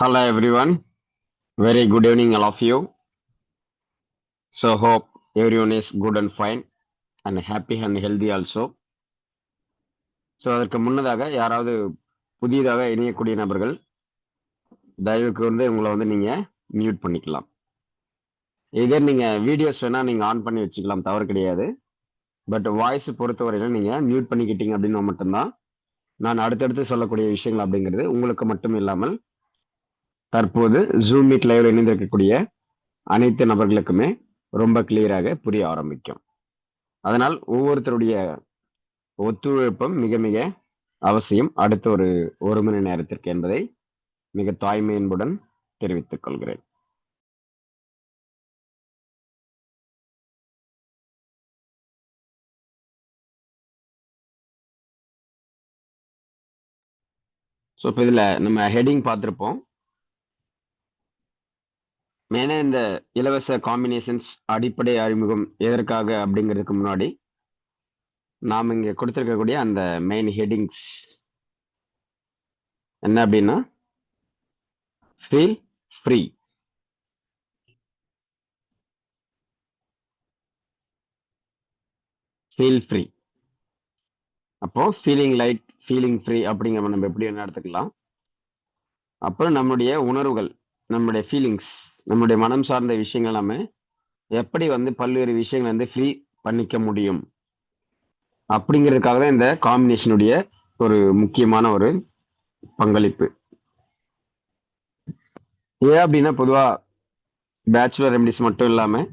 Hello everyone, very good evening all of you. So hope everyone is good and fine and happy and healthy also. So அதற்கு முன்னதாக யாராவது புதியதாக இணையக்கூடிய நபர்கள் தயவுக்கு உங்களை நீங்கள் மியூட் பண்ணிக்கலாம். இதே நீங்கள் வீடியோஸ் வேணால் நீங்கள் ஆன் பண்ணி வச்சுக்கலாம், தவறு கிடையாது. பட் வாய்ஸ் பொறுத்தவரையில் நீங்கள் மியூட் பண்ணிக்கிட்டீங்க அப்படின்னு மட்டும்தான் நான் அடுத்தடுத்து சொல்லக்கூடிய விஷயங்கள் அப்படிங்கிறது உங்களுக்கு மட்டும் இல்லாமல் தற்போது ஜூம் மீட் லைவ்ல இணைந்திருக்கக்கூடிய அனைத்து நபர்களுக்குமே ரொம்ப கிளியராக புரிய ஆரம்பிக்கும். அதனால் ஒவ்வொருத்தருடைய ஒத்துழைப்பும் மிக மிக அவசியம் அடுத்த ஒரு மணி நேரத்திற்கு என்பதை மிக தாய்மையின்புடன் தெரிவித்துக் கொள்கிறேன். ஸோ இப்போ இதில் நம்ம ஹெட்டிங் பார்த்துருப்போம். மெயினாக இந்த இலவச காம்பினேஷன்ஸ் அடிப்படை அறிமுகம் எதற்காக அப்படிங்கிறதுக்கு முன்னாடி நாம் இங்கே கொடுத்துருக்கக்கூடிய அந்த மெயின் ஹெட்டிங்ஸ் என்ன அப்படின்னா ஃபீல் ஃப்ரீ. Feel free. அப்போ ஃபீலிங் லைட், ஃபீலிங் ஃப்ரீ அப்படிங்கிற நம்ம எப்படி என்ன எடுத்துக்கலாம். அப்புறம் நம்முடைய உணர்வுகள், நம்முடைய ஃபீலிங்ஸ், நம்முடைய மனம் சார்ந்த விஷயங்கள் நம்ம எப்படி பல்வேறு விஷயங்கள் ஃப்ரீ பண்ணிக்க முடியும் அப்படிங்கிறதுக்காக தான் இந்த காம்பினேஷனுடைய ஒரு முக்கியமான ஒரு பங்களிப்பு. ஏன் அப்படின்னா பொதுவாக பேச்சுலர் ரெமடிஸ் மட்டும் இல்லாமல்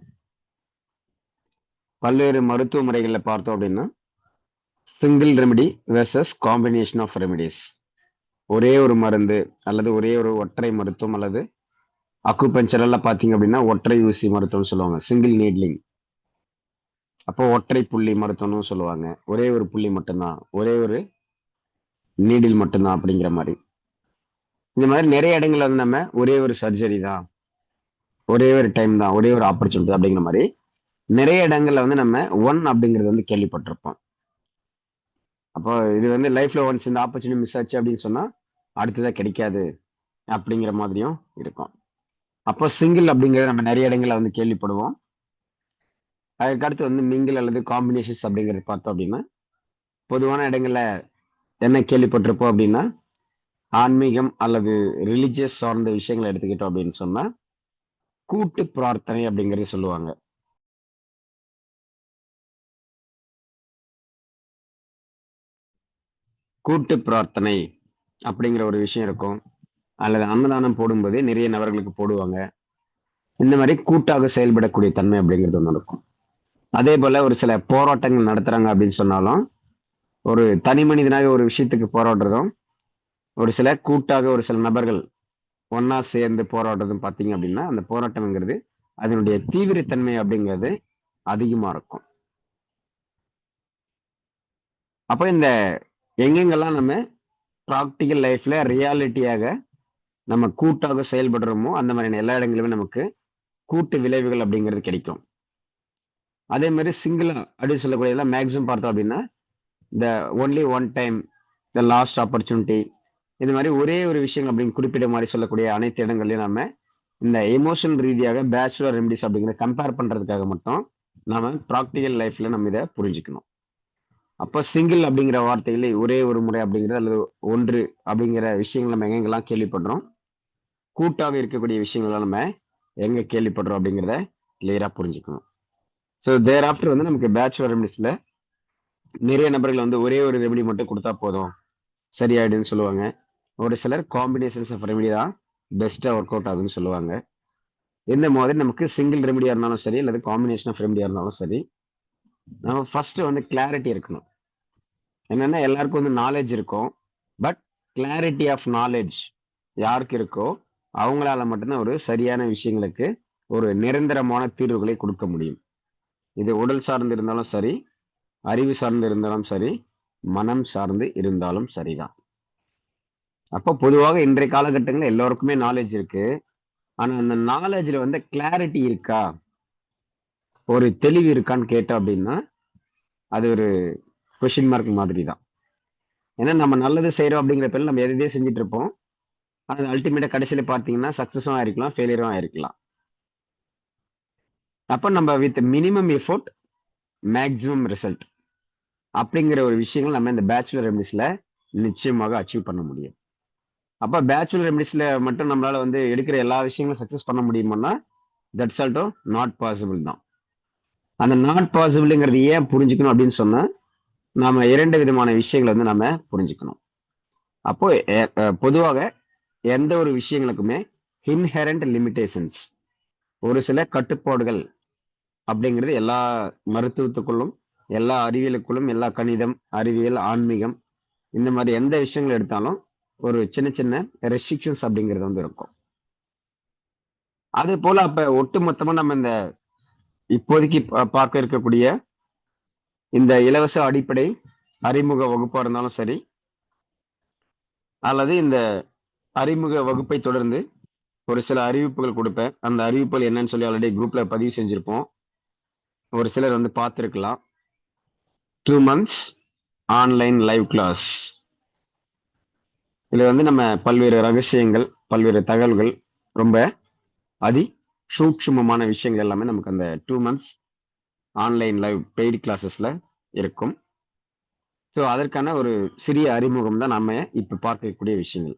பல்வேறு மருத்துவ முறைகளில் பார்த்தோம் அப்படின்னா single remedy versus combination of remedies. ஒரே ஒரு மருந்து அல்லது ஒரே ஒரு ஒற்றை மருத்துவம் அல்லது அக்குபஞ்சரெல்லாம் பார்த்தீங்க அப்படின்னா ஒற்றை ஊசி மருத்துவம் சொல்லுவாங்க, சிங்கிள் நீட்லிங். அப்போ ஒற்றை புள்ளி மருத்துவம்னு சொல்லுவாங்க, ஒரே ஒரு புள்ளி மட்டும்தான், ஒரே ஒரு நீடில் மட்டும்தான் அப்படிங்கிற மாதிரி. இந்த மாதிரி நிறைய இடங்கள்ல நம்ம ஒரே ஒரு சர்ஜரி தான், ஒரே ஒரு டைம் தான், ஒரே ஒரு ஆப்பர்ச்சுனிட்டி அப்படிங்கிற மாதிரி நிறைய இடங்கள்ல நம்ம ஒன் அப்படிங்கிறது கேள்விப்பட்டிருப்போம். அப்போ இது லைஃப்ல ஒன்ஸ் இந்த ஆப்பர்ச்சுனிட்டி மிஸ் ஆச்சு அப்படின்னு சொன்னா அடுத்ததான் கிடைக்காது அப்படிங்கிற மாதிரியும் இருக்கும். அப்போ சிங்கிள் அப்படிங்கிறத நம்ம நிறைய இடங்கள்ல கேள்விப்படுவோம். அதுக்கடுத்து மிங்கிள் அல்லது காம்பினேஷன்ஸ் அப்படிங்கிறது பார்த்தோம் அப்படின்னா பொதுவான இடங்கள்ல என்ன கேள்விப்பட்டிருப்போம் அப்படின்னா ஆன்மீகம் அல்லது ரிலிஜியஸ் சார்ந்த விஷயங்களை எடுத்துக்கிட்டோம் அப்படின்னு சொன்னா கூட்டு பிரார்த்தனை அப்படிங்கிறது சொல்லுவாங்க. கூட்டு பிரார்த்தனை அப்படிங்கிற ஒரு விஷயம் இருக்கும். அல்லது அன்னதானம் போடும்போது நிறைய நபர்களுக்கு போடுவாங்க. இந்த மாதிரி கூட்டாக செயல்படக்கூடிய தன்மை அப்படிங்கிறது ஒன்று இருக்கும். அதே போல ஒரு சில போராட்டங்கள் நடத்துறாங்க அப்படின்னு சொன்னாலும் ஒரு தனி மனிதனாக ஒரு விஷயத்துக்கு போராடுறதும் ஒரு சில கூட்டாக ஒரு சில நபர்கள் ஒன்னா சேர்ந்து போராடுறதும் பார்த்தீங்க அப்படின்னா அந்த போராட்டம்ங்கிறது அதனுடைய தீவிரத்தன்மை அப்படிங்கிறது அதிகமா இருக்கும். அப்போ இந்த எங்கெங்கெல்லாம் நம்ம ப்ராக்டிக்கல் லைஃப்ல ரியாலிட்டியாக நம்ம கூட்டாக செயல்படுறோமோ அந்த மாதிரியான எல்லா இடங்களுமே நமக்கு கூட்டு விளைவுகள் அப்படிங்கிறது கிடைக்கும். அதே மாதிரி சிங்கிளா அப்படின்னு சொல்லக்கூடிய மேக்ஸிமம் பார்த்தோம் அப்படின்னா இந்த only one time, the last opportunity, இது மாதிரி ஒரே ஒரு விஷயம் அப்படின்னு குறிப்பிட்ட மாதிரி சொல்லக்கூடிய அனைத்து இடங்கள்லையும் நம்ம இந்த எமோஷனல் ரீதியாக பேச்சுலர் ரெமடிஸ் அப்படிங்கிற கம்பேர் பண்றதுக்காக மட்டும் நாம ப்ராக்டிக்கல் லைஃப்ல நம்ம இதை புரிஞ்சுக்கணும். அப்போ சிங்கிள் அப்படிங்கிற வார்த்தையில ஒரே ஒரு முறை அப்படிங்கிறது அல்லது ஒன்று அப்படிங்கிற விஷயங்கள் நம்ம எங்கெங்கெல்லாம் கேள்விப்படுறோம், கூட்டாக இருக்கக்கூடிய விஷயங்கள்லாம் நம்ம எங்க கேள்விப்படுறோம் அப்படிங்கிறத கிளியரா புரிஞ்சுக்கணும். ஸோ தேர் ஆஃப்டர் நமக்கு பேச்சுலர் ரெமடிஸ்ல நிறைய நபர்கள் ஒரே ஒரு ரெமடி மட்டும் கொடுத்தா போதும் சரியாயிடுன்னு சொல்லுவாங்க. ஒரு சிலர் காம்பினேஷன்ஸ் ஆஃப் ரெமடி தான் பெஸ்டா ஒர்க் அவுட் ஆகுதுன்னு சொல்லுவாங்க. இந்த மாதிரி நமக்கு சிங்கிள் ரெமடியா இருந்தாலும் சரி அல்லது காம்பினேஷன் ஆஃப் ரெமடியா இருந்தாலும் சரி நம்ம ஃபர்ஸ்ட் கிளாரிட்டி இருக்கணும். என்னன்னா எல்லாருக்கும் நாலேஜ் இருக்கும், பட் கிளாரிட்டி ஆஃப் நாலேஜ் யாருக்கு இருக்கோ அவங்களால மட்டும்தான் ஒரு சரியான விஷயங்களுக்கு ஒரு நிரந்தரமான தீர்வுகளை கொடுக்க முடியும். இது உடல் சார்ந்து இருந்தாலும் சரி, அறிவு சார்ந்து இருந்தாலும் சரி, மனம் சார்ந்து இருந்தாலும் சரிதான். அப்போ பொதுவாக இன்றைய காலகட்டங்களில் எல்லோருக்குமே நாலேஜ் இருக்கு. ஆனா அந்த நாலேஜ்ல கிளாரிட்டி இருக்கா, ஒரு தெளிவு இருக்கான்னு கேட்டோம் அப்படின்னா அது ஒரு கொஸ்டின் மார்க் மாதிரி தான். ஏன்னா நம்ம நல்லது செய்யறோம் அப்படிங்கிற பேர்ல நம்ம எதையோ செஞ்சுட்டு இருப்போம். அது அல்டிமேட்டா கடைசியில பார்த்தீங்கன்னா சக்சஸும் ஆயிருக்கலாம், ஃபெயிலியரும் ஆயிருக்கலாம். அப்ப நம்ம with minimum effort maximum result அப்படிங்கிற ஒரு விஷயங்கள் நம்ம இந்த பேச்சுலர் ரெமடிஸ்ல நிச்சயமாக அச்சீவ் பண்ண முடியும். அப்ப பேச்சுலர் ரெமடிஸ்ல மட்டும் நம்மளால வந்து எடுக்கிற எல்லா விஷயங்களும் சக்சஸ் பண்ண முடியுமான்னா தட்ஸ் ஆல்சோ நாட் பாசிபிள் தான். அந்த நாட் பாசிபிள்ங்கிறது ஏன் புரிஞ்சுக்கணும் அப்படின்னு சொன்னா நாம 2 விதமான விஷயங்களை வந்து நாம புரிஞ்சுக்கணும். அப்போ பொதுவாக எந்த ஒரு விஷயங்களுக்குமே இன்ஹெரண்ட் லிமிடேஷன்ஸ், ஒரு சில கட்டுப்பாடுகள் அப்படிங்கிறது எல்லா மருத்துவத்துக்குள்ளும், எல்லா அறிவியலுக்குள்ளும், எல்லா கணிதம், அறிவியல், ஆன்மீகம் இந்த மாதிரி எந்த விஷயங்கள் எடுத்தாலும் ஒரு சின்ன சின்ன ரெஸ்ட்ரிக்ஷன்ஸ் அப்படிங்கிறது வந்து இருக்கும். அது போல அப்ப ஒட்டுமொத்தமா நம்ம இந்த இப்போதைக்கு பார்க்க இருக்கக்கூடிய இந்த இலவச அடிப்படை அறிமுக வகுப்பா இருந்தாலும் சரி, அல்லது இந்த அறிமுக வகுப்பை தொடர்ந்து ஒரு சில அறிவிப்புகள் கொடுப்பேன். அந்த அறிவிப்புகள் என்னன்னு சொல்லி ஆல்ரெடி குரூப்ல பதிவு செஞ்சிருப்போம். ஒரு சிலர் வந்து பார்த்துருக்கலாம். 2 months ஆன்லைன் லைவ் கிளாஸ். இதுல வந்து நம்ம பல்வேறு ரகசியங்கள், பல்வேறு தகவல்கள், ரொம்ப அதி சூட்சுமமான விஷயங்கள் எல்லாமே நமக்கு அந்த 2 months ஆன்லைன் லைவ் பெய்டு கிளாஸஸ்ல இருக்கும். ஸோ அதற்கான ஒரு சிறிய அறிமுகம் தான் நம்ம இப்ப பார்க்கக்கூடிய விஷயங்கள்.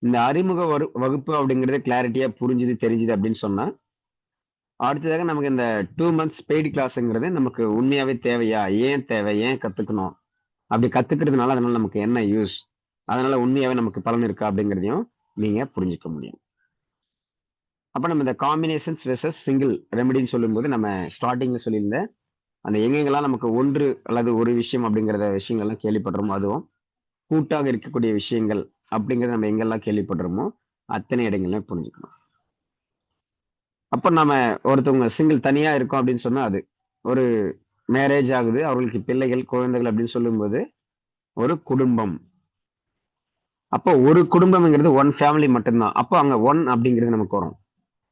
இந்த அறிமுக வகுப்பு அப்படிங்கிறது கிளாரிட்டியா புரிஞ்சுது தெரிஞ்சுது அப்படின்னு சொன்னா அடுத்ததாக நமக்கு இந்த 2 months பெய்டு கிளாஸ்ங்கிறது நமக்கு உண்மையாவே தேவையா? ஏன் தேவை? ஏன் கத்துக்கணும்? அப்படி கத்துக்கிறதுனால அதனால நமக்கு என்ன யூஸ்? அதனால உண்மையாவே நமக்கு பலன் இருக்கா? அப்படிங்கிறதையும் நீங்க புரிஞ்சுக்க முடியும். அப்ப நம்ம இந்த காம்பினேஷன்ஸ் வெர்சஸ் சிங்கிள் ரெமெடின்னு சொல்லும்போது நம்ம ஸ்டார்டிங்ல சொல்லியிருந்த அந்த எங்கெங்கெல்லாம் நமக்கு ஒன்று அல்லது ஒரு விஷயம் அப்படிங்கிற விஷயங்கள் எல்லாம் கேள்விப்படுறோமோ அதுவும் கூட்டாக இருக்கக்கூடிய விஷயங்கள் அப்படிங்கறத நம்ம எங்கெல்லாம் கேள்விப்படுறோமோ அத்தனை இடங்களையும் புரிஞ்சுக்கணும். அப்ப நாம ஒருத்தவங்க சிங்கிள் தனியா இருக்கோம் அப்படின்னு சொன்னா அது ஒரு மேரேஜ் ஆகுது, அவர்களுக்கு பிள்ளைகள், குழந்தைகள் அப்படின்னு சொல்லும்போது ஒரு குடும்பம். அப்போ ஒரு குடும்பம்ங்கிறது ஒன் ஃபேமிலி மட்டும்தான். அப்போ அங்க ஒன் அப்படிங்கிறது நமக்கு வரும்.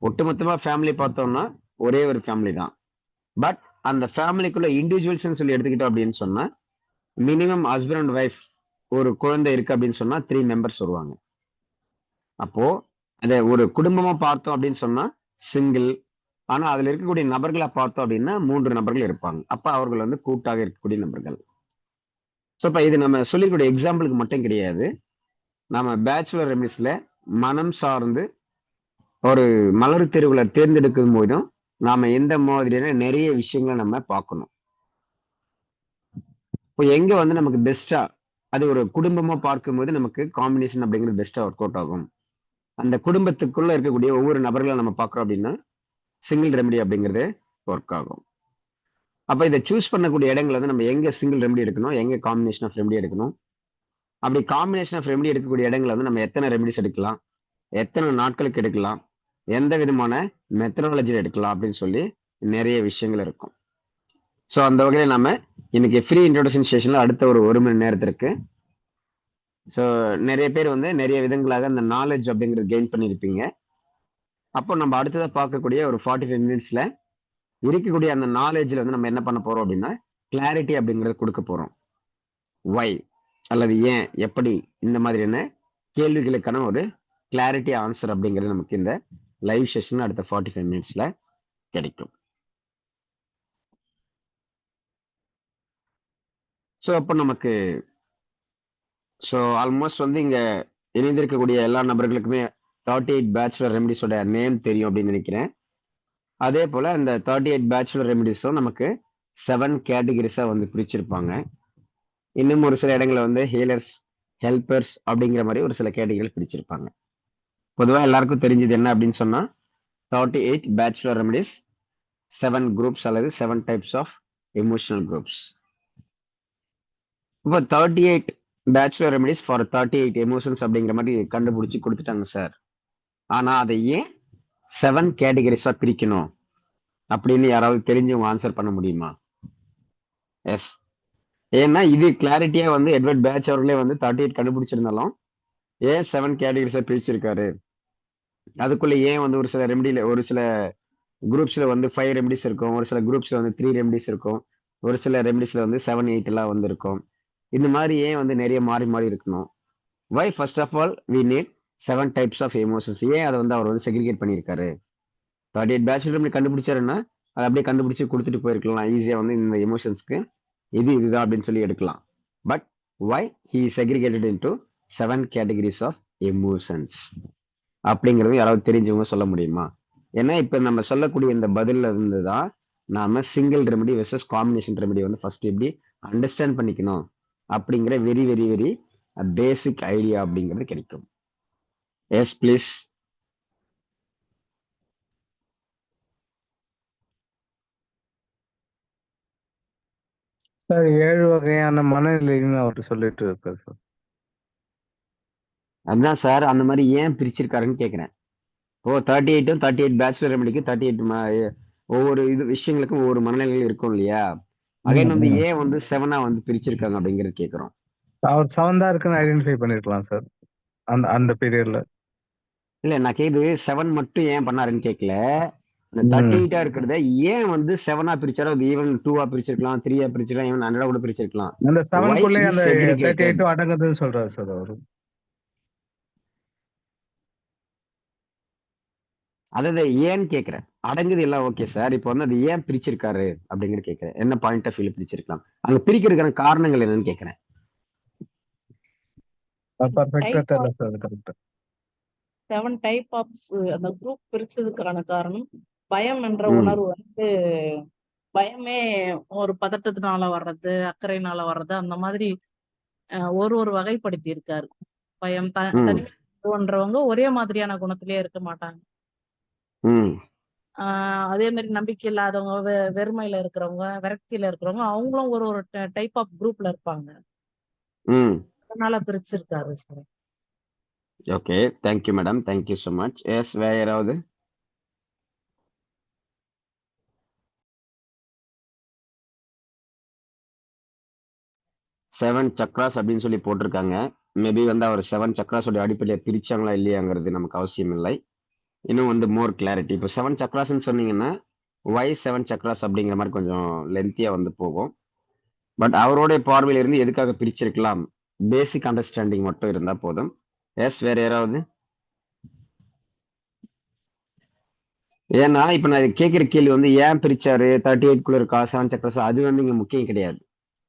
ஒட்டுமொத்தமா ஃபேமிலி பார்த்தோம்னா ஒரே ஒரு ஃபேமிலி தான். பட் அந்த ஃபேமிலிக்குள்ள இண்டிவிஜுவல்ஸ்ன்னு சொல்லி எடுத்துக்கிட்டோம் அப்படின்னு சொன்னா மினிமம் ஹஸ்பண்ட் அண்ட் ஒய்ஃப் ஒரு குழந்தை இருக்கு அப்படின்னு சொன்னா 3 மெம்பர்ஸ் வருவாங்க. அப்போ அத ஒரு குடும்பமா பார்த்தோம் அப்படின்னு சொன்னா சிங்கிள். ஆனா அதுல இருக்கக்கூடிய நபர்களா பார்த்தோம் அப்படின்னா 3 நபர்கள் இருப்பாங்க. அப்ப அவர்கள் வந்து கூட்டாக இருக்கக்கூடிய நபர்கள். ஸோ இப்ப இது நம்ம சொல்லிக்கூடிய எக்ஸாம்பிளுக்கு மட்டும் கிடையாது. நம்ம பேச்சுலர் ரெமிஸ்ல மனம் சார்ந்து ஒரு மலர் தெருவுல தேர்ந்தெடுக்கும் போதும் நாம எந்த மாதிரியான நிறைய விஷயங்களை நம்ம பார்க்கணும். இப்போ எங்க வந்து நமக்கு பெஸ்டா அது ஒரு குடும்பமா பார்க்கும்போது நமக்கு காம்பினேஷன் அப்படிங்கிறது பெஸ்டா ஒர்க் அவுட் ஆகும். அந்த குடும்பத்துக்குள்ள இருக்கக்கூடிய ஒவ்வொரு நபர்களை நம்ம பார்க்குறோம் அப்படின்னா சிங்கிள் ரெமெடி அப்படிங்கிறது ஒர்க் ஆகும். அப்ப இதை சூஸ் பண்ணக்கூடிய இடங்கள் வந்து நம்ம எங்க சிங்கிள் ரெமெடி எடுக்கணும், எங்க காம்பினேஷன் ஆஃப் ரெமெடி எடுக்கணும், அப்படி காம்பினேஷன் ஆஃப் ரெமெடி எடுக்கக்கூடிய இடங்களை வந்து நம்ம எத்தனை ரெமெடிஸ் எடுக்கலாம், எத்தனை நாட்களுக்கு எடுக்கலாம், எந்த விதமான மெத்தடாலஜி எடுக்கலாம் அப்படின்னு சொல்லி நிறைய விஷயங்கள் இருக்கும். ஸோ அந்த வகையில் நம்ம இன்னைக்கு ஃப்ரீ இன்ட்ரோடக்ஷன் செஷன்ல அடுத்த ஒரு மணி நேரத்திற்கு ஸோ நிறைய பேர் வந்து நிறைய விதங்களாக அந்த நாலேஜ் அப்படிங்கிறது கெயின் பண்ணியிருப்பீங்க. அப்போ நம்ம அடுத்ததை பார்க்கக்கூடிய ஒரு 45 மினிட்ஸ்ல இருக்கக்கூடிய அந்த நாலேஜ்ல வந்து நம்ம என்ன பண்ண போறோம் அப்படின்னா கிளாரிட்டி அப்படிங்கறத கொடுக்க போறோம். வை அல்லது ஏன், எப்படி இந்த மாதிரியான கேள்விகளுக்கான ஒரு கிளாரிட்டி ஆன்சர் அப்படிங்கிறது நமக்கு இந்த லைவ் செஷன் அடுத்த 45 மினிட்ஸ்ல கிடைக்கும். ஸோ அப்போ நமக்கு ஸோ ஆல்மோஸ்ட் வந்து இங்க இணைந்திருக்கக்கூடிய எல்லா நபர்களுக்குமே 38 பேச்சுலர் ரெமடிஸோட நேம் தெரியும் அப்படின்னு நினைக்கிறேன். அதே போல இந்த 38 பேச்சுலர் ரெமடிஸும் நமக்கு 7 கேட்டகரிஸா வந்து பிரிச்சிருப்பாங்க. இன்னும் ஒரு சில இடங்களை வந்து ஹீலர்ஸ், ஹெல்பர்ஸ் அப்படிங்கிற மாதிரி ஒரு சில கேட்டகரிகள் பிரிச்சிருப்பாங்க. பொதுவாக எல்லாருக்கும் தெரிஞ்சது என்ன அப்படின்னு சொன்னா 38 பேச்சுலர் ரெமடிஸ், 7 குரூப்ஸ் அல்லது 7 டைப்ஸ் ஆஃப் எமோஷனல் குரூப்ஸ். இப்போ 38 பேச்சுலர் ரெமடிஸ் ஃபார் 38 எமோஷன்ஸ் அப்படிங்கிற மாதிரி கண்டுபிடிச்சி கொடுத்துட்டாங்க சார். ஆனா அதை ஏன் 7 கேட்டகரிஸா பிரிக்கணும் அப்படின்னு யாராவது தெரிஞ்சவங்க ஆன்சர் பண்ண முடியுமா? எஸ். ஏன்னா இது கிளாரிட்டியா வந்து எட்வர்ட் பேட்ச் அவர்களே வந்து 38 கண்டுபிடிச்சிருந்தாலும் ஏன் 7 கேட்டகரிஸா பிரிச்சிருக்காரு, அதுக்குள்ள ஏன் வந்து ஒரு சில ரெமடியில ஒரு சில குரூப்ஸ்ல வந்து 5 ரெமடிஸ் இருக்கும், ஒரு சில குரூப்ஸ்ல வந்து 3 ரெமடிஸ் இருக்கும், ஒரு சில ரெமடிஸ்ல வந்து 7, 8 எல்லாம் வந்து இருக்கும். இந்த மாதிரி ஏன் வந்து நிறைய மாறி மாறி இருக்கணும்? Why first of all we need 7 types of emotions. ஏன் அதை வந்து அவர் வந்து செக்ரிகேட் பண்ணியிருக்காரு? 38 பேச்சுலர் ரெமெடி கண்டுபிடிச்சாருன்னா அதை அப்படியே கண்டுபிடிச்சு கொடுத்துட்டு போயிருக்கலாம் ஈஸியா. வந்து இந்த எமோஷன்ஸ்க்கு இதுதான் அப்படின்னு சொல்லி எடுக்கலாம். But why he segregated into 7 categories of emotions அப்படிங்கிறது யாராவது தெரிஞ்சவங்க சொல்ல முடியுமா? ஏன்னா இப்ப நம்ம சொல்லக்கூடிய இந்த பதில்ல இருந்து தான் நாம single remedy versus combination remedy வந்து ஃபர்ஸ்ட் எப்படி அண்டர்ஸ்டாண்ட் பண்ணிக்கணும் அப்படிங்கிற very very very basic idea அப்படிங்கிறது கிடைக்கும். Yes please. சார் 7 வகையான மனநிலைன்னு அவர் சொல்லிட்டு இருக்காரு சார். அதுதான் சார், அந்த மாதிரி ஏன் பிரிச்சிருக்காருன்னு கேட்கிறேன். ஓ 38 38 பேச்சுலர் ரெமெடிக்கு 38 ஒவ்வொரு இது விஷயங்களுக்கும் ஒவ்வொரு மனநிலைகள் இருக்கும் இல்லையா? அகைன் வந்து ஏன் வந்து 7ஆ வந்து பிரிச்சிருக்காங்க அப்படிங்கிறது கேட்கிறோம். அவர் 7 தான் இருக்குன்னு ஐடென்டிஃபை பண்ணிருக்கலாம் சார் அந்த அந்த பீரியட்ல. இல்ல நான் கேக்குது 7 மட்டும் ஏன் பண்ணாருன்னு கேட்கல. இந்த 38ஆ இருக்கிறத ஏன் வந்து 7ஆ பிரிச்சாரோ? அது ஈவன் 2ஆ பிரிச்சிருக்கலாம், 3ஆ பிரிச்சிருக்கலாம், ஈவன் 100ஆ கூட பிரிச்சிருக்கலாம். அந்த Why 7க்குள்ளே he அந்த segregated? 38 அடங்குதுன்னு சொல்றாரு சார் அவரு. அதாவது ஏன்னு கேக்குறேன். அடங்குது எல்லாம் ஓகே சார். இப்போ வந்து அது ஏன் பிரிச்சிருக்காரு அப்படிங்கிற கேக்குறேன். என்ன பாயிண்ட் ஆஃப் வியூல பிரிச்சிருக்கலாம்? அங்க பிரிக்கிறதுக்கான காரணங்கள் என்னன்னு கேக்குறேன். பர்ஃபெக்ட்டா தெரியல சார். கரெக்ட். 7 டைப் ஆஃப்ஸ் அந்த குரூப் பிரிச்சதுக்கான காரணம் பயம் என்ற ம். உணர்வு வந்து பயமே ஒரு பதட்டத்தினால வர்றது, அக்கறையினால வர்றது, அந்த மாதிரி ஒரு வகைப்படுத்தி இருக்காரு. பயம் ம். தனிமைன்றவங்க ஒரே மாதிரியான குணத்திலேயே இருக்க மாட்டாங்க. ம். அதே மாதிரி நம்பிக்கை இல்லாதவங்க, வெறுமையில இருக்கிறவங்க, விரக்தியில இருக்கிறவங்க, அவங்களும் ஒரு டைப் ஆஃப் குரூப்ல இருப்பாங்க. ம். அதனால பிரிச்சிருக்காரு sir. Okay. Thank you madam. Thank you so much. Yes வேற யாராவது? செவன் சக்ராஸ் அப்படின்னு சொல்லி போட்டிருக்காங்க. மேபி வந்து அவர் 7 சக்ராஸோட அடிப்படையை பிரிச்சாங்களா இல்லையாங்கிறது நமக்கு அவசியம் இல்லை. இன்னும் வந்து மோர் கிளாரிட்டி. இப்போ 7 சக்ராஸ்ன்னு சொன்னீங்கன்னா ஒய் 7 சக்ராஸ் அப்படிங்கிற மாதிரி கொஞ்சம் லென்த்தியா வந்து போகும். பட் அவருடைய பார்வையில இருந்து எதுக்காக பிரிச்சிருக்கலாம்? பேசிக் அண்டர்ஸ்டாண்டிங் மட்டும் இருந்தா போதும். எஸ் வேற யாராவது? ஏன்னா இப்ப நான் கேட்கிற கேள்வி வந்து ஏன் பிரிச்சாரு, 38 குள்ள இருக்கா 7 சக்ராஸ், அது வந்து இங்க முக்கியம் கிடையாது.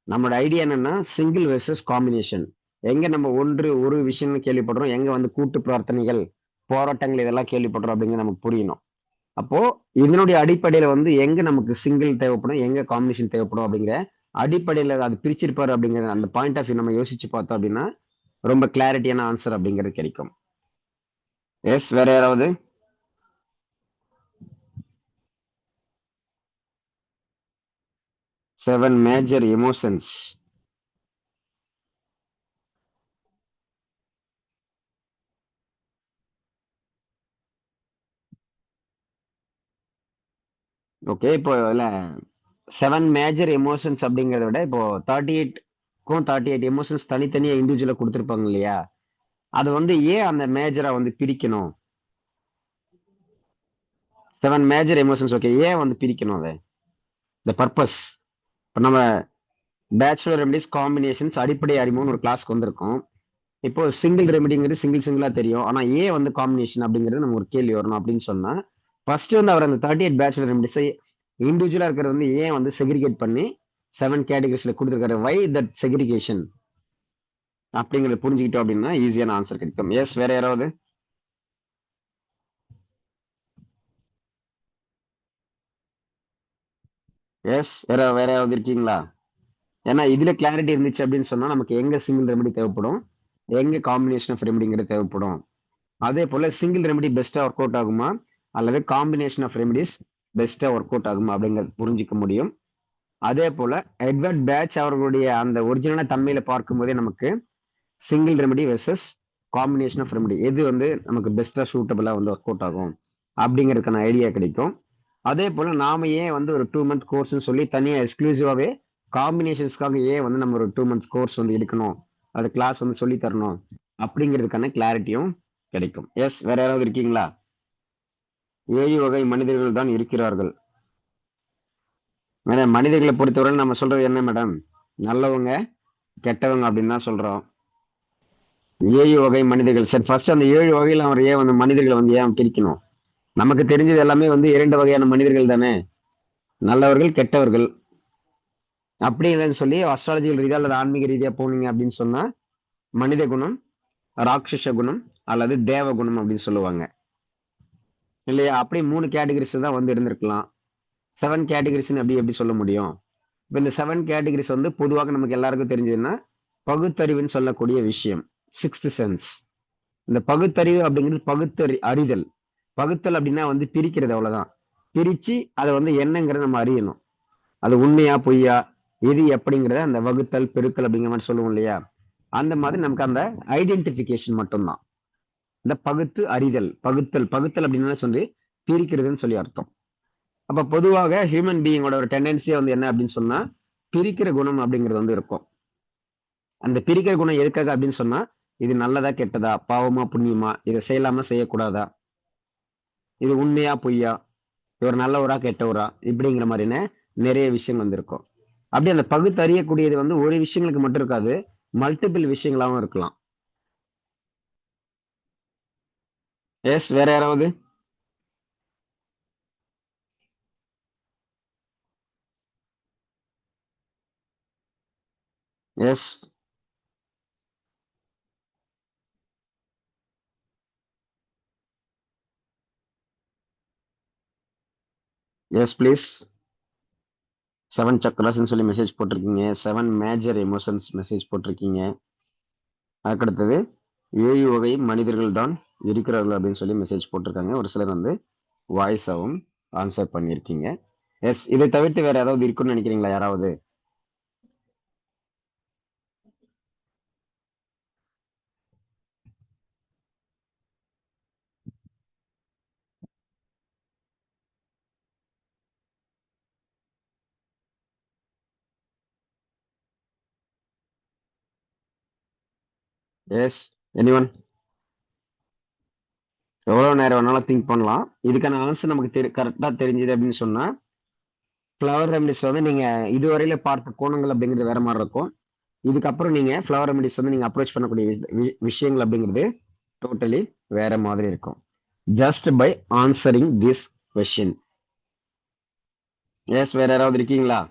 நம்மளோட ஐடியா என்னன்னா சிங்கிள் வெர்சஸ் காம்பினேஷன். எங்க நம்ம ஒரு விஷயம்னு கேள்விப்படுறோம், எங்க வந்து கூட்டு பிரார்த்தனைகள், போராட்டங்கள் இதெல்லாம் கேள்விப்படுறோம் அப்படிங்கிறது நமக்கு புரியணும். அப்போ இதனுடைய அடிப்படையில வந்து எங்க நமக்கு சிங்கிள் தேவைப்படும், எங்க காம்பினேஷன் தேவைப்படும் அப்படிங்கிற அடிப்படையில அது பிரிச்சிருப்பாரு அப்படிங்கிற அந்த பாயிண்ட் ஆஃப் வியூ நம்ம யோசிச்சு பார்த்தோம் அப்படின்னா ரொம்ப கிளாரிட்டியான ஆன்சர் அப்படிங்கிறது கிடைக்கும். எஸ் வேற யாராவது? Seven major emotions. ஓகே. இப்போ இல்ல 7 மேஜர் எமோஷன்ஸ் அப்படிங்கிறத விட இப்போ 38க்கும் 38 எமோஷன்ஸ் தனித்தனியா இண்டிவிஜுவலா கொடுத்துருப்பாங்க இல்லையா? அது வந்து ஏன் அந்த மேஜரா வந்து பிரிக்கணும்? 7 மேஜர் எமோஷன்ஸ் ஓகே. ஏன் வந்து பிரிக்கணும் அதை? The purpose. இப்போ நம்ம பேச்சுலர் ரெமடிஸ் காம்பினேஷன்ஸ் அடிப்படை அறிமுகம்னு ஒரு கிளாஸ்க்கு வந்திருக்கோம். இப்போ சிங்கிள் ரெமடிங்கிறது சிங்கிளா தெரியும். ஆனா ஏன் வந்து காம்பினேஷன் அப்படிங்கிறது நம்ம ஒரு கேள்வி வரணும் அப்படின்னு சொன்னா ஃபர்ஸ்ட் வந்து அவர் அந்த 38 பேச்சுலர் ரெமடிஸை இண்டிவிஜுவலா இருக்கிறது வந்து ஏன் வந்து செக்ரிகேட் பண்ணி 7 கேட்டகரிஸ்ல கொடுத்துருக்காரு? வை தட் செக்ரிகேஷன் அப்படிங்கறத புரிஞ்சுக்கிட்டோம் அப்படின்னா ஈஸியான ஆன்சர் கிடைக்கும். எஸ் வேற யாராவது? எஸ் வேற யாராவது இருக்கீங்களா? ஏன்னா இதுல கிளாரிட்டி இருந்துச்சு அப்படின்னு சொன்னா நமக்கு எங்க சிங்கிள் ரெமெடி தேவைப்படும், எங்க காம்பினேஷன் ஆஃப் ரெமெடிங்கிறது தேவைப்படும். அதே போல சிங்கிள் ரெமெடி பெஸ்டா ஒர்க் அவுட் ஆகுமா அல்லது காம்பினேஷன் ஆஃப் ரெமெடிஸ் பெஸ்டா ஒர்க் அவுட் ஆகுமா அப்படிங்கறது புரிஞ்சிக்க முடியும். அதே போல எட்வர்ட் பேட்ச் அவர்களுடைய அந்த ஒரிஜினலான தன்மையில பார்க்கும் போதே நமக்கு single remedy versus combination of remedy எது வந்து நமக்கு பெஸ்டா சூட்டபிளா வந்து ஒர்க் அவுட் ஆகும் அப்படிங்கிறதுக்கான ஐடியா கிடைக்கும். அதே போல நாம ஏன் வந்து ஒரு 2 மந்த் கோர்ஸ்னு சொல்லி தனியா எக்ஸ்க்ளூசிவாவே காம்பினேஷன்ஸ்க்காக ஏன் வந்து நம்ம ஒரு 2 மந்த்ஸ் கோர்ஸ் வந்து எடுக்கணும், அது கிளாஸ் வந்து சொல்லி தரணும் அப்படிங்கிறதுக்கான கிளாரிட்டியும் கிடைக்கும். எஸ் வேற யாராவது இருக்கீங்களா? 7 வகை மனிதர்கள் தான் இருக்கிறார்கள். மேடம் மனிதர்களை பொறுத்தவரை நம்ம சொல்றது என்ன மேடம்? நல்லவங்க கெட்டவங்க அப்படின்னு தான் சொல்றோம். 7 வகை மனிதர்கள். சரி, ஃபர்ஸ்ட் அந்த 7 வகையில அவர் ஏன் வந்து மனிதர்களை வந்து ஏன் பிரிக்கணும்? நமக்கு தெரிஞ்சது எல்லாமே வந்து 2 வகையான மனிதர்கள் தானே, நல்லவர்கள், கெட்டவர்கள். அப்படி இல்லைன்னு சொல்லி அஸ்ட்ராலஜிக்கல் ரீதியா அல்லது ஆன்மீக ரீதியா போனீங்க அப்படின்னு சொன்னா மனித குணம், ராட்சச குணம் அல்லது தேவ குணம் அப்படின்னு சொல்லுவாங்க இல்லையா? அப்படி 3 கேட்டகரிஸ் தான் வந்து இருந்திருக்கலாம். 7 கேட்டகரிஸ் அப்படி எப்படி சொல்ல முடியும்? இப்ப இந்த 7 கேட்டகரிஸ் வந்து பொதுவாக நமக்கு எல்லாருக்கும் தெரிஞ்சதுன்னா பகுத்தறிவுன்னு சொல்லக்கூடிய விஷயம், 6th சென்ஸ். இந்த பகுத்தறிவு அப்படிங்கிறது அறிதல். பகுத்தல் அப்படின்னா வந்து பிரிக்கிறது, அவ்வளவுதான். பிரிச்சு அதை வந்து என்னங்கிறத நம்ம அறியணும். அது உண்மையா பொய்யா எது எப்படிங்கிறத அந்த வகுத்தல் பெருக்கல் அப்படிங்கிற மாதிரி சொல்லுவோம் இல்லையா? அந்த மாதிரி நமக்கு அந்த ஐடென்டிபிகேஷன் மட்டும்தான் இந்த பகுத்து அறிதல். பகுத்தல் அப்படின்னா சொல்லி பிரிக்கிறதுன்னு சொல்லி அர்த்தம். அப்ப பொதுவாக ஹியூமன் பீயிங்கோட ஒரு டெண்டன்சியா வந்து என்ன அப்படின்னு சொன்னா பிரிக்கிற குணம் அப்படிங்கிறது வந்து இருக்கும். அந்த பிரிக்கிற குணம் எதுக்காக அப்படின்னு சொன்னா இது நல்லதா கெட்டதா, பாவமா புண்ணியமா, இதை செய்யலாமா செய்யக்கூடாதா, இது உண்மையா பொய்யா, இவர் நல்லவரா கெட்டவரா, இப்படிங்கிற மாதிரின்னு நிறைய விஷயங்கள் வந்து இருக்கும். அப்படி அந்த பகுத்து அறியக்கூடியது வந்து ஒரு விஷயங்களுக்கு மட்டும் இருக்காது, மல்டிபிள் விஷயங்களாவும் இருக்கலாம். எஸ், வேற யாராவது? S, yes please. 7 சக்கராஸ்ன்னு சொல்லி மெசேஜ் போட்டிருக்கீங்க. 7 மேஜர் எமோஷன்ஸ் மெசேஜ் போட்டிருக்கீங்க. அதுக்கடுத்தது 7 வகை மனிதர்கள் தான் இருக்கிறார்கள் அப்படின்னு சொல்லி மெசேஜ் போட்டிருக்காங்க. ஒரு சிலர் வந்து வாய்ஸாவும் ஆன்சர் பண்ணியிருக்கீங்க. எஸ், இதை தவிர்த்து வேற ஏதாவது இருக்குன்னு நினைக்கிறீங்களா யாராவது? Yes, anyone? எவ்வளவு நேரம் வேணாலும் திங்க் பண்ணலாம். இதுக்கான ஆன்சர் நமக்கு கரெக்டா தெரிஞ்சது அப்படின்னு சொன்னா ஃப்ளவர் ரெமடிஸ் வந்து நீங்க இதுவரையில பார்த்த கோணங்கள் அப்படிங்கிறது வேற மாதிரி இருக்கும். இதுக்கப்புறம் நீங்க ஃப்ளவர் ரெமடிஸ் வந்து நீங்க அப்ரோச் பண்ணக்கூடிய விஷயங்கள் அப்படிங்கிறது டோட்டலி வேற மாதிரி இருக்கும். Just by answering this question. Yes, வேற யாராவது இருக்கீங்களா?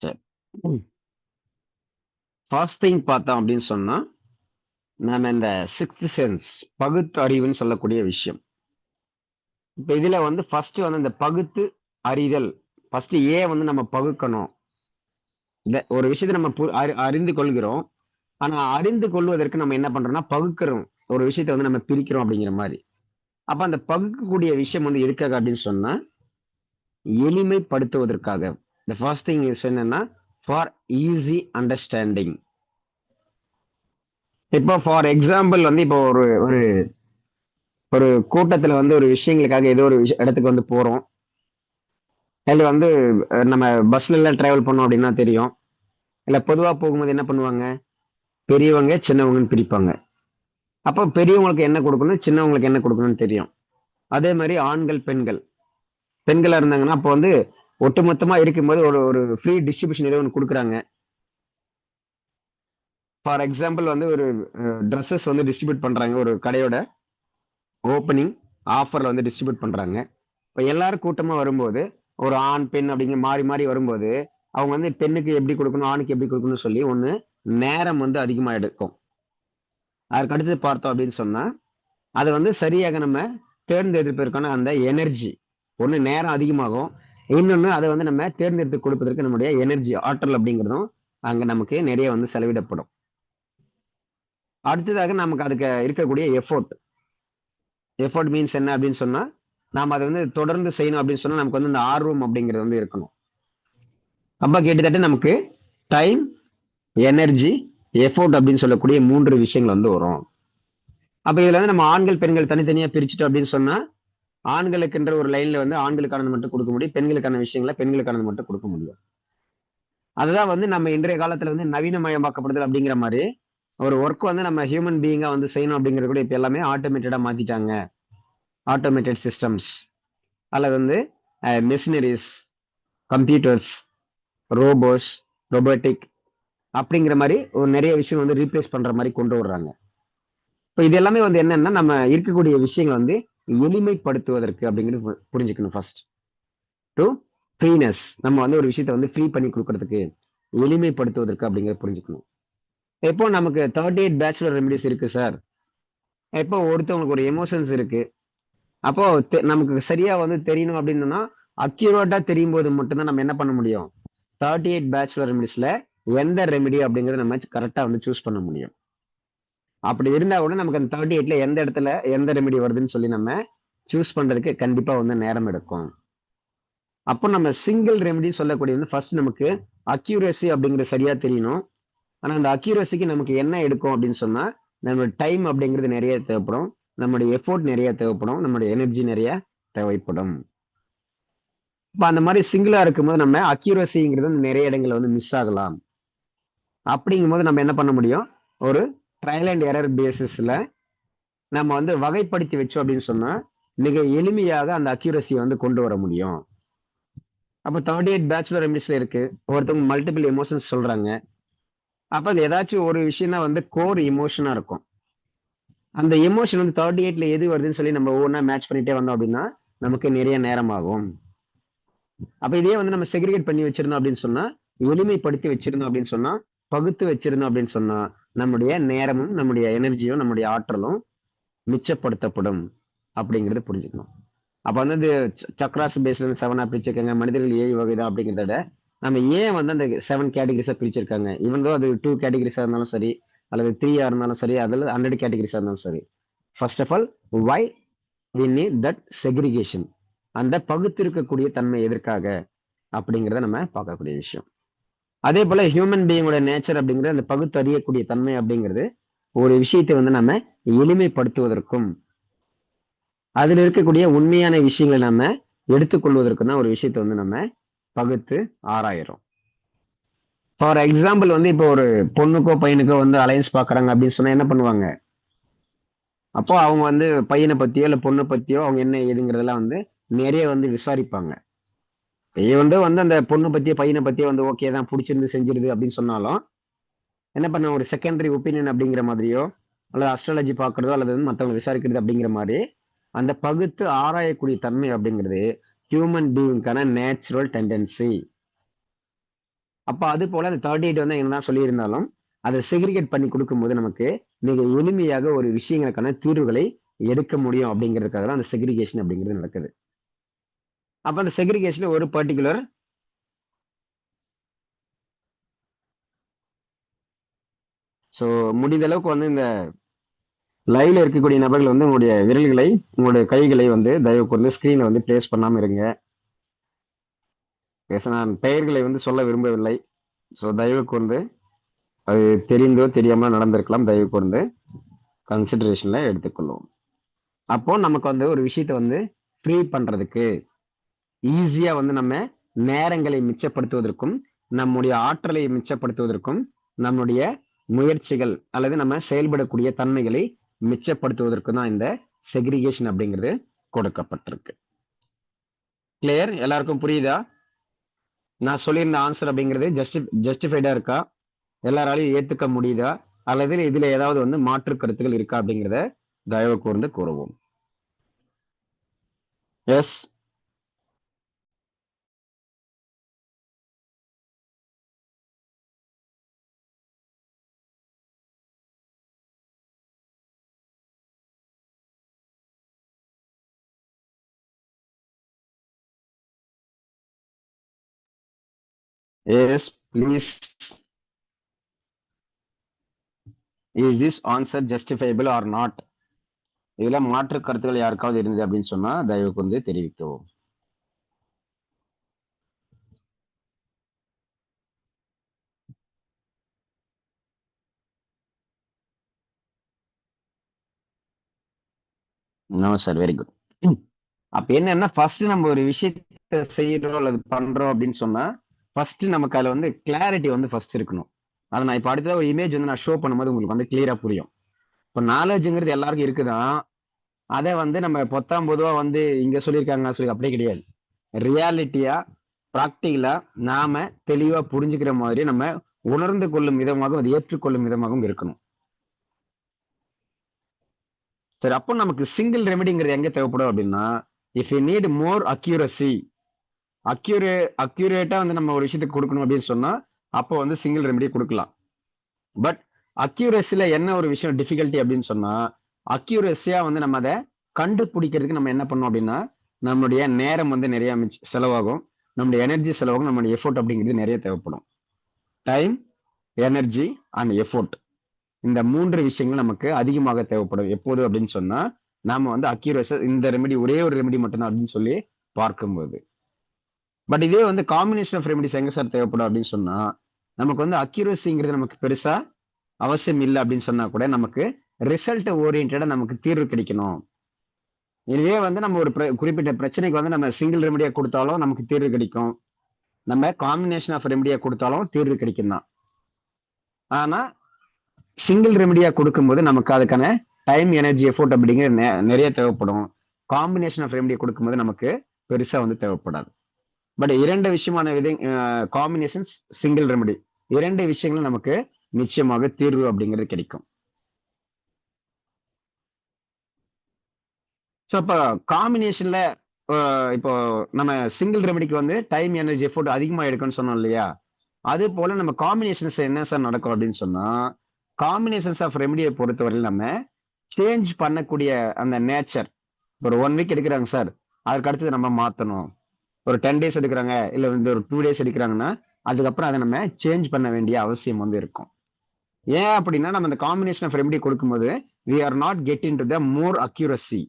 சரி, ஃபர்ஸ்ட் திங் பார்த்தோம் அப்படின்னு சொன்னா நாம இந்த 6th சென்ஸ் பகுத்து அறிவுன்னு சொல்லக்கூடிய விஷயம். இப்ப இதுல வந்து ஃபர்ஸ்ட் வந்து இந்த பகுத்து அறிதல், ஃபர்ஸ்ட் ஏன் வந்து நம்ம பகுக்கணும்? இந்த ஒரு விஷயத்தை நம்ம அறிந்து கொள்கிறோம். ஆனா அறிந்து கொள்வதற்கு நம்ம என்ன பண்றோம்னா பகுக்கிறோம். ஒரு விஷயத்தை வந்து நம்ம பிரிக்கிறோம் அப்படிங்கிற மாதிரி. அப்ப அந்த பகுக்கக்கூடிய விஷயம் வந்து எதுக்காக அப்படின்னு சொன்னா எளிமைப்படுத்துவதற்காக. இந்த ஃபர்ஸ்ட் திங் இஸ் என்னன்னா ஃபார் ஈஸி அண்டர்ஸ்டாண்டிங். இப்போ ஃபார் எக்ஸாம்பிள் வந்து இப்போ ஒரு ஒரு ஒரு கூட்டத்துல வந்து ஒரு விஷயங்களுக்காக ஏதோ ஒரு இடத்துக்கு வந்து போறோம். இல்ல வந்து நம்ம பஸ்ல எல்லாம் டிராவல் பண்ணோம் அப்படின்னா தெரியும். இல்ல பொதுவா போகும்போது என்ன பண்ணுவாங்க, பெரியவங்க சின்னவங்கன்னு பிரிப்பாங்க. அப்போ பெரியவங்களுக்கு என்ன கொடுக்கணும், சின்னவங்களுக்கு என்ன கொடுக்கணும்னு தெரியும். அதே மாதிரி ஆண்கள் பெண்கள், பெண்களா இருந்தாங்கன்னா அப்போ வந்து ஒட்டுமொத்தமா இருக்கும்போது ஒரு ஒரு ஃப்ரீ டிஸ்ட்ரிபியூஷன் ஏதோ ஒன்று கொடுக்குறாங்க. ஃபார் எக்ஸாம்பிள் வந்து ஒரு ட்ரெஸ்ஸஸ் வந்து டிஸ்ட்ரிபியூட் பண்றாங்க, ஒரு கடையோட ஓப்பனிங் ஆஃபர்ல வந்து டிஸ்ட்ரிபியூட் பண்றாங்க. இப்போ எல்லாரும் கூட்டமா வரும்போது ஒரு ஆண் பெண் அப்படிங்கிற மாறி மாறி வரும்போது அவங்க வந்து பெண்ணுக்கு எப்படி கொடுக்கணும் ஆணுக்கு எப்படி கொடுக்கணும்னு சொல்லி ஒன்று நேரம் வந்து அதிகமா எடுக்கும். அதுக்கு அடுத்து பார்த்தோம் அப்படின்னு சொன்னா அதை வந்து சரியாக நம்ம தேர்ந்தெடுப்பதற்கான அந்த எனர்ஜி ஒன்று நேரம் அதிகமாகும், இன்னொன்று அதை வந்து நம்ம தேர்ந்தெடுத்து கொடுப்பதற்கு நம்முடைய எனர்ஜி ஆற்றல் அப்படிங்கிறதும் அங்க நமக்கு நிறைய வந்து செலவிடப்படும். அடுத்ததாக நமக்கு அதுக்கு இருக்கக்கூடிய எஃபோர்ட் மீன்ஸ் என்ன அப்படின்னு சொன்னா நாம அதை வந்து தொடர்ந்து செய்யணும் அப்படின்னு சொன்னா நமக்கு வந்து இந்த ஆர்வம் அப்படிங்கிறது வந்து இருக்கணும். அப்ப கிட்டத்தட்ட நமக்கு டைம், எனர்ஜி, எஃபோர்ட் அப்படின்னு சொல்லக்கூடிய 3 விஷயங்கள் வந்து வரும். அப்ப இதுல வந்து நம்ம ஆண்கள் பெண்கள் தனித்தனியா பிரிச்சுட்டோம் அப்படின்னு சொன்னா ஆண்களுக்குன்ற ஒரு லைன்ல வந்து ஆண்களுக்கானது மட்டும் கொடுக்க முடியும், பெண்களுக்கான விஷயங்களை பெண்களுக்கானது மட்டும் கொடுக்க முடியும். அதுதான் வந்து நம்ம இன்றைய காலத்துல வந்து நவீனமயமாக்கப்படுதல் அப்படிங்கிற மாதிரி ஒரு ஒர்க் வந்து நம்ம ஹியூமன் பீயிங்கா வந்து செய்யணும் அப்படிங்கிறது கூட இப்ப எல்லாமே ஆட்டோமேட்டடா மாத்திட்டாங்க. ஆட்டோமேட்டட் சிஸ்டம்ஸ் அல்லது வந்து மெஷினரிஸ், கம்ப்யூட்டர்ஸ், ரோபோஸ், ரொபோட்டிக் அப்படிங்கிற மாதிரி ஒரு நிறைய விஷயம் வந்து ரீப்ளேஸ் பண்ற மாதிரி கொண்டு வர்றாங்க. இப்போ இது எல்லாமே வந்து என்னன்னா நம்ம இருக்கக்கூடிய விஷயங்கள் வந்து எளிமைப்படுத்துவதற்கு அப்படிங்கிறது புரிஞ்சுக்கணும் ஃபர்ஸ்ட். டு ஃப்ரீனஸ், நம்ம வந்து ஒரு விஷயத்தை வந்து ஃப்ரீ பண்ணி கொடுக்கறதுக்கு, எளிமைப்படுத்துவதற்கு அப்படிங்கிறத புரிஞ்சுக்கணும். இப்போ நமக்கு 38 பேச்சுலர் ரெமிடிஸ் இருக்கு சார். இப்போ ஒருத்தவங்களுக்கு ஒரு எமோஷன்ஸ் இருக்கு. அப்போ நமக்கு சரியா வந்து தெரியணும் அப்படின்னா அக்யூரேட்டா தெரியும் போது மட்டும்தான் நம்ம என்ன பண்ண முடியும், 38 பேச்சுலர் ரெமிடிஸ்ல எந்த ரெமிடி அப்படிங்கறத நம்ம கரெக்டா வந்து சூஸ் பண்ண முடியும். அப்படி இருந்தா கூட நமக்கு அந்த 38ல எந்த இடத்துல எந்த ரெமிடி வருதுன்னு சொல்லி நம்ம சூஸ் பண்றதுக்கு கண்டிப்பா வந்து நேரம் எடுக்கும். அப்போ நம்ம சிங்கிள் ரெமிடி சொல்லக்கூடிய வந்து ஃபர்ஸ்ட் நமக்கு அக்யூரசி அப்படிங்கிறது சரியா தெரியணும். ஆனா அந்த அக்யூரசிக்கு நமக்கு என்ன எடுக்கும் அப்படின்னு சொன்னா நம்மளோட டைம் அப்படிங்கிறது நிறைய தேவைப்படும், நம்மளுடைய எஃபோர்ட் நிறைய தேவைப்படும், நம்மளுடைய எனர்ஜி நிறைய தேவைப்படும். இப்போ அந்த மாதிரி சிங்கிளா இருக்கும்போது நம்ம அக்யூரசிங்கிறது நிறைய இடங்கள்ல வந்து மிஸ் ஆகலாம். அப்படிங்கும்போது நம்ம என்ன பண்ண முடியும், ஒரு ட்ரையல் அண்ட் எரர் பேசிஸ்ல நம்ம வந்து வகைப்படுத்தி வச்சோம் அப்படின்னு சொன்னா மிக எளிமையாக அந்த அக்யூரசியை வந்து கொண்டு வர முடியும். அப்போ 38 பேச்சுலர் ரெமிடிஸ்ல இருக்கு, ஒருத்தவங்க மல்டிபிள் எமோஷன்ஸ் சொல்றாங்க. அப்ப அது ஏதாச்சும் ஒரு விஷயம் தான் வந்து கோர் எமோஷனா இருக்கும். அந்த எமோஷன் வந்து 38ல எது வருதுன்னு சொல்லி நம்ம ஒவ்வொன்றா மேட்ச் பண்ணிட்டே வந்தோம் அப்படின்னா நமக்கு நிறைய நேரம் ஆகும். அப்ப இதே வந்து நம்ம செக்ரிகேட் பண்ணி வச்சிருந்தோம் அப்படின்னு சொன்னா, எளிமைப்படுத்தி வச்சிருந்தோம் அப்படின்னு சொன்னா, பகுத்து வச்சிருந்தோம் அப்படின்னு சொன்னா நம்முடைய நேரமும் நம்முடைய எனர்ஜியும் நம்முடைய ஆற்றலும் மிச்சப்படுத்தப்படும் அப்படிங்கறது புரிஞ்சுக்கணும். அப்ப வந்து சக்ராஸ் பேஸ்ல இருந்து 7 பிரிச்சிருக்காங்க, மனிதர்கள் 7 வகைதான் அப்படிங்கிறத விட நம்ம ஏன் வந்து அந்த 7 கேட்டகரிஸா பிரிச்சிருக்காங்க, இவன் அது 2 கேட்டகரிஸா இருந்தாலும் சரி அல்லது 3 இருந்தாலும் சரி அதுல 100 கேட்டகரிஸா இருந்தாலும் சரி, first of all why we need that segregation, அந்த பகுத்திருக்கக்கூடிய தன்மை எதற்காக அப்படிங்கிறத நம்ம பார்க்கக்கூடிய விஷயம். அதே போல ஹியூமன் பீயிங்கோட நேச்சர் அப்படிங்கிறது அந்த பகுத்தறியக்கூடிய தன்மை அப்படிங்கிறது ஒரு விஷயத்தை வந்து நம்ம எளிமைப்படுத்துவதற்கும் அதுல இருக்கக்கூடிய உண்மையான விஷயங்களை நம்ம எடுத்துக்கொள்வதற்கு தான் ஒரு விஷயத்தை வந்து நம்ம பகுத்து ஆராயிரும். ஃபார் எக்ஸாம்பிள் வந்து இப்போ ஒரு பொண்ணுக்கோ பையனுக்கோ வந்து அலைன்ஸ் பாக்குறாங்க அப்படின்னு சொன்னா என்ன பண்ணுவாங்க, அப்போ அவங்க வந்து பையனை பத்தியோ இல்ல பொண்ணை பத்தியோ அவங்க என்ன ஏதுங்கிறதெல்லாம் வந்து நிறைய வந்து விசாரிப்பாங்க. வந்து அந்த பொண்ணு பத்தியோ பையனை பத்தியோ வந்து ஓகே தான் பிடிச்சிருந்து செஞ்சிருது அப்படின்னு சொன்னாலும் என்ன பண்ண ஒரு செகண்டரி ஒப்பீனியன் அப்படிங்கிற மாதிரியோ அல்லது அஸ்ட்ராலஜி பாக்குறதோ அல்லது வந்து மற்றவங்க விசாரிக்கிறது அப்படிங்கிற மாதிரி அந்த பகுத்து ஆராயக்கூடிய தன்மை அப்படிங்கிறது ஹியூமன் பீயிங்கான நேச்சுரல் டெண்டன்சி. அப்ப அது போல அந்த 38 வந்து என்னதான் சொல்லியிருந்தாலும் அதை செக்ரிகேட் பண்ணி கொடுக்கும்போது நமக்கு மிக எளிமையாக ஒரு விஷயங்களுக்கான தீர்வுகளை எடுக்க முடியும் அப்படிங்கிறதுக்காக தான் அந்த செக்ரிகேஷன் அப்படிங்கிறது நடக்குது. அப்ப அந்த செக்ரிகேஷன் ஒரு பர்டிகுலர் ஸோ முடிந்த அளவுக்கு வந்து இந்த லைவ்ல இருக்கக்கூடிய நபர்கள் வந்து உங்களுடைய விரல்களை உங்களுடைய கைகளை வந்து தயவு கூர்ந்து ஸ்கிரீனை வந்து பிளேஸ் பண்ணாம இருங்க. நான் பெயர்களை வந்து சொல்ல விரும்பவில்லை. ஸோ தயவு கூர்ந்து அது தெரிந்தோ தெரியாமலோ நடந்திருக்கலாம், தயவு கூர்ந்து கன்சிடரேஷன்ல எடுத்துக்கொள்வோம். அப்போ நமக்கு வந்து ஒரு விஷயத்தை வந்து ஃப்ரீ பண்றதுக்கு ஈஸியா வந்து நம்ம நேரங்களை மிச்சப்படுத்துவதற்கும் நம்முடைய ஆற்றலை மிச்சப்படுத்துவதற்கும் நம்முடைய முயற்சிகள் அல்லது நம்ம செயல்படக்கூடிய தன்மைகளை மிச்சப்படுத்துவதற்கும் தான் இந்த செக்ரிகேஷன் அப்படிங்கிறது கொடுக்கப்பட்டிருக்கு. கிளியர்? எல்லாருக்கும் புரியுதா? நான் சொல்லியிருந்த ஆன்சர் அப்படிங்கிறது ஜஸ்டிஃபைடா இருக்கா, எல்லாராலையும் ஏத்துக்க முடியுதா, அல்லது இதுல ஏதாவது வந்து மாற்று கருத்துக்கள் இருக்கா அப்படிங்கிறத தயவு கூர்ந்து கூறுவோம். Yes, yes please. Is this answer justifiable or not? இதுல மாற்று கருத்துக்கள் யாருக்காவது இருந்தது அப்படின்னு சொன்னா தயவு கூர்ந்து தெரிவிக்கவும். No sir, very good. அப்ப என்னன்னா ஃபர்ஸ்ட் நம்ம ஒரு விஷயத்த செய்யறோம் அல்லது பண்றோம் அப்படின்னு சொன்னா ஃபர்ஸ்ட் நமக்கு அதுல வந்து கிளாரிட்டி வந்து ஃபர்ஸ்ட் இருக்கணும். அதை நான் இப்ப அடுத்த ஒரு இமேஜ் வந்து நான் ஷோ பண்ணும்போது உங்களுக்கு வந்து கிளியரா புரியும். இப்ப நாலேஜ்ங்கிறது எல்லாருக்கும் இருக்குதான். அதை வந்து நம்ம பொத்தாம் பொதுவா வந்து இங்க சொல்லியிருக்காங்க சொல்லி அப்படியே கிடையாது. ரியாலிட்டியா ப்ராக்டிகலா நாம தெளிவா புரிஞ்சுக்கிற மாதிரி நம்ம உணர்ந்து கொள்ளும் விதமாகவும் அதை ஏற்றுக்கொள்ளும் விதமாகவும் இருக்கணும். சரி, அப்போ நமக்கு சிங்கிள் ரெமெடிங்கிறது எங்க தேவைப்படும் அப்படின்னா, if you need more accuracy, accurate வந்து நம்ம ஒரு விஷயத்துக்கு கொடுக்கணும் அப்படின்னு சொன்னா அப்போ வந்து சிங்கிள் ரெமெடி கொடுக்கலாம். பட் அக்யூரஸில என்ன ஒரு விஷயம் டிஃபிகல்ட்டி அப்படின்னு சொன்னா, அக்யூரஸியா வந்து நம்ம அதை கண்டுபிடிக்கிறதுக்கு நம்ம என்ன பண்ணோம் அப்படின்னா, நம்மளுடைய நேரம் வந்து நிறைய செலவாகும், நம்முடைய எனர்ஜி செலவாகும், நம்மளுடைய எஃபோர்ட் அப்படிங்கிறது நிறைய தேவைப்படும். டைம், எனர்ஜி அண்ட் எஃபோர்ட், இந்த 3 விஷயங்கள் நமக்கு அதிகமாக தேவைப்படும். எப்போது அப்படின்னு சொன்னா, நாம வந்து அக்யூரஸா இந்த ரெமெடி ஒரே ஒரு ரெமெடி மட்டும்தான் அப்படின்னு சொல்லி பார்க்கும்போது. பட் இதே வந்து காம்பினேஷன் ஆஃப் ரெமெடிஸ் எங்க சார் தேவைப்படும் அப்படின்னு சொன்னா, நமக்கு வந்து அக்யூரஸிங்கிறது நமக்கு பெருசா அவசியம் இல்லை அப்படின்னு சொன்னா கூட நமக்கு ரிசல்ட் ஓரியன்டா நமக்கு தீர்வு கிடைக்கணும். இதுவே வந்து நம்ம ஒரு குறிப்பிட்ட பிரச்சனைக்கு வந்து நம்ம சிங்கிள் ரெமெடியா கொடுத்தாலும் நமக்கு தீர்வு கிடைக்கும், நம்ம காம்பினேஷன் ஆஃப் ரெமெடியா கொடுத்தாலும் தீர்வு கிடைக்கும் தான். ஆனா சிங்கிள் ரெமெடியா கொடுக்கும்போது நமக்கு அதுக்கான டைம், எனர்ஜி, எஃபோர்ட் அப்படிங்கிற நிறைய தேவைப்படும். காம்பினேஷன் ஆஃப் ரெமெடியா கொடுக்கும்போது நமக்கு பெருசா வந்து தேவைப்படாது. பட் 2 விஷயமான காம்பினேஷன்ஸ், சிங்கிள் ரெமெடி, 2 விஷயங்களும் நமக்கு நிச்சயமாக தீர்வு அப்படிங்கிறது கிடைக்கும். ஸோ அப்போ காம்பினேஷன்ல இப்போ நம்ம சிங்கிள் ரெமெடிக்கு வந்து டைம், எனர்ஜி, எஃபோர்ட் அதிகமாக எடுக்கும்னு சொன்னோம் இல்லையா? அதே போல நம்ம காம்பினேஷன்ஸ் என்ன சார் நடக்கும் அப்படின்னு சொன்னா, காம்பினேஷன்ஸ் ஆஃப் ரெமெடியை பொறுத்தவரையில் நம்ம சேஞ்ச் பண்ணக்கூடிய அந்த நேச்சர், ஒரு 1 வீக் எடுக்கிறாங்க சார், அதுக்கு அடுத்தது நம்ம மாற்றணும். ஒரு 10 டேஸ் எடுக்கிறாங்க, இல்லை வந்து ஒரு 2 டேஸ் எடுக்கிறாங்கன்னா அதுக்கப்புறம் அதை நம்ம சேஞ்ச் பண்ண வேண்டிய அவசியம் வந்து இருக்கும். ஏன் அப்படின்னா நம்ம இந்த காம்பினேஷன் ஆஃப் ரெமெடி கொடுக்கும்போது we are not getting to the more accuracy.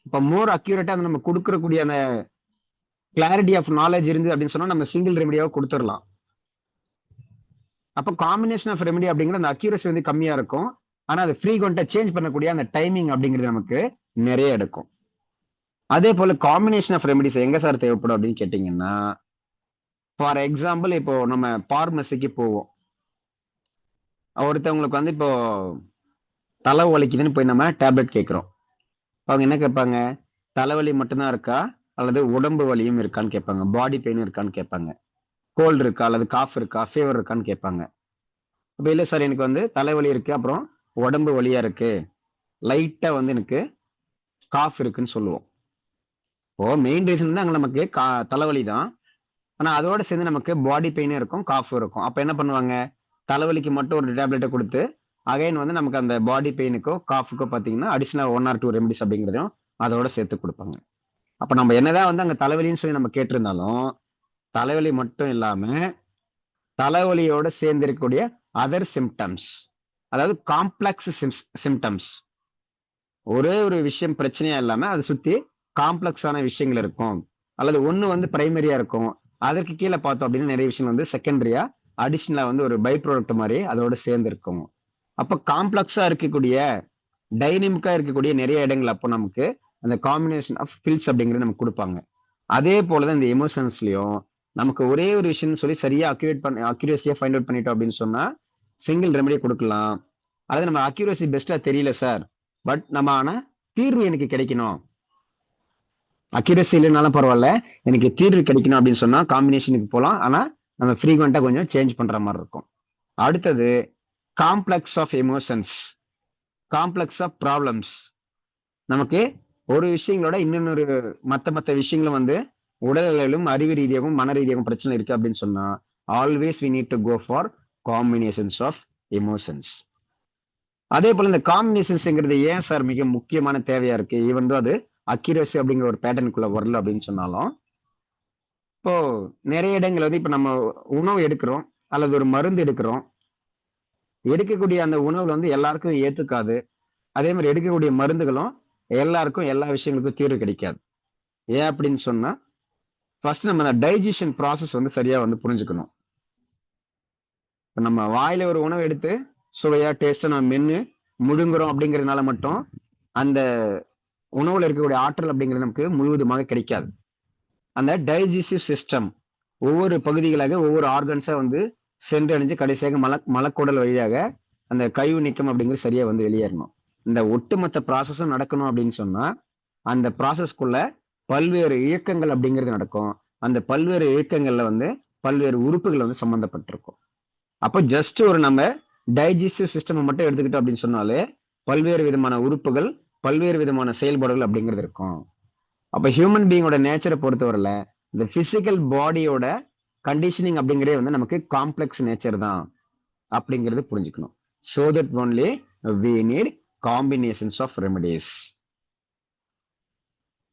இப்போ மோர் அக்யூரேட்டா நம்ம கொடுக்கக்கூடிய அந்த கிளாரிட்டி ஆஃப் நாலேஜ் இருந்து அப்படின்னு சொன்னா நம்ம சிங்கிள் ரெமெடியாவை கொடுத்துடலாம். அப்போ காம்பினேஷன் ஆஃப் ரெமெடி அப்படிங்கிற அந்த அக்யூரசி வந்து கம்மியா இருக்கும். ஆனா அது ஃப்ரீக்வெண்டா சேஞ்ச் பண்ணக்கூடிய அந்த டைமிங் அப்படிங்கிறது நமக்கு நிறைய எடுக்கும். அதே போல காம்பினேஷன் ஆஃப் ரெமெடிஸ் எங்க சார் தேவைப்படும் அப்படின்னு கேட்டீங்கன்னா, ஃபார் எக்ஸாம்பிள் இப்போ நம்ம பார்மசிக்கு போவோம். ஒருத்தவங்களுக்கு வந்து இப்போ தலை வலிக்குதுன்னு போய் நம்ம டேப்லெட் கேட்கிறோம். அவங்க என்ன கேட்பாங்க, தலைவலி மட்டும்தான் இருக்கா அல்லது உடம்பு வலியும் இருக்கான்னு கேட்பாங்க, பாடி பெயின் இருக்கான்னு கேட்பாங்க, கோல்டு இருக்கா அல்லது காஃப் இருக்கா, ஃபீவர் இருக்கான்னு கேட்பாங்க. அப்ப இல்லை சார் எனக்கு வந்து தலைவலி இருக்கு, அப்புறம் உடம்பு வலியா இருக்கு, லைட்டா வந்து எனக்கு காஃப் இருக்குன்னு சொல்லுவோம். இப்போ மெயின் ரீசன் தான் அங்க நமக்கு தலைவலி தான். ஆனா அதோட சேர்ந்து நமக்கு பாடி பெயினும் இருக்கும், காஃபும் இருக்கும். அப்ப என்ன பண்ணுவாங்க, தலைவலிக்கு மட்டும் ஒரு டேப்லெட்டை கொடுத்து அகைன் வந்து நமக்கு அந்த பாடி பெயினுக்கோ காஃபுக்கோ பார்த்தீங்கன்னா அடிஷனல் 1 or 2 ரெமெடிஸ் அப்படிங்கிறதையும் அதோட சேர்த்து கொடுப்பாங்க. அப்ப நம்ம என்னதான் வந்து அங்க தலைவலின்னு சொல்லி நம்ம கேட்டிருந்தாலும், தலைவலி மட்டும் இல்லாம தலைவலியோட சேர்ந்து இருக்கக்கூடிய அதர் சிம்டம்ஸ், அதாவது காம்ப்ளெக்ஸ் சிம்டம்ஸ், ஒரே ஒரு விஷயம் பிரச்சனையா இல்லாம அதை சுத்தி காம்ப்ளெக்ஸான விஷயங்கள் இருக்கும், அல்லது ஒண்ணு வந்து பிரைமரியா இருக்கும், அதற்கு கீழே பார்த்தோம் அப்படின்னு நிறைய விஷயம் வந்து செகண்டரியா அடிஷனலா வந்து ஒரு பை ப்ராடக்ட் மாதிரி அதோட சேர்ந்து இருக்கும். அப்ப காம்ப்ளெக்ஸா இருக்கக்கூடிய டைனமிக்கா இருக்கக்கூடிய நிறைய இடங்கள் அப்போ நமக்கு அந்த காம்பினேஷன் ஆஃப் பில்ஸ் அப்படிங்கிறது நமக்கு கொடுப்பாங்க. அதே போலதான் இந்த எமோஷன்ஸ்லயும் நமக்கு ஒரே ஒரு விஷயம் சொல்லி சரியா அக்யூரேசியா ஃபைண்ட் அவுட் பண்ணிட்டோம் அப்படின்னு சொன்னா சிங்கிள் ரெமெடி கொடுக்கலாம். அதாவது நம்ம அக்யூரசி பெஸ்டா தெரியல சார், பட் நம்ம ஆனா தீர்வு எனக்கு கிடைக்கணும், அக்யூரசி இல்லைனாலும் பரவாயில்ல எனக்கு தீர்வு கிடைக்கணும் அப்படின்னு சொன்னா காம்பினேஷனுக்கு போகலாம். ஆனா நம்ம ஃப்ரீக்வெண்டா கொஞ்சம் சேஞ்ச் பண்ற மாதிரி இருக்கும். அடுத்தது complex of emotions, complex of problems. நமக்கு ஒரு விஷயங்களோட இன்னொரு மத்த விஷயங்களும் வந்து உடல் அளவிலும் அறிவு ரீதியாகவும் மன ரீதியாகவும் பிரச்சனை இருக்கு அப்படின்னு சொன்னா always we need to go for combinations of emotions. அதே போல இந்த காம்பினேஷன்ஸ்ங்கிறது ஏன் சார் மிக முக்கியமான தேவையா இருக்கு, ஈவன் தான் அது அக்யூரசி அப்படிங்கிற ஒரு பேட்டர்னுக்குள்ள வரல அப்படின்னு சொன்னாலும், இப்போ நிறைய இடங்கள் வந்து இப்ப நம்ம உணவு எடுக்கிறோம் அல்லது ஒரு மருந்து எடுக்கிறோம், எடுக்கக்கூடிய அந்த உணவுல வந்து எல்லாருக்கும் ஏத்துக்காது. அதே மாதிரி எடுக்கக்கூடிய மருந்துகளும் எல்லாருக்கும் எல்லா விஷயங்களுக்கும் தீர்வு கிடைக்காது. ஏன் அப்படின்னு சொன்னா ஃபர்ஸ்ட் நம்ம அந்த டைஜஷன் ப்ராசஸ் வந்து சரியா வந்து புரிஞ்சுக்கணும். இப்போ நம்ம வாயில ஒரு உணவு எடுத்து சுவையா டேஸ்டா நம்ம மென்னு முழுங்குறோம் அப்படிங்கிறதுனால மட்டும் அந்த உணவுல இருக்கக்கூடிய ஆற்றல் அப்படிங்கிறது நமக்கு முழுவதுமாக கிடைக்காது. அந்த டைஜஸ்டிவ் சிஸ்டம் ஒவ்வொரு பகுதிகளாக ஒவ்வொரு ஆர்கன்ஸா வந்து சென்றடைஞ்சு கடைசியாக மலக்குடல் வழியாக அந்த கழிவு நீக்கம் அப்படிங்கிறது சரியா வந்து வெளியேறணும். இந்த ஒட்டுமொத்த ப்ராசஸும் நடக்கணும் அப்படின்னு சொன்னா அந்த ப்ராசஸ்க்குள்ள பல்வேறு இயக்கங்கள் அப்படிங்கிறது நடக்கும். அந்த பல்வேறு இயக்கங்கள்ல வந்து பல்வேறு உறுப்புகள் வந்து சம்பந்தப்பட்டிருக்கும். அப்போ ஜஸ்ட் ஒரு நம்ம டைஜஸ்டிவ் சிஸ்டம் மட்டும் எடுத்துக்கிட்டோம் அப்படின்னு சொன்னாலே பல்வேறு விதமான உறுப்புகள், பல்வேறு விதமான செயல்பாடுகள் அப்படிங்கிறது இருக்கும். அப்ப ஹியூமன் பீயிங்கோட நேச்சரை பொறுத்தவரையில இந்த பிசிக்கல் பாடியோட கண்டிஷனிங் அப்படிங்கிறதே வந்து நமக்கு காம்ப்ளெக்ஸ் நேச்சர் தான் அப்படிங்கிறது புரிஞ்சுக்கணும். So that only we need combinations of remedies.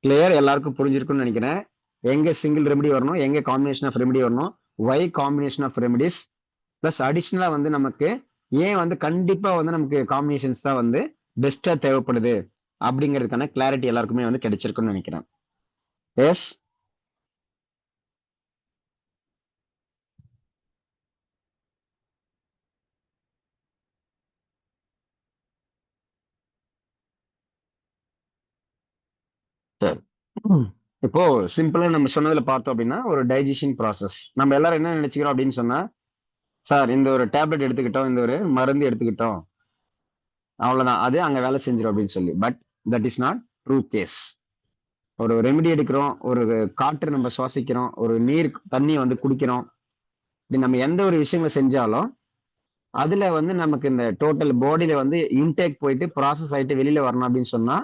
Clear? எல்லாருக்கும் புரிஞ்சிருக்கும்னு நினைக்கிறேன். எங்க சிங்கிள் ரெமெடி வரணும், எங்க காம்பினேஷன் ஆஃப் ரெமெடி வரணும், why combination of remedies plus அடிஷனலா வந்து நமக்கு ஏன் வந்து கண்டிப்பா வந்து நமக்கு காம்பினேஷன்ஸ் தான் வந்து பெஸ்டா தேவைப்படுது அப்படிங்கிறதுக்கான கிளாரிட்டி எல்லாருக்குமே வந்து கிடைச்சிருக்கும்னு நினைக்கிறேன். எஸ், சரி. இப்போ சிம்பிளா நம்ம சொன்னதுல பார்த்தோம் அப்படின்னா ஒரு டைஜஷன் ப்ராசஸ். நம்ம எல்லாரும் என்ன நினைச்சுக்கிறோம் அப்படின்னு சொன்னா, சார் இந்த ஒரு டேப்லெட் எடுத்துக்கிட்டோம், இந்த ஒரு மருந்து எடுத்துக்கிட்டோம், அவ்வளவுதான், அது அங்க வேலை செஞ்சிடும் அப்படின்னு சொல்லி. But that is not true case. ஒரு ரெமெடி எடுக்கிறோம், ஒரு காற்று நம்ம சுவாசிக்கிறோம், ஒரு நீர் தண்ணி வந்து குடிக்கிறோம், இப்படி நம்ம எந்த ஒரு விஷயங்களை செஞ்சாலும் அதுல வந்து நமக்கு இந்த டோட்டல் பாடியில வந்து இன்டேக் போயிட்டு ப்ராசஸ் ஆயிட்டு வெளியில வரணும் அப்படின்னு சொன்னா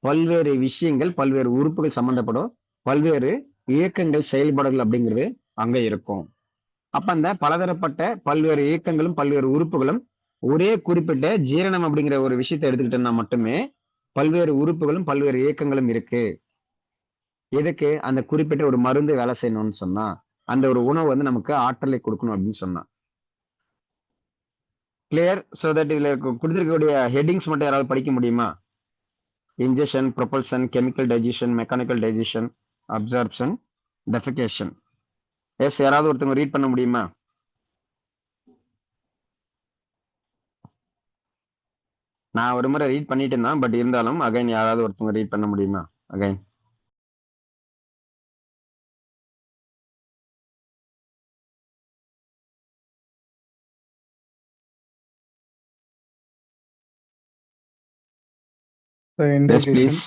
பல்வேறு விஷயங்கள், பல்வேறு உறுப்புகள் சம்பந்தப்படும், பல்வேறு இயக்கங்கள், செயல்பாடுகள் அப்படிங்கிறது அங்க இருக்கும். அப்ப அந்த பலதரப்பட்ட பல்வேறு இயக்கங்களும் பல்வேறு உறுப்புகளும் ஒரே குறிப்பிட்ட ஜீரணம் அப்படிங்கிற ஒரு விஷயத்தை எடுத்துக்கிட்டோம்னா மட்டுமே பல்வேறு உறுப்புகளும் பல்வேறு இயக்கங்களும் இருக்கு. எதுக்கு? அந்த குறிப்பிட்ட ஒரு மருந்து வேலை செய்யணும்னு சொன்னா, அந்த ஒரு உணவு வந்து நமக்கு ஆற்றலை கொடுக்கணும் அப்படின்னு சொன்னா. கிளியர்? சோ தட் இதுல கொடுத்திருக்கக்கூடிய ஹெட்டிங்ஸ் மட்டும் யாராவது படிக்க முடியுமா? Injection, propulsion, chemical digestion, mechanical digestion, absorption, defecation. Yes, யாராவது ஒருத்தவங்க ரீட் பண்ண முடியுமா? நான் ஒரு முறை ரீட் பண்ணிட்டு இருந்தேன், பட் இருந்தாலும் அகைன் யாராவது ஒருத்தவங்க ரீட் பண்ண முடியுமா? Again. So yes indigestion, please.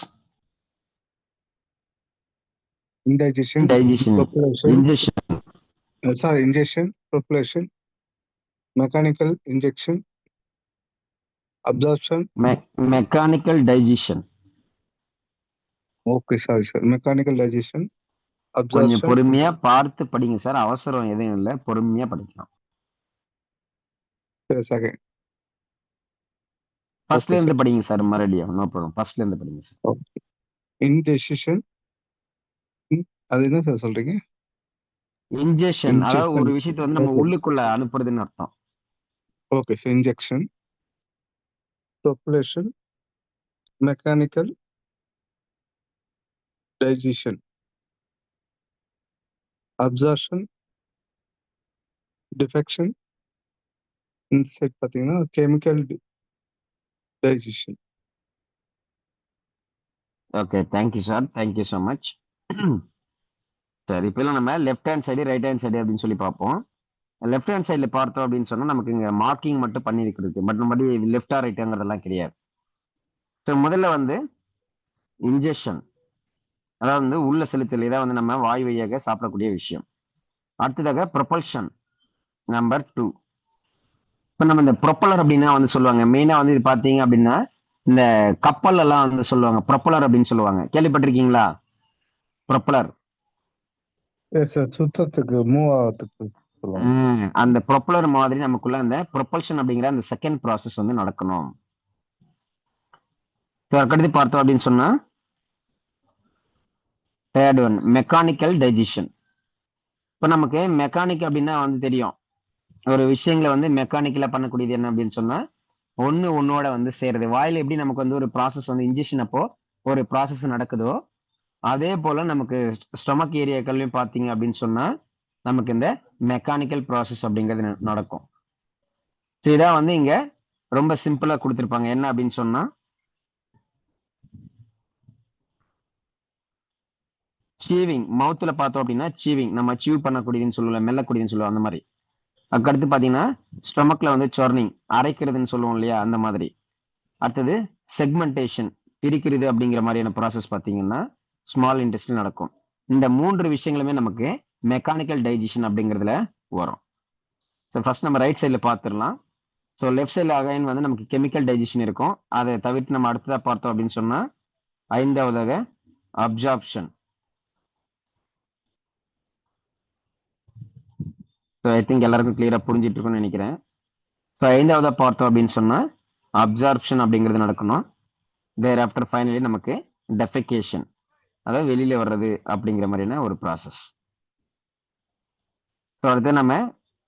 indigestion, digestion, population, injection, sorry, ingestion, population, mechanical injection, absorption. Mechanical digestion. Okay, sorry, sir. Mechanical digestion, கொஞ்சம் absorption. பொறுமையா பார்த்து படிங்க சார், அவசரம் எதுவும் இல்லை, பொறுமையா படிக்கலாம். Yes, again. ஃபர்ஸ்ட்ல Okay, இருந்து sir. படிங்க சார், மறுபடியும் நோ ப்ராப்ளம், ஃபர்ஸ்ட்ல இருந்து படிங்க சார். Okay. Indecision. அது என்ன சார் சொல்றீங்க? இன்ஜெக்ஷன் அதாவது Injection. ஒரு விஷயத்தை வந்து நம்ம Okay. உள்ளுக்குள்ள அனுப்புறதுன்னு அர்த்தம். Okay, so injection, population, mechanical digestion, absorption, defection, inside பார்த்தீங்கன்னா chemical digestion. Okay, thank you sir, thank you so much. சரி, இப்போ நம்ம left hand side, right hand side அப்படின்னு சொல்லி பார்ப்போம். லெஃப்ட் ஹேண்ட் சைடில் பார்த்தோம் அப்படின்னு சொன்னா நமக்கு இங்க மார்க்கிங் மட்டும் பண்ணிருக்கு, பட் நம்ம இது லெஃப்டா ரைட்டாங்கிறதெல்லாம் கிடையாது. ஸோ முதல்ல வந்து இன்ஜெக்ஷன், அதாவது வந்து உள்ள செலுத்தல், இதான் வந்து நம்ம வாய் வழியாக சாப்பிடக்கூடிய விஷயம். அடுத்ததாக ப்ரொபல்ஷன் நம்பர் 2. இப்போ நம்ம இந்த ப்ரொப்பலர் அப்படின்னா வந்து சொல்லுவாங்க, மெயினா வந்து இது பார்த்தீங்க அப்படின்னா இந்த கப்பல் எல்லாம் வந்து சொல்லுவாங்க ப்ரொப்பலர் அப்படின்னு சொல்லுவாங்க, கேள்விப்பட்டிருக்கீங்களா? ப்ரொப்பலர். Yes, sir. சுத்தத்துக்கு மூவ் ஆகிறதுக்கு சொல்லுவாங்க. அந்த ப்ரொப்பலர் மாதிரி நமக்குள்ள அந்த ப்ரொபல்ஷன் அப்படிங்கிற அந்த செகண்ட் ப்ராசஸ் வந்து நடக்கணும். அடுத்து பார்த்தோம் அப்படின்னு சொன்னா தேர்ட் ஒன் மெக்கானிக்கல் டைஜஷன். இப்போ நமக்கு மெக்கானிக் அப்படின்னா வந்து தெரியும், ஒரு விஷயங்களை வந்து மெக்கானிக்கலா பண்ணக்கூடியது என்ன அப்படின்னு சொன்னா ஒன்னோட வந்து சேர்றது. வாயில எப்படி நமக்கு வந்து ஒரு ப்ராசஸ் வந்து இன்ஜெக்ஷன் அப்போ ஒரு ப்ராசஸ் நடக்குதோ அதே போல நமக்கு ஸ்டொமக் ஏரியாக்கள்லயும் பார்த்தீங்க அப்படின்னு சொன்னா நமக்கு இந்த மெக்கானிக்கல் ப்ராசஸ் அப்படிங்கிறது நடக்கும். இதான் வந்து இங்க ரொம்ப சிம்பிளா கொடுத்துருப்பாங்க. என்ன அப்படின்னு சொன்னா சீவிங் மவுத்துல பார்த்தோம் அப்படின்னா சீவிங் நம்ம சீவ் பண்ணக்கூடியதுன்னு சொல்லுவோம், மெல்லக்கூடியதுன்னு சொல்லுவோம் அந்த மாதிரி. அதுக்கடுத்து பார்த்தீங்கன்னா ஸ்டொமக்ல வந்து சர்னிங் அரைக்கிறதுன்னு சொல்லுவோம் இல்லையா அந்த மாதிரி. அடுத்தது செக்மெண்டேஷன் பிரிக்கிறது அப்படிங்கிற மாதிரியான ப்ராசஸ் பார்த்தீங்கன்னா ஸ்மால் இன்டெஸ்டின் நடக்கும். இந்த 3 விஷயங்களுமே நமக்கு மெக்கானிக்கல் டைஜஷன் அப்படிங்கிறதுல வரும். ஸோ ஃபர்ஸ்ட் நம்ம ரைட் சைடில் பார்த்துடலாம். ஸோ லெஃப்ட் சைடில் அகைன் வந்து நமக்கு கெமிக்கல் டைஜஷன் இருக்கும். அதை தவிர்த்து நம்ம அடுத்ததாக பார்த்தோம் அப்படின்னு சொன்னா 5வதாக அப்சார்ப்ஷன். ஸோ ஐ திங்க் எல்லாருக்கும் கிளியரா புரிஞ்சிட்டு இருக்கும்னு நினைக்கிறேன். ஸோ 5வதா பார்த்தோம் அப்படின்னு சொன்னா அப்சார்ப்ஷன் அப்படிங்கிறது நடக்கணும். தேர் ஆஃப்டர் ஃபைனலி நமக்கு டெஃபிகேஷன், அதாவது வெளியில வர்றது அப்படிங்கிற மாதிரியான ஒரு ப்ராசஸ். ஸோ அடுத்து நம்ம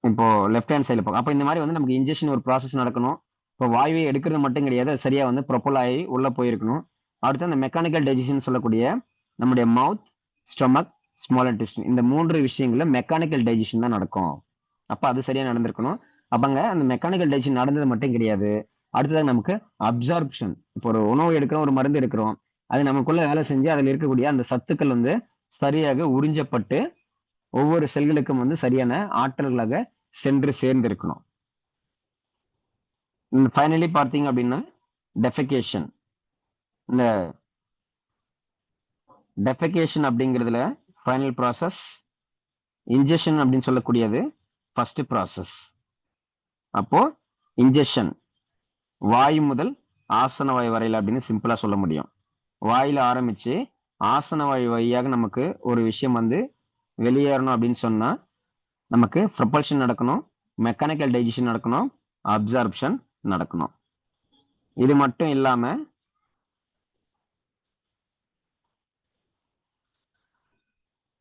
இப்போ லெஃப்ட் ஹேண்ட் சைடில் பார்க்கலாம். அப்போ இந்த மாதிரி வந்து நமக்கு இன்ஜெக்ஷன் ஒரு ப்ராசஸ் நடக்கணும். இப்போ வாயுவை எடுக்கிறது மட்டும் கிடையாது, அது சரியா வந்து ப்ரொப்பல் ஆகி உள்ள போயிருக்கணும். அடுத்து அந்த மெக்கானிக்கல் டைஜஷன் சொல்லக்கூடிய நம்முடைய மவுத், ஸ்டொமக், ஸ்மால் இன்டெஸ்டின் இந்த 3 விஷயங்கள்ல மெக்கானிக்கல் டைஜஷன் தான் நடக்கும். அப்ப அது சரியா நடந்திருக்கணும். அப்பங்க அந்த மெக்கானிக்கல் டைஜஷன் நடந்தது மட்டும் கிடையாது, அடுத்ததாக நமக்கு அப்சார்ப்ஷன். இப்போ ஒரு உணவு எடுக்கிறோம், ஒரு மருந்து எடுக்கிறோம், அது நமக்குள்ள வேலை செஞ்சு அதில் இருக்கக்கூடிய அந்த சத்துக்கள் வந்து சரியாக உறிஞ்சப்பட்டு ஒவ்வொரு செல்களுக்கும் வந்து சரியான ஆற்றல்களாக சென்று சேர்ந்து இருக்கணும். ஃபைனலி பார்த்தீங்க அப்படின்னா டெஃபிகேஷன். இந்த டெஃபிகேஷன் அப்படிங்கிறதுல ஃபைனல் ப்ராசஸ், இன்ஜெக்ஷன் அப்படின்னு சொல்லக்கூடியது ஃபர்ஸ்ட் ப்ராசஸ். அப்போ இன்ஜெக்ஷன் வாயு முதல் ஆசன வாயு வரையில் அப்படின்னு சிம்பிளா சொல்ல முடியும். வாயில ஆரம்பிச்சு ஆசன வாயு வழியாக நமக்கு ஒரு விஷயம் வந்து வெளியேறணும் அப்படின்னு சொன்னா நமக்கு ப்ரொபல்ஷன் நடக்கணும், மெக்கானிக்கல் டைஜஷன் நடக்கணும், அப்சார்ப்ஷன் நடக்கணும். இது மட்டும் இல்லாம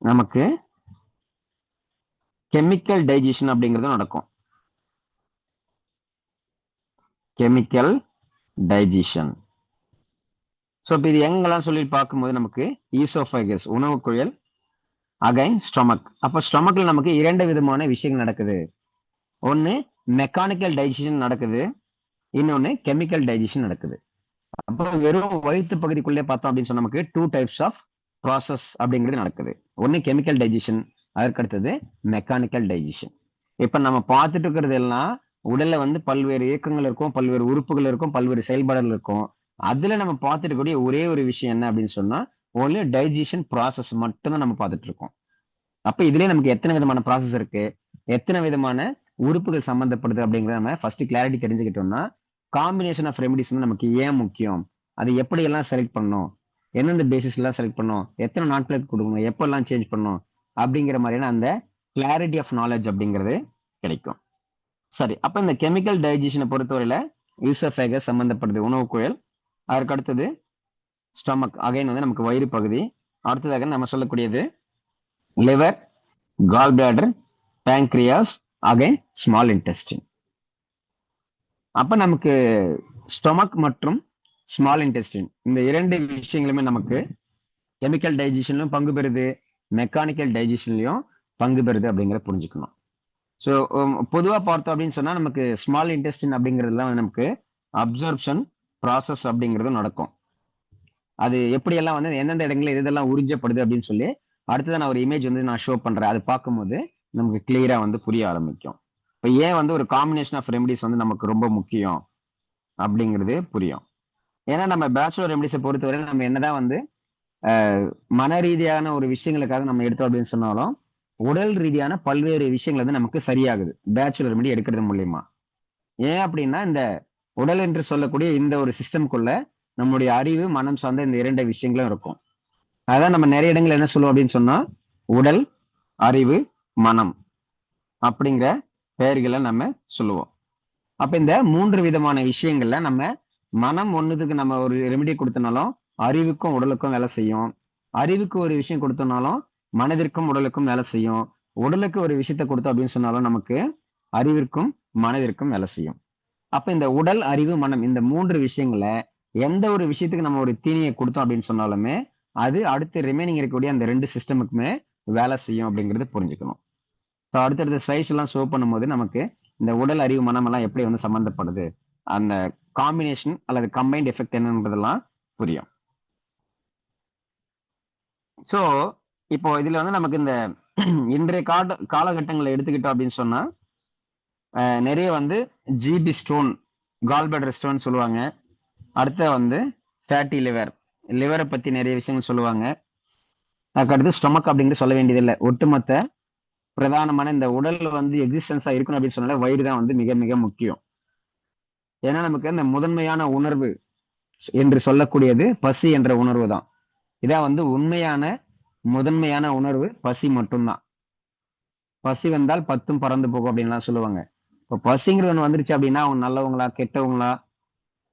நமக்கு கெமிக்கல் டைஜஷன் அப்படிங்கிறது நடக்கும். Chemical digestion. ஸோ இப்போ இது எங்கெல்லாம் சொல்லி பார்க்கும்போது நமக்கு ஈசோஃபேகஸ் உணவு குழல், அகைன் ஸ்டொமக். அப்போ ஸ்டொமக்ல நமக்கு 2 விதமான விஷயங்கள் நடக்குது. ஒன்னு மெக்கானிக்கல் டைஜஷன் நடக்குது, இன்னொன்னு கெமிக்கல் டைஜஷன் நடக்குது. அப்போ வெறும் வயிற்று பகுதிக்குள்ளே பார்த்தோம் அப்படின்னு சொன்னா நமக்கு 2 டைப்ஸ் ஆஃப் ப்ராசஸ் அப்படிங்கிறது நடக்குது. ஒன்னு கெமிக்கல் டைஜஷன், அதற்கடுத்தது மெக்கானிக்கல் டைஜஷன். இப்ப நம்ம பார்த்துட்டு இருக்கிறது எல்லாம் உடல்ல வந்து பல்வேறு இயக்கங்கள் இருக்கும், பல்வேறு உறுப்புகள் இருக்கும், பல்வேறு செயல்பாடுகள் இருக்கும். அதுல நம்ம பார்த்துட்டு இருக்கக்கூடிய ஒரே ஒரு விஷயம் என்ன அப்படின்னு சொன்னா ஒன்லி டைஜஷன் ப்ராசஸ் மட்டும்தான் நம்ம பார்த்துட்டு இருக்கோம். அப்ப இதுலயே நமக்கு எத்தனை விதமான ப்ராசஸ் இருக்கு, எத்தனை விதமான உறுப்புகள் சம்பந்தப்படுது அப்படிங்கிறத நம்ம ஃபர்ஸ்ட் கிளாரிட்டி தெரிஞ்சுக்கிட்டோம்னா காம்பினேஷன் ஆஃப் ரெமிடிஸ் வந்து நமக்கு ஏன் முக்கியம், அது எப்படி எல்லாம் செலக்ட் பண்ணணும், எந்தெந்த பேசிஸ் எல்லாம் செலக்ட் பண்ணணும், எத்தனை நாட்களுக்கு கொடுக்கணும், எப்பெல்லாம் சேஞ்ச் பண்ணணும் அப்படிங்கிற மாதிரியான அந்த கிளாரிட்டி ஆஃப் நாலேஜ் அப்படிங்கிறது கிடைக்கும். சரி, அப்ப இந்த கெமிக்கல் டைஜஷனை பொறுத்தவரையில ஈசோஃபேகஸ் சம்பந்தப்படுது உணவு குழல், அதற்கு அடுத்தது ஸ்டொமக் அகைன் வந்து நமக்கு வயிறு பகுதி, அடுத்ததாக நம்ம சொல்லக்கூடியது liver, gall bladder, pancreas, again small intestine. அப்ப நமக்கு ஸ்டொமக் மற்றும் ஸ்மால் இன்டெஸ்டின் இந்த 2 விஷயங்களுமே நமக்கு கெமிக்கல் டைஜஷன்லயும் பங்கு பெறுது, மெக்கானிக்கல் டைஜஷன்லயும் பங்கு பெறுது அப்படிங்கிற புரிஞ்சுக்கணும். ஸோ பொதுவா பார்த்தோம் அப்படின்னு சொன்னா நமக்கு ஸ்மால் இன்டெஸ்டின் அப்படிங்கிறதுலாம் வந்து நமக்கு அப்சர்ப்ஷன் ப்ராசஸ் அப்படிங்கிறது நடக்கும். அது எப்படியெல்லாம் வந்து எந்தெந்த இடங்களில் இதெல்லாம் உறிஞ்சப்படுது அப்படின்னு சொல்லி அடுத்ததான் நான் ஒரு இமேஜ் வந்து நான் ஷோ பண்றேன். அது பார்க்கும்போது நமக்கு கிளியரா வந்து புரிய ஆரம்பிக்கும். இப்போ ஏன் வந்து ஒரு காம்பினேஷன் ஆஃப் ரெமடிஸ் வந்து நமக்கு ரொம்ப முக்கியம் அப்படிங்கிறது புரியும். ஏன்னா நம்ம பேச்சுலர் ரெமடிஸை பொறுத்தவரை நம்ம என்னதான் வந்து மன ரீதியான ஒரு விஷயங்களுக்காக நம்ம எடுத்தோம் அப்படின்னு சொன்னாலும் உடல் ரீதியான பல்வேறு விஷயங்கள் வந்து நமக்கு சரியாகுது பேச்சுலர் ரெமடி எடுக்கிறது மூலியமா. ஏன் அப்படின்னா இந்த உடல் என்று சொல்லக்கூடிய இந்த ஒரு சிஸ்டம்குள்ள நம்முடைய அறிவு, மனம் சார்ந்த இந்த 2 விஷயங்களும் இருக்கும். அதான் நம்ம நிறைய இடங்கள் என்ன சொல்லுவோம் அப்படின்னு சொன்னா உடல், அறிவு, மனம் அப்படிங்கிற பெயர்களை நம்ம சொல்லுவோம். அப்ப இந்த 3 விதமான விஷயங்கள்ல நம்ம மனம் ஒண்ணுதுக்கு நம்ம ஒரு ரெமெடி கொடுத்தனாலும் அறிவுக்கும் உடலுக்கும் வேலை செய்யும், அறிவுக்கு ஒரு விஷயம் கொடுத்தனாலும் மனதிற்கும் உடலுக்கும் வேலை செய்யும், உடலுக்கு ஒரு விஷயத்த கொடுத்தோம் அப்படின்னு சொன்னாலும் நமக்கு அறிவிற்கும் மனதிற்கும் வேலை செய்யும். அப்ப இந்த உடல், அறிவு, மனம் இந்த 3 விஷயங்களை எந்த ஒரு விஷயத்துக்கு நம்ம ஒரு தீனியை கொடுத்தோம் அப்படின்னு சொன்னாலுமே அது அடுத்து ரிமைனிங் இருக்கக்கூடிய அந்த 2 சிஸ்டமுக்குமே வேலை செய்யும் அப்படிங்கிறது புரிஞ்சுக்கணும். ஸோ அடுத்தடுத்த ஸ்லைட்ஸ் எல்லாம் ஷோ பண்ணும்போது நமக்கு இந்த உடல், அறிவு, மனம் எல்லாம் எப்படி வந்து சம்பந்தப்படுது, அந்த காம்பினேஷன் அல்லது கம்பைன்ட் எஃபெக்ட் என்னன்றதெல்லாம் புரியும். ஸோ இப்போ இதுல வந்து நமக்கு இந்த இன்றைய காலகட்டங்களை எடுத்துக்கிட்டோம் அப்படின்னு சொன்னா நிறைய வந்து ஜிபி ஸ்டோன், கால்பேடர் ஸ்டோன் சொல்லுவாங்க. அடுத்த வந்து ஃபேட்டி லிவரை பத்தி நிறைய விஷயங்கள் சொல்லுவாங்க. அதுக்கடுத்து ஸ்டொமக் அப்படிங்கிறது சொல்ல வேண்டியதில்லை. ஒட்டுமொத்த பிரதானமான இந்த உடல்ல வந்து எக்ஸிஸ்டன்ஸா இருக்கணும் அப்படின்னு சொன்னாலே வயிறு தான் வந்து மிக மிக முக்கியம். ஏன்னா நமக்கு அந்த முதன்மையான உணர்வு என்று சொல்லக்கூடியது பசி என்ற உணர்வு தான். இதான் வந்து உண்மையான முதன்மையான உணர்வு பசி மட்டும்தான். பசி வந்தால் பத்தும் பறந்து போகும் அப்படின்லாம் சொல்லுவாங்க. இப்போ பசிங்கிறது ஒன்று வந்துருச்சு அப்படின்னா அவங்க நல்லவங்களா கெட்டவங்களா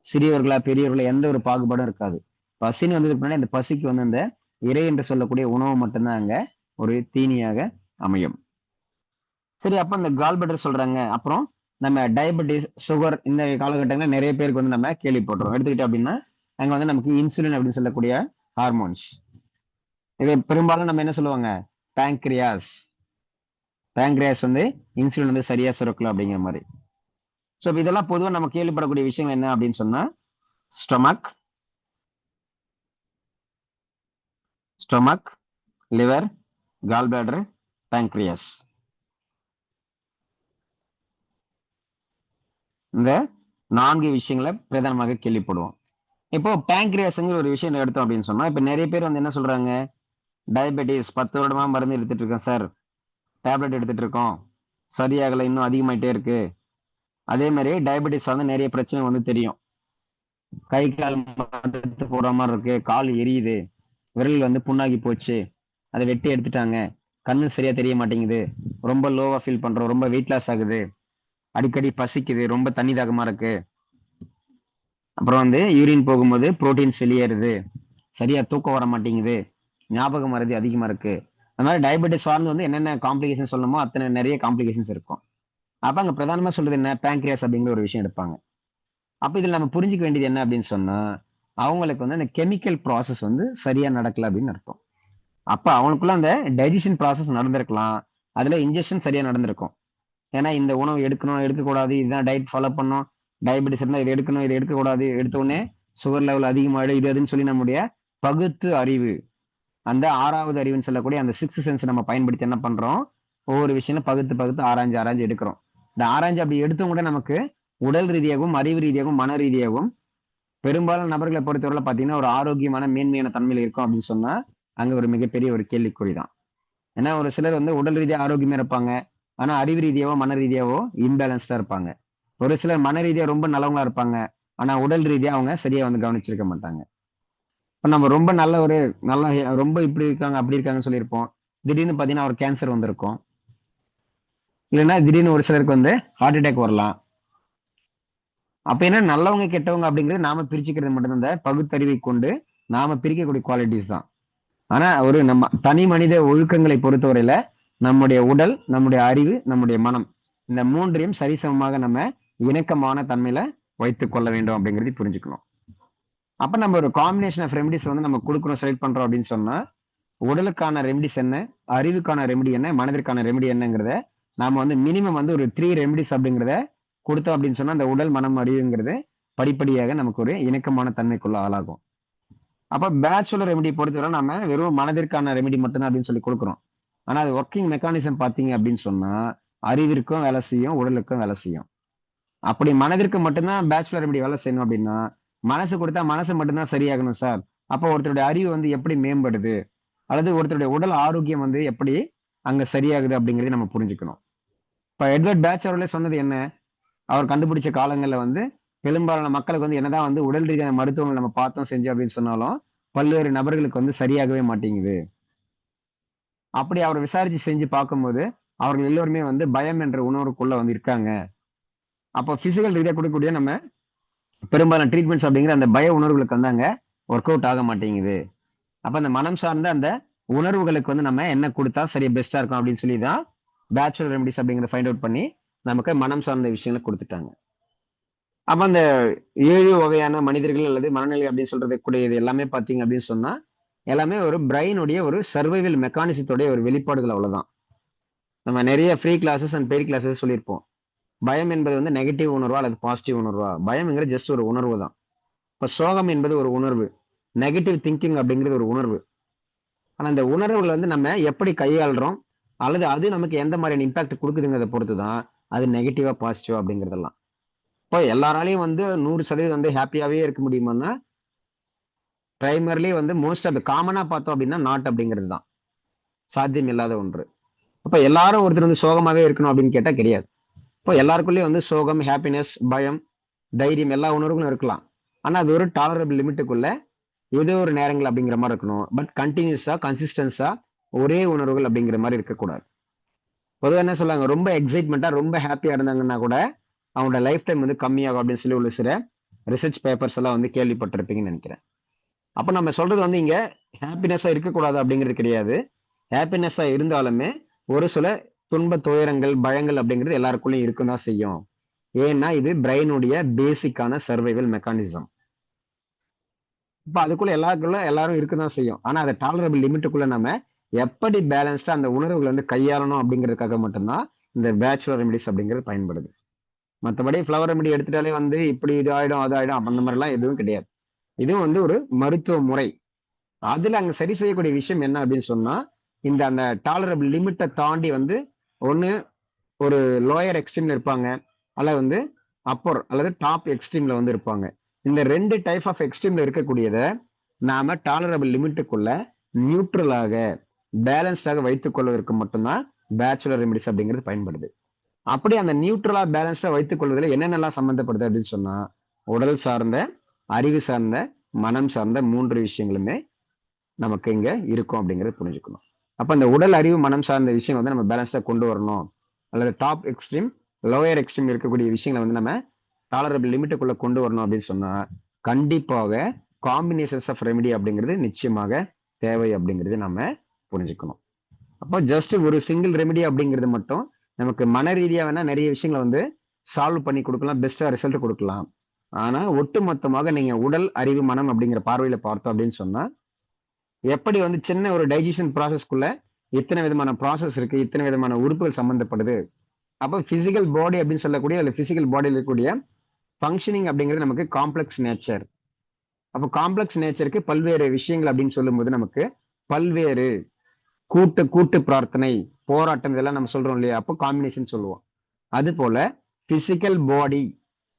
சிறியவர்களா பெரியவர்களா எந்த ஒரு பாகுபாடும் இருக்காது. பசின்னு வந்ததுக்கு முன்னாடி அந்த பசிக்கு வந்து அந்த இறை என்று சொல்லக்கூடிய உணவு மட்டும்தான் அங்க ஒரு தீனியாக அமையும். சரி, அப்ப இந்த கால்பெட்டர் சொல்றாங்க. அப்புறம் நம்ம டயபெட்டிஸ், சுகர் இந்த காலகட்டங்களில் நிறைய பேருக்கு வந்து நம்ம கேள்விப்படுறோம். எடுத்துக்கிட்டோம் அப்படின்னா அங்க வந்து நமக்கு இன்சுலின் அப்படின்னு சொல்லக்கூடிய ஹார்மோன்ஸ். இதை பெரும்பாலும் நம்ம என்ன சொல்லுவாங்க, பேங்க்ரியாஸ் வந்து இன்சுலின் வந்து சரியா சுரக்கல அப்படிங்கிற மாதிரி. ஸோ இதெல்லாம் பொதுவாக நம்ம கேள்விப்படக்கூடிய விஷயங்கள் என்ன அப்படின்னு சொன்னா ஸ்டொமக், லிவர், கால்பிளாடர், பேங்க்ரியாஸ். இந்த 4 விஷயங்களை பிரதானமாக கேள்விப்படுவோம். இப்போ பேங்க்ரியாஸ்ங்கிற ஒரு விஷயம் எடுத்தோம் அப்படின்னு சொன்னா இப்ப நிறைய பேர் வந்து என்ன சொல்றாங்க, டயபெட்டிஸ் 10 வருடமா மருந்து எடுத்துட்டு இருக்கேன் சார், டேப்லெட் எடுத்துட்டு இருக்கோம், சரியாகல, இன்னும் அதிகமாயிட்டே இருக்கு. அதே மாதிரி டயபெட்டிஸ் வந்து நிறைய பிரச்சனை வந்து தெரியும். கை கால் எடுத்து போடுற மாதிரி இருக்கு, கால் எரியுது, விரல் வந்து புண்ணாகி போச்சு, அதை வெட்டி எடுத்துட்டாங்க, கண்ணு சரியா தெரிய மாட்டேங்குது, ரொம்ப லோவா ஃபீல் பண்றோம், ரொம்ப வெயிட் லாஸ் ஆகுது, அடிக்கடி பசிக்குது, ரொம்ப தண்ணி தாகமா இருக்கு, அப்புறம் வந்து யூரின் போகும்போது புரோட்டீன்ஸ் வெளியேறுது, சரியா தூக்கம் வர மாட்டேங்குது, ஞாபக மறதி அதிகமா இருக்கு. அந்த மாதிரி டயபெட்டிஸ் சார்ந்து வந்து என்னென்ன காம்ப்ளிகேஷன் சொல்லணுமோ அத்தனை நிறைய காம்ப்ளிகேஷன்ஸ் இருக்கும். அப்ப அங்க பிரதானமா சொல்றது என்ன, பேங்க்ரியாஸ் அப்படிங்கிற ஒரு விஷயம் எடுப்பாங்க. அப்ப இதுல நம்ம புரிஞ்சுக்க வேண்டியது என்ன அப்படின்னு சொன்னா அவங்களுக்கு வந்து அந்த கெமிக்கல் ப்ராசஸ் வந்து சரியா நடக்கல அப்படின்னு அர்த்தம். அப்ப அவனுக்குள்ள அந்த டைஜஷன் ப்ராசஸ் நடந்திருக்கலாம், அதுல இன்ஜெக்ஷன் சரியா நடந்திருக்கும். ஏன்னா இந்த உணவு எடுக்கணும் எடுக்கக்கூடாது, இதுதான் டயட் ஃபாலோ பண்ணணும், டயபெட்டிஸ் இருந்தா இது எடுக்கணும் இது எடுக்கக்கூடாது, எடுத்த உடனே சுகர் லெவல் அதிகமாயிடும், இது அதுன்னு சொல்லி நம்முடைய பகுத்து அறிவு, அந்த 6வது அறிவுன்னு சொல்லக்கூடிய அந்த 6th சென்ஸ் நம்ம பயன்படுத்தி என்ன பண்றோம், ஒவ்வொரு விஷயம் பகுத்து பகுத்து ஆராய்ஞ்சு எடுக்கிறோம். இந்த ஆராய்ஞ்சு அப்படி எடுத்தும் கூட நமக்கு உடல் ரீதியாகவும் அறிவு ரீதியாகவும் மன ரீதியாகவும் பெரும்பாலான நபர்களை பொறுத்தவரை பாத்தீங்கன்னா ஒரு ஆரோக்கியமான மேன்மையான தன்மையில இருக்கும் அப்படின்னு சொன்னா அங்க ஒரு மிகப்பெரிய ஒரு கேள்விக்குறி தான். ஏன்னா ஒரு சிலர் வந்து உடல் ரீதியா ஆரோக்கியமா இருப்பாங்க, ஆனா அறிவு ரீதியாவோ மன ரீதியாவோ இன்பேலன்ஸ்டா இருப்பாங்க. ஒரு சிலர் மன ரீதியா ரொம்ப நல்லவங்களா இருப்பாங்க, ஆனா உடல் ரீதியா அவங்க சரியா வந்து கவனிச்சிருக்க மாட்டாங்க. இப்ப நம்ம ரொம்ப நல்ல ஒரு நல்லா ரொம்ப இப்படி இருக்காங்க அப்படி இருக்காங்கன்னு சொல்லியிருப்போம், திடீர்னு பாத்தீங்கன்னா ஒரு கேன்சர் வந்திருக்கும், இல்லைன்னா திடீர்னு ஒரு சிலருக்கு வந்து ஹார்ட் அட்டாக் வரலாம். அப்ப என்ன நல்லவங்க கெட்டவங்க அப்படிங்கிறது நாம பிரிச்சுக்கிறது மட்டும்தான், இந்த பகுத்தறிவை கொண்டு நாம பிரிக்கக்கூடிய குவாலிட்டிஸ் தான். ஆனா ஒரு நம்ம தனி மனித ஒழுக்கங்களை பொறுத்தவரையில நம்முடைய உடல், நம்முடைய அறிவு, நம்முடைய மனம், இந்த 3ஐயும் சரிசமமாக நம்ம இணக்கமான தன்மையில வைத்துக் கொள்ள வேண்டும் அப்படிங்கிறது புரிஞ்சுக்கணும். அப்ப நம்ம ஒரு காம்பினேஷன் ஆஃப் ரெமடிஸ் வந்து நம்ம கொடுக்குறோம், செலக்ட் பண்றோம் அப்படின்னு சொன்னா உடலுக்கான ரெமடிஸ் என்ன, அறிவுக்கான ரெமடி என்ன, மனதிற்கான ரெமடி என்னங்கிறத நாம வந்து மினிமம் வந்து ஒரு 3 ரெமடிஸ் அப்படிங்கிறத கொடுத்தோம் அப்படின்னு சொன்னா அந்த உடல் மனம் அறிவுங்கிறது படிப்படியாக நமக்கு ஒரு இணக்கமான தன்மைக்குள்ள ஆளாகும். அப்ப பேச்சுலர் ரெமெடி பொறுத்தவரை நம்ம வெறும் மனதிற்கான ரெமெடி மட்டும்தான் அப்படின்னு சொல்லி கொடுக்குறோம். ஆனா அது ஒர்க்கிங் மெக்கானிசம் பாத்தீங்க அப்படின்னு சொன்னா அறிவிற்கும் வேலை செய்யும், உடலுக்கும் வேலை செய்யும். அப்படி மனதிற்கு மட்டும்தான் பேச்சுலர் ரெமெடி வேலை செய்யணும் அப்படின்னா மனசு கொடுத்தா மனசு மட்டும்தான் சரியாகணும் சார். அப்போ ஒருத்தருடைய அறிவு வந்து எப்படி மேம்படுது, அல்லது ஒருத்தருடைய உடல் ஆரோக்கியம் வந்து எப்படி அங்க சரியாகுது அப்படிங்கறத நம்ம புரிஞ்சுக்கணும். இப்ப எட்வர்ட் பேச்சர்ல சொன்னது என்ன, அவர் கண்டுபிடிச்ச காலங்கள்ல வந்து பெரும்பாலான மக்களுக்கு வந்து என்னதான் வந்து உடல் ரீதியான மருத்துவங்கள் நம்ம பார்த்தோம் செஞ்சோம் அப்படின்னு சொன்னாலும் பல்வேறு நபர்களுக்கு வந்து சரியாகவே மாட்டேங்குது. அப்படி அவர் விசாரிச்சு செஞ்சு பார்க்கும்போது அவர்கள் எல்லோருமே வந்து பயம் என்ற உணர்வுக்குள்ள வந்து இருக்காங்க. அப்போ பிசிக்கல் ரீதியா கொடுக்கக்கூடிய நம்ம பெரும்பாலான ட்ரீட்மெண்ட்ஸ் அப்படிங்கிற அந்த பய உணர்வுகளுக்கு வந்து அங்க ஒர்க் அவுட் ஆக மாட்டேங்குது. அப்ப அந்த மனம் சார்ந்த அந்த உணர்வுகளுக்கு வந்து நம்ம என்ன கொடுத்தா சரியா பெஸ்டா இருக்கும் அப்படின்னு சொல்லி தான் பேச்சுலர் ரெமடிஸ் அப்படிங்கிறத ஃபைண்ட் அவுட் பண்ணி நமக்கு மனம் சார்ந்த விஷயங்களை கொடுத்துட்டாங்க. அப்ப அந்த 7 வகையான மனிதர்கள் அல்லது மனநிலை அப்படின்னு சொல்றது கூடியது எல்லாமே பாத்தீங்க அப்படின்னு சொன்னா எல்லாமே ஒரு பிரெயினுடைய ஒரு சர்வைவல் மெக்கானிசத்துடைய ஒரு வெளிப்பாடுகள், அவ்வளவுதான். நம்ம நிறைய free classes and paid classes சொல்லியிருப்போம். பயம் என்பது வந்து நெகட்டிவ் உணர்வா அல்லது பாசிட்டிவ் உணர்வா, பயம்ங்கிறது ஜஸ்ட் ஒரு உணர்வு தான். இப்ப சோகம் என்பது ஒரு உணர்வு, நெகட்டிவ் திங்கிங் அப்படிங்கிறது ஒரு உணர்வு. ஆனா இந்த உணர்வுகளை வந்து நம்ம எப்படி கையாளுறோம் அல்லது அது நமக்கு எந்த மாதிரியான இம்பாக்ட் கொடுக்குதுங்கிறத பொறுத்து தான் அது நெகட்டிவா பாசிட்டிவா அப்படிங்கிறதெல்லாம். இப்போ எல்லாராலையும் வந்து 100% வந்து ஹாப்பியாவே இருக்க முடியுமான்னா பிரைமர்லி வந்து மோஸ்ட் ஆஃப் காமனா பார்த்தோம் அப்படின்னா நாட் அப்படிங்கிறது தான் சாத்தியம் இல்லாத ஒன்று. அப்ப எல்லாரும் ஒருத்தர் வந்து சோகமாவே இருக்கணும் அப்படின்னு கேட்டா கிடையாது. இப்போ எல்லாருக்குள்ளேயும் வந்து சோகம், ஹாப்பினஸ், பயம், தைரியம் எல்லா உணர்வுகளும் இருக்கலாம். ஆனா அது ஒரு டாலரபிள் லிமிட்டுக்குள்ள ஏதோ ஒரு நேரங்கள் அப்படிங்கிற மாதிரி இருக்கணும். பட் கண்டினியூஸா கன்சிஸ்டன்ஸா ஒரே உணர்வுகள் அப்படிங்கிற மாதிரி இருக்கக்கூடாது. பொதுவாக என்ன சொல்லுவாங்க, ரொம்ப எக்ஸைட்மெண்ட்டா ரொம்ப ஹாப்பியா இருந்தாங்கன்னா கூட அவங்களோட லைஃப் டைம் வந்து கம்மியாகும் அப்படின்னு சொல்லி உள்ள சில ரிசர்ச் பேப்பர்ஸ் எல்லாம் வந்து கேள்விப்பட்டிருப்பீங்கன்னு நினைக்கிறேன். அப்ப நம்ம சொல்றது வந்து இங்க ஹாப்பினஸா இருக்கக்கூடாது அப்படிங்கிறது கிடையாது. ஹாப்பினஸா இருந்தாலுமே ஒரு சில துன்ப துயரங்கள் பயங்கள் அப்படிங்கிறது எல்லாருக்குள்ளயும் இருக்கும் தான் செய்யும். ஏன்னா இது பிரெயினுடைய பேசிக்கான சர்வைவல் மெக்கானிசம். இப்ப அதுக்குள்ள எல்லாரும் இருக்குதான் செய்யும். ஆனா அதை டாலரபிள் லிமிட்டுக்குள்ள நம்ம எப்படி பேலன்ஸ்டா அந்த உணர்வுகளை வந்து கையாளணும் அப்படிங்கிறதுக்காக மட்டும்தான் இந்த பேச்சுலர் ரெமிடிஸ் அப்படிங்கிறது பயன்படுது. மற்றபடி ஃப்ளவர் ரெமிடி எடுத்துட்டாலே வந்து இப்படி இது ஆயிடும் அது ஆயிடும் அந்த மாதிரி எல்லாம் எதுவும் கிடையாது. இதுவும் வந்து ஒரு மருத்துவ முறை. அதுல அங்க சரி செய்யக்கூடிய விஷயம் என்ன அப்படின்னு சொன்னா இந்த அந்த டாலரபிள் லிமிட்டை தாண்டி வந்து ஒண்ணு ஒரு லோயர் எக்ஸ்ட்ரீம்ல இருப்பாங்க அல்லது வந்து அப்பர் அல்லது டாப் எக்ஸ்ட்ரீம்ல வந்து இருப்பாங்க. இந்த 2 டைப் ஆஃப் எக்ஸ்ட்ரீம்ல இருக்கக்கூடியதை நாம டாலரபிள் லிமிட்டுக்குள்ள நியூட்ரலாக பேலன்ஸ்டாக வைத்துக் கொள்வதற்கு மட்டும்தான் பேச்சுலர் ரெமிடிஸ் அப்படிங்கிறது பயன்படுது. அப்படி அந்த நியூட்ரலா பேலன்ஸ்டா வைத்துக் கொள்வதில் என்னென்னலாம் சம்பந்தப்படுது அப்படின்னு சொன்னா உடல் சார்ந்த, அறிவு சார்ந்த, மனம் சார்ந்த 3 விஷயங்களுமே நமக்கு இங்க இருக்கும் அப்படிங்கறத புரிஞ்சுக்கணும். அப்ப இந்த உடல் அறிவு மனம் சார்ந்த விஷயம் வந்து நம்ம பேலன்ஸ்டா கொண்டு வரணும் அல்லது டாப் எக்ஸ்ட்ரீம் லோயர் எக்ஸ்ட்ரீம் இருக்கக்கூடிய விஷயங்களை வந்து நம்ம டாலரபிள் லிமிட்டுக்குள்ள கொண்டு வரணும் அப்படின்னு சொன்னா கண்டிப்பாக காம்பினேஷன்ஸ் ஆஃப் ரெமிடி அப்படிங்கிறது நிச்சயமாக தேவை அப்படிங்கிறது நம்ம புரிஞ்சுக்கணும். அப்போ ஜஸ்ட் ஒரு சிங்கிள் ரெமிடி அப்படிங்கிறது மட்டும் நமக்கு மன ரீதியா வேணா நிறைய விஷயங்களை வந்து சால்வ் பண்ணி கொடுக்கலாம், பெஸ்டா ரிசல்ட் கொடுக்கலாம். ஆனா ஒட்டு மொத்தமாக நீங்க உடல் அறிவு மனம் அப்படிங்கிற பார்வையில பார்த்தோம் அப்படின்னு சொன்னா எப்படி வந்து சின்ன ஒரு டைஜஷன் ப்ராசஸ்க்குள்ள இத்தனை விதமான ப்ராசஸ் இருக்கு, இத்தனை விதமான உறுப்புகள் சம்பந்தப்படுது. அப்போ பிசிக்கல் பாடி அப்படின்னு சொல்லக்கூடிய அந்த பிசிக்கல் பாடியில் இருக்கக்கூடிய ஃபங்க்ஷனிங் அப்படிங்கிறது நமக்கு காம்ப்ளெக்ஸ் நேச்சர். அப்போ காம்ப்ளெக்ஸ் நேச்சருக்கு பல்வேறு விஷயங்கள் அப்படின்னு சொல்லும்போது நமக்கு பல்வேறு கூட்டு கூட்டு பிரார்த்தனை போராட்டம் இதெல்லாம் நம்ம சொல்றோம் இல்லையா, அப்போ காம்பினேஷன் சொல்லுவோம். அது போல பிசிக்கல் பாடி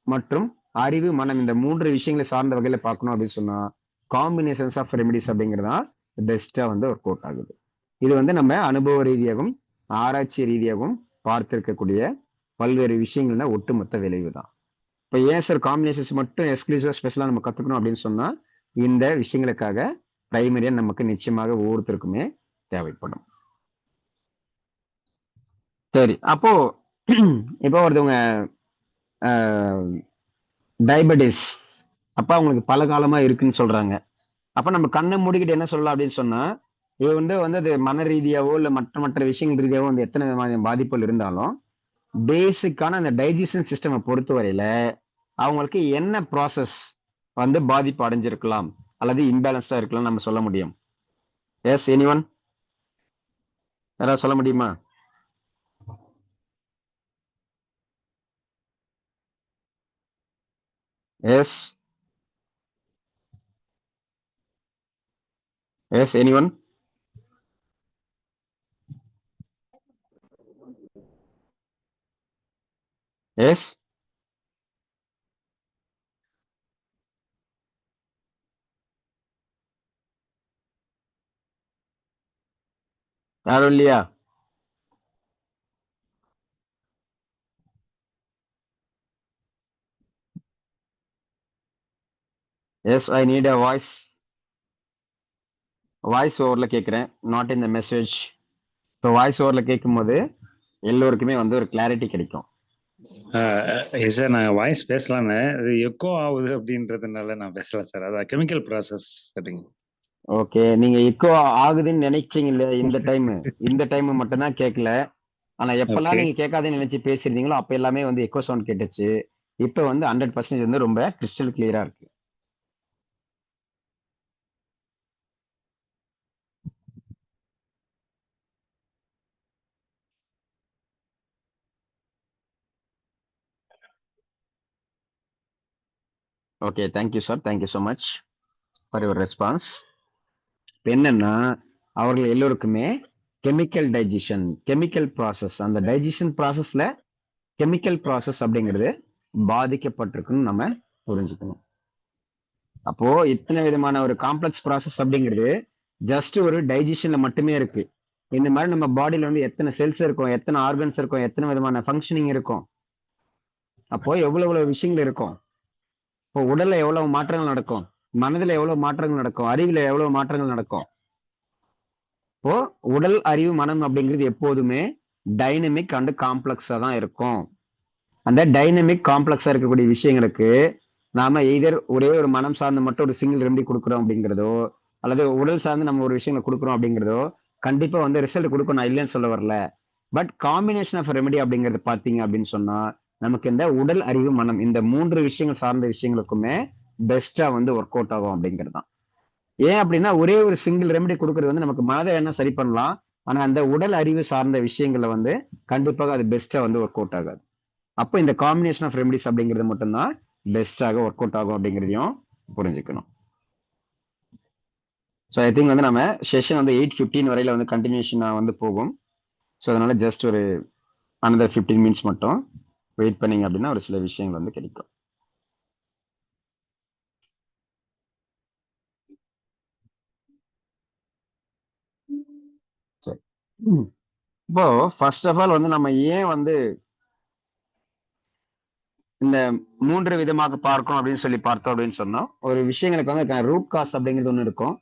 மற்றும் அறிவு மனம் இந்த 3 விஷயங்களை சார்ந்த வகையில பார்க்கணும் அப்படின்னு சொன்னா காம்பினேஷன்ஸ் ஆஃப் ரெமிடிஸ் அப்படிங்கிறதா பெஸ்டா வந்து ஒர்க் அவுட் ஆகுது. இது வந்து நம்ம அனுபவ ரீதியாகவும் ஆராய்ச்சி ரீதியாகவும் பார்த்திருக்கக்கூடிய பல்வேறு விஷயங்கள்னா ஒட்டுமொத்த விளைவு தான். இப்போ ஏன் சார் காம்பினேஷன்ஸ் மட்டும் எக்ஸ்க்ளூசிவா ஸ்பெஷலா நம்ம கத்துக்கணும் அப்படின்னு சொன்னா இந்த விஷயங்களுக்காக பிரைமரியா நமக்கு நிச்சயமாக ஒவ்வொருத்தருக்குமே தேவைப்படும். சரி, அப்போ இப்போ ஒருத்தவங்க டயபெட்டிஸ் அப்ப அவங்களுக்கு பல காலமா இருக்குன்னு சொல்றாங்க. அப்ப நம்ம கண்ணை மூடிக்கிட்டு என்ன சொல்லலாம் அப்படின்னு சொன்னா இது வந்து அது மன ரீதியாவோ இல்ல மற்ற விஷயங்கள் ரீதியாவோ வந்து எத்தனை விதமான பாதிப்புகள் இருந்தாலும் பேசிக்கான அந்த டைஜஷன் சிஸ்டம் பொறுத்தவரையில அவங்களுக்கு என்ன ப்ராசஸ் வந்து பாதிப்பு அடைஞ்சிருக்கலாம் அல்லது இம்பேலன்ஸ்டா இருக்கலாம் நம்ம சொல்ல முடியும். எஸ் எனிவன் யாராவது சொல்ல முடியுமா? S S anyone? எஸ் யாரும் இல்லையா? Yes I need a voice ஓவர்ல கேட்கிறேன், not in the message. So voice ஓவர்ல கேட்கும்போது எல்லோருக்குமே வந்து ஒரு கிளாரிட்டி கிடைக்கும். சார் நான் வாய்ஸ் பேசலான்னு அது எக்கோ ஆகுது அப்படின்றதுனால நான் பேசல சார். அதான் கெமிக்கல் ப்ராசஸ் அப்படிங்க. ஓகே, நீங்க எக்கோ ஆகுதுன்னு நினைச்சீங்க இல்ல இந்த டைம் மட்டும் தான் கேட்கல. ஆனா எப்பெல்லாம் நீங்க கேட்காதுன்னு நினைச்சு பேசிருந்தீங்களோ அப்ப எல்லாமே வந்து எக்கோ சவுண்ட் கேட்டுச்சு. இப்ப வந்து 100% வந்து ரொம்ப கிறிஸ்டல் கிளியரா இருக்கு. Okay, thank you sir, thank you so much for your response. இப்போ என்னன்னா அவர்கள் எல்லோருக்குமே கெமிக்கல் ப்ராசஸ், அந்த டைஜஷன் ப்ராசஸ்ல கெமிக்கல் ப்ராசஸ் அப்படிங்கிறது பாதிக்கப்பட்டிருக்குன்னு நம்ம புரிஞ்சுக்கணும். அப்போ இத்தனை விதமான ஒரு காம்ப்ளெக்ஸ் ப்ராசஸ் அப்படிங்கிறது ஜஸ்ட் ஒரு டைஜஷன்ல மட்டுமே இருக்கு. இந்த மாதிரி நம்ம பாடியில வந்து எத்தனை செல்ஸ் இருக்கும், எத்தனை ஆர்கன்ஸ் இருக்கும், எத்தனை விதமான ஃபங்க்ஷனிங் இருக்கும், அப்போ எவ்வளவு விஷயங்கள் இருக்கும். இப்போ உடல்ல எவ்வளவு மாற்றங்கள் நடக்கும், மனதில் எவ்வளவு மாற்றங்கள் நடக்கும், அறிவுல எவ்வளவு மாற்றங்கள் நடக்கும். இப்போ உடல், அறிவு, மனம் அப்படிங்கிறது எப்போதுமே டைனமிக் அண்ட் காம்ப்ளெக்ஸா தான் இருக்கும். அந்த டைனமிக் காம்ப்ளெக்ஸா இருக்கக்கூடிய விஷயங்களுக்கு நாம எய்தர் ஒரே ஒரு மனம் சார்ந்து மட்டும் ஒரு சிங்கிள் ரெமெடி கொடுக்குறோம் அப்படிங்கிறதோ, அல்லது உடல் சார்ந்து நம்ம ஒரு விஷயங்களை கொடுக்குறோம் அப்படிங்கிறதோ கண்டிப்பா வந்து ரிசல்ட் கொடுக்கும், நான் இல்லைன்னு சொல்ல வரல. பட் காம்பினேஷன் ஆஃப் ரெமெடி அப்படிங்கிறது பாத்தீங்க அப்படின்னு சொன்னா நமக்கு இந்த உடல், அறிவு, மனம் இந்த 3 விஷயங்கள் சார்ந்த விஷயங்களுக்குமே பெஸ்டா வந்து ஒர்க் அவுட் ஆகும் அப்படிங்கிறது தான். ஏன் அப்படின்னா ஒரே ஒரு சிங்கிள் ரெமெடி கொடுக்கறது வந்து நமக்கு மனதை வேணா சரி பண்ணலாம், ஆனா அந்த உடல், அறிவு சார்ந்த விஷயங்களை வந்து கண்டிப்பாக அது பெஸ்டா வந்து ஒர்க் அவுட் ஆகாது. அப்போ இந்த காம்பினேஷன் ஆஃப் ரெமெடிஸ் அப்படிங்கிறது மட்டும்தான் பெஸ்டாக ஒர்க் அவுட் ஆகும் அப்படிங்கிறதையும் புரிஞ்சுக்கணும். ஸோ ஐ திங்க் வந்து நம்ம செஷன் வந்து 8:15 வரையில வந்து கண்டினியூஷனா வந்து போகும். ஸோ அதனால ஜஸ்ட் ஒரு another 15 மினிட்ஸ் மட்டும் வெயிட் பண்ணீங்க அப்படின்னா ஒரு சில விஷயங்கள் வந்து கிடைக்கும். சரி, இப்போ ஃபர்ஸ்ட் ஆஃப் ஆல் வந்து நம்ம ஏன் வந்து இந்த 3 விதமாக பார்க்கணும் அப்படின்னு சொல்லி பார்த்தோம் அப்படின்னு சொன்னோம். ஒரு விஷயங்களுக்கு வந்து ரூட் காஸ் அப்படிங்கிறது ஒன்று இருக்கும்,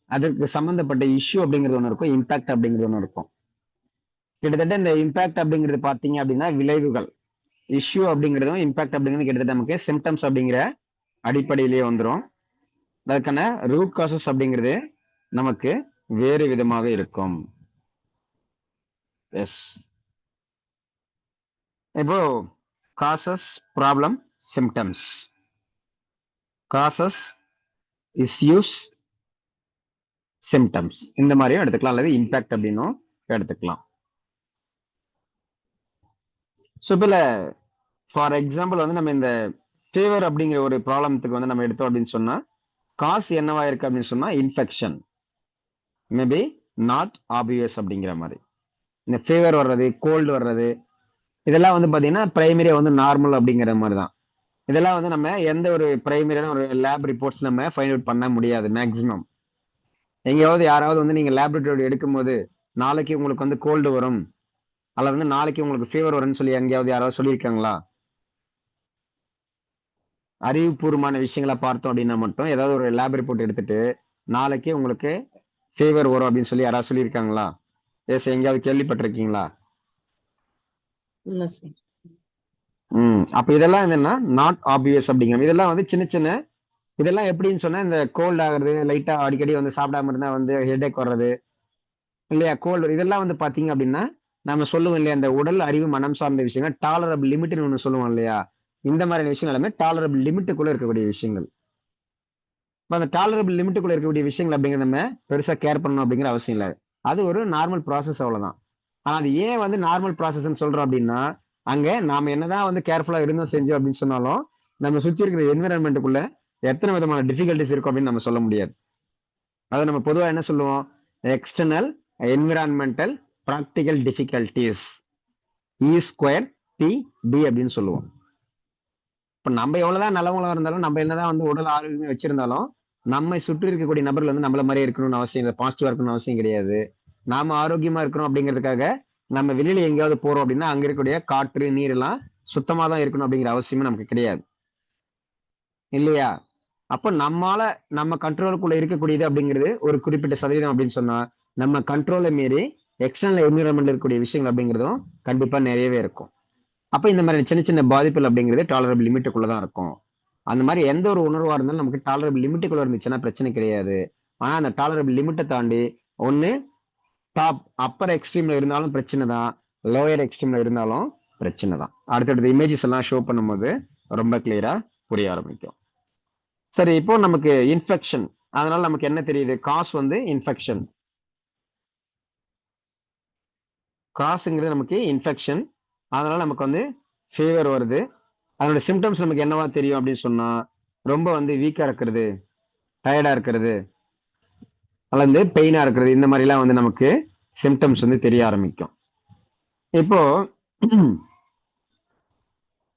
அதுக்கு சம்பந்தப்பட்ட இஷ்யூ அப்படிங்கிறது ஒன்று இருக்கும், இம்பாக்ட் அப்படிங்கிறது ஒன்று இருக்கும். கிட்டத்தட்ட இந்த இம்பாக்ட் அப்படிங்கிறது பார்த்தீங்க அப்படின்னா விளைவுகள், இஷ்யூ அப்படிங்கிறதும் இம்பாக்ட் அப்படிங்கிறது கிட்டத்தட்ட நமக்கு சிம்டம்ஸ் அப்படிங்கிற அடிப்படையிலேயே வந்துடும். அதுக்கான ரூட் காசஸ் அப்படிங்கிறது நமக்கு வேறு விதமாக இருக்கும். எஸ், இப்போ causes, problem, symptoms, causes, issues, symptoms இந்த மாதிரியும் எடுத்துக்கலாம், அல்லது இம்பாக்ட் அப்படின்னும் எடுத்துக்கலாம். ஸோ இப்போ ஃபார் எக்ஸாம்பிள் வந்து நம்ம இந்த ஃபீவர் அப்படிங்கிற ஒரு ப்ராப்ளத்துக்கு வந்து நம்ம எடுத்தோம் அப்படின்னு சொன்னா காசு என்னவா இருக்கு அப்படின்னு சொன்னா இன்ஃபெக்ஷன், மேபி நாட் ஆபியஸ் அப்படிங்கிற மாதிரி. இந்த ஃபீவர் வர்றது, கோல்டு வர்றது, இதெல்லாம் வந்து பாத்தீங்கன்னா பிரைமரியா வந்து நார்மல் அப்படிங்கிற மாதிரி தான். இதெல்லாம் வந்து நம்ம எந்த ஒரு பிரைமரியான ஒரு லேப் ரிப்போர்ட்ஸ் நம்ம ஃபைண்ட் அவுட் பண்ண முடியாது. மேக்சிமம் எங்கேயாவது யாராவது வந்து நீங்க லேபரேட்டரி எடுக்கும்போது நாளைக்கு உங்களுக்கு வந்து கோல்டு வரும் அல்லது வந்து நாளைக்கு உங்களுக்கு ஃபீவர் வரும்னு சொல்லி எங்கேயாவது யாராவது சொல்லியிருக்காங்களா? அறிவுபூர்வமான விஷயங்களை பார்த்தோம் அப்படின்னா மட்டும் ஏதாவது ஒரு லேப் ரிப்போர்ட் எடுத்துட்டு நாளைக்கு உங்களுக்கு ஃபீவர் வரும் அப்படின்னு சொல்லி யாராவது சொல்லியிருக்காங்களா? எஸ், எங்கேயாவது கேள்விப்பட்டிருக்கீங்களா? இல்ல சார். அப்ப இதெல்லாம் என்னன்னா நாட் ஆப்வியஸ் அப்படிங்கிற இதெல்லாம் வந்து சின்ன சின்ன, இதெல்லாம் எப்படின்னு சொன்னா இந்த கோல்ட் ஆகுறது, லைட்டா அடிக்கடி வந்து சாப்பிடாம இருந்தா வந்து ஹெடேக் வர்றது இல்லையா, கோல்டு, இதெல்லாம் வந்து பாத்தீங்க அப்படின்னா நம்ம சொல்லுவோம் இல்லையா, இந்த உடல், அறிவு, மனம் சார்ந்த விஷயங்கள் டாலரபிள் லிமிட்னு ஒண்ணு சொல்லுவோம் இல்லையா, இந்த மாதிரி விஷயங்கள் எல்லாமே டாலரபிள் லிமிட்டுக்குள்ள இருக்கக்கூடிய விஷயங்கள். இப்போ அந்த டாலரபிள் லிமிட்டுக்குள்ள இருக்கக்கூடிய விஷயங்கள் அப்படிங்கிறது நம்ம பெருசா கேர் பண்ணணும் அப்படிங்கிற அவசியம் இல்லை, அது ஒரு நார்மல் ப்ராசஸ், அவ்வளவுதான். ஆனா அது ஏன் வந்து நார்மல் ப்ராசஸ்ன்னு சொல்றோம் அப்படின்னா அங்க நாம என்னதான் வந்து கேர்ஃபுல்லா இருந்தோம் செஞ்சோம் அப்படின்னு சொன்னாலும் நம்ம சுத்தி இருக்கிற என்விரான்மெண்ட்டுக்குள்ள எத்தனை விதமான டிஃபிகல்டிஸ் இருக்கும் அப்படின்னு நம்ம சொல்ல முடியாது. அதை நம்ம பொதுவா என்ன சொல்லுவோம், external environmental practical difficulties E² PD அப்படின்னு சொல்லுவோம். இப்ப நம்ம எவ்வளவுதான் நல்லவங்களா இருந்தாலும், நம்ம என்னதான் வந்து உடல் ஆரோக்கியமே வச்சிருந்தாலும் நம்மை சுற்றி இருக்கக்கூடிய நபர்கள் வந்து நம்மள மாதிரி இருக்கணும்னு அவசியம் இல்லை, பாசிட்டிவா இருக்கணும்னு அவசியம் கிடையாது. நாம ஆரோக்கியமா இருக்கணும் அப்படிங்கிறதுக்காக நம்ம வெளியில எங்கேயாவது போறோம் அப்படின்னா அங்க இருக்கக்கூடிய காற்று, நீர் எல்லாம் சுத்தமா தான் இருக்கணும் அப்படிங்கிற அவசியமே நமக்கு கிடையாது இல்லையா. அப்ப நம்ம கண்ட்ரோலுக்குள்ள இருக்கக்கூடியது அப்படிங்கிறது ஒரு குறிப்பிட்ட சதவீதம் அப்படின்னு சொன்னா நம்ம கண்ட்ரோலை மீறி எக்ஸ்டர்னல் என்விரான்மெண்ட் இருக்கக்கூடிய விஷயங்கள் அப்படிங்கிறதும் கண்டிப்பா நிறையவே இருக்கும். அப்ப இந்த மாதிரி சின்ன சின்ன பாதிப்புகள் அப்படிங்கிறது டாலரபிள் லிமிட்டுக்குள்ளதான் இருக்கும். அந்த மாதிரி எந்த ஒரு உணர்வா இருந்தாலும் நமக்கு டாலரபிள் லிமிட்டுக்குள்ள இருந்துச்சுன்னா பிரச்சனை கிடையாது. ஆனா அந்த டாலரபிள் லிமிட்டை தாண்டி ஒண்ணு டாப் அப்பர் எக்ஸ்ட்ரீம்ல இருந்தாலும் பிரச்சனை தான், லோயர் எக்ஸ்ட்ரீம்ல இருந்தாலும் பிரச்சனை தான். அடுத்தடுத்த இமேஜஸ் எல்லாம் ஷோ பண்ணும்போது ரொம்ப கிளியரா புரிய ஆரம்பிக்கும். சரி, இப்போ நமக்கு இன்ஃபெக்ஷன், அதனால நமக்கு என்ன தெரியுது, காஸ் வந்து இன்ஃபெக்ஷன், காசுங்கிறது நமக்கு இன்ஃபெக்ஷன், அதனால நமக்கு வந்து ஃபீவர் வருது. அதனோட சிம்டம்ஸ் நமக்கு என்னவா தெரியும் அப்படின்னு சொன்னா ரொம்ப வந்து வீக்கா இருக்கிறது, டயர்டா இருக்கிறது, அல்லது பெயினா இருக்கிறது, இந்த மாதிரிலாம் வந்து நமக்கு சிம்டம்ஸ் வந்து தெரிய ஆரம்பிக்கும். இப்போ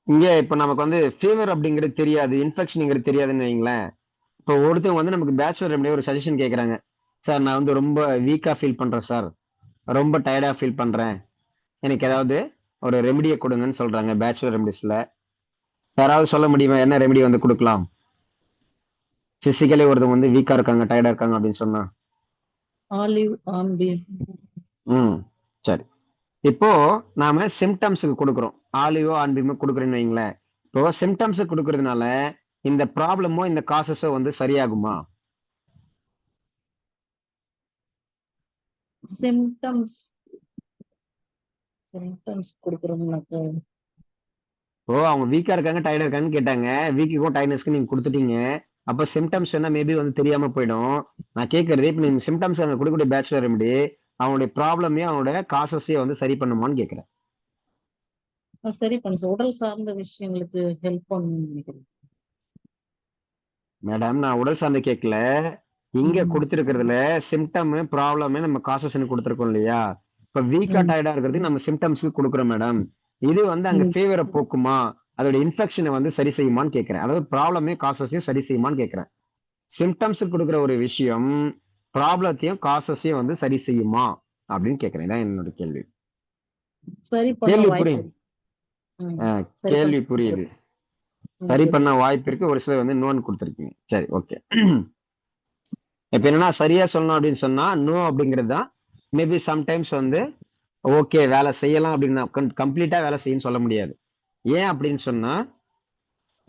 இங்க இப்ப நமக்கு வந்து ஃபீவர் அப்படிங்கிறது தெரியாது, இன்ஃபெக்ஷனுங்கிறது தெரியாதுன்னு வைங்களேன். இப்போ ஒருத்தவங்க வந்து நமக்கு பேச்சுலர் ரெமடியே ஒரு சஜஷன் கேட்குறாங்க. சார் நான் வந்து ரொம்ப வீக்கா ஃபீல் பண்றேன் சார், ரொம்ப டயர்டா ஃபீல் பண்றேன், எனக்கு ஏதாவது ஒரு ரெமடியை கொடுங்கன்னு சொல்றாங்க பேச்சுலர் ரெமடிஸ்ல. யாராவது சொல்ல முடியுமா என்ன ரெமடி வந்து கொடுக்கலாம்? பிசிக்கலி ஒருத்தவங்க வந்து வீக்கா இருக்காங்க, டயர்டா இருக்காங்க அப்படின்னு சொன்னா. ஆலிவ் ஆம்பீர். சரி. இப்போ நாம சிம்டம்ஸுக்கு கொடுக்குறோம், ஆலிவோ ஆன்பிமோ கொடுக்குறேன்னு வைங்களேன். இப்போ சிம்டம்ஸுக்கு கொடுக்கறதுனால இந்த ப்ராப்ளமோ இந்த காசஸோ வந்து சரியாகுமா? சிம்டம்ஸ் சிம்டம்ஸ் கொடுக்குறோம்னாக்க ஓ, அவங்க வீக்கா இருக்காங்க டயர்டா இருக்காங்கன்னு கேட்டாங்க, வீக்குக்கும் டயர்னஸ்க்கு நீங்க கொடுத்துட்டீங்க. அப்ப சிம்டம்ஸ் என்ன மேபி வந்து தெரியாம போயிடும். நான் கேட்கறது இப்ப நீங்க சிம்டம்ஸ் அவங்க கொடுக்கக்கூடிய பேச்சுலர் ரெமடி அவனுடைய ப்ராப்ளமே அவனோட காசஸையே வந்து சரி பண்ணுமான்னு கேட்கிறேன். சரி பண்ணு சார். உடல் சார்ந்த விஷயங்களுக்கு ஹெல்ப் பண்ணணும்னு நினைக்கிறேன். மேடம் நான் உடல் சார்ந்து கேட்கல, இங்க கொடுத்திருக்கிறதுல சிம்டம் ப்ராப்ளம் நம்ம காசஸ்ன்னு கொடுத்துருக்கோம் இல்லையா? இப்ப வீக்கா டயர்டா இருக்கிறது நம்ம சிம்டம்ஸ்க்கு கொடுக்குறோம் மேடம். இது வந்து அங்க ஃபீவரை போக்குமா, அதோட இன்ஃபெக்ஷனை வந்து சரி செய்யுமான்னு கேட்கிறேன். அதாவது ப்ராப்ளமே காசஸையும் சரி செய்யுமான்னு கேட்கிறேன். சிம்டம்ஸ் கொடுக்குற ஒரு விஷயம் ப்ராப்ளத்தையும் காசஸையும் வந்து சரி செய்யுமா அப்படின்னு கேட்கிறேன். இதான் என்னோட கேள்வி. சரி பண்ண கேள்வி வாய்ப்பு புரியுது. இருக்கு. சரி கேள்வி பண்ண புரியுது. சரி பண்ண வாய்ப்பு இருக்கு. ஒரு சிலர் வந்து நோன்னு கொடுத்துருக்கீங்க. சரி, ஓகே. இப்ப என்னன்னா சரியா சொல்லணும் அப்படின்னு சொன்னா நோ அப்படிங்கிறது தான். மேபி சம்டைம்ஸ் வந்து ஓகே வேலை செய்யலாம் அப்படின்னு கம்ப்ளீட்டா வேலை செய்யணும்னு சொல்ல முடியாது. ஏன் அப்படின்னு சொன்னா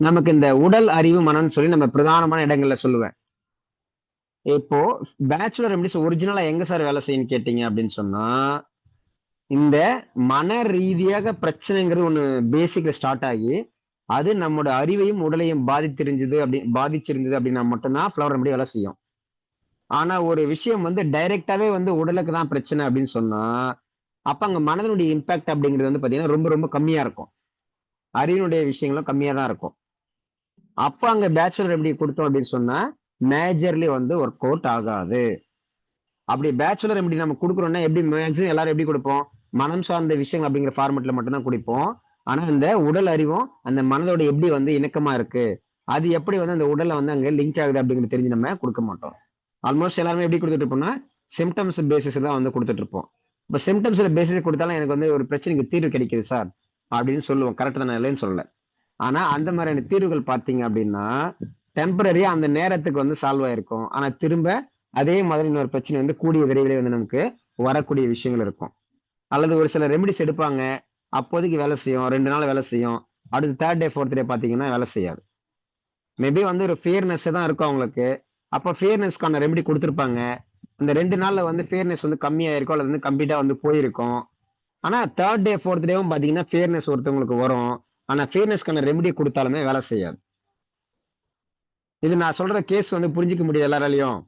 நமக்கு இந்த உடல் அறிவு மனம்னு சொல்லி நம்ம பிரதானமான இடங்கள்ல சொல்லுவேன். இப்போ பேச்சுலர் ரெமடிஸ் ஒரிஜினலா எங்க சார் வேலை செய்யணும்னு கேட்டீங்க அப்படின்னு சொன்னா இந்த மன ரீதியாக பிரச்சனைங்கிறது ஒண்ணு பேசிக்ல ஸ்டார்ட் ஆகி அது நம்மோட அறிவையும் உடலையும் பாதிச்சிருந்தது அப்படின்னா மட்டும்தான் ஃப்ளவர் ரெமடி வேலை செய்யும். ஆனா ஒரு விஷயம் வந்து டைரக்டாவே வந்து உடலுக்கு தான் பிரச்சனை அப்படின்னு சொன்னா அப்ப அங்க மனதனுடைய இம்பாக்ட் அப்படிங்கிறது வந்து பாத்தீங்கன்னா ரொம்ப ரொம்ப கம்மியா இருக்கும். அறிவினுடைய விஷயங்களும் கம்மியா தான் இருக்கும். அப்ப அங்க பேச்சுலர் ரெமடி கொடுத்தோம் அப்படின்னு சொன்னா மேஜர்லி வந்து ஒர்க் அவுட் ஆகாது. அப்படி பேச்சுலர் ரெமடி நம்ம கொடுக்குறோம்னா எப்படி மேக்ஸிமம் எல்லாரும் எப்படி கொடுப்போம்? மனம் சார்ந்த விஷயங்கள் அப்படிங்கிற ஃபார்மெட்ல மட்டும்தான் குடிப்போம். ஆனா இந்த உடல் அறிவும் அந்த மனதோட எப்படி வந்து இணக்கமா இருக்கு, அது எப்படி வந்து அந்த உடல்ல வந்து அங்க லிங்க் ஆகுது அப்படிங்கிறது தெரிஞ்சு நம்ம கொடுக்க மாட்டோம். ஆல்மோஸ்ட் எல்லாருமே எப்படி கொடுத்துட்டு இருப்போம்னா சிம்டம்ஸ் பேசிஸ் தான் வந்து கொடுத்துட்டு இருப்போம். இப்ப சிம்டம்ஸ்ல பேசிஸ் கொடுத்தாலும் எனக்கு வந்து ஒரு பிரச்சனைக்கு தீர்வு கிடைக்குது சார் அப்படின்னு சொல்லுவோம். கரெக்ட் தானே? இல்லைன்னு சொல்லல. ஆனா அந்த மாதிரியான தீர்வுகள் பாத்தீங்க அப்படின்னா டெம்பரரியா அந்த நேரத்துக்கு வந்து சால்வ் ஆயிருக்கும். ஆனா திரும்ப அதே மாதிரி இன்னொரு பிரச்சனை வந்து கூடிய விரைவிலே வந்து நமக்கு வரக்கூடிய விஷயங்கள் இருக்கும். அல்லது ஒரு சில ரெமெடிஸ் எடுப்பாங்க, அப்போதைக்கு வேலை செய்யும், 2 நாள் வேலை செய்யும், அடுத்து 3rd டே 4th டே பாத்தீங்கன்னா வேலை செய்யாது. மேபி வந்து ஒரு ஃபியர்னஸ் தான் இருக்கும் அவங்களுக்கு. அப்ப ஃபியர்னஸ்க்கான ரெமெடி கொடுத்துருப்பாங்க. அந்த 2 நாள்ல வந்து ஃபியர்னஸ் வந்து கம்மியாயிருக்கும் அல்லது வந்து கம்ப்ளீட்டா வந்து போயிருக்கும். ஆனா 3rd டே 4th டேவும் பாத்தீங்கன்னா ஃபியர்னஸ் ஒருத்தவங்களுக்கு வரும். ஆனா ஃபியர்னஸ்க்கான ரெமெடி கொடுத்தாலுமே வேலை செய்யாது. இது நான் சொல்ற கேஸ் வந்து புரிஞ்சுக்க முடியுது எல்லாராலையும்?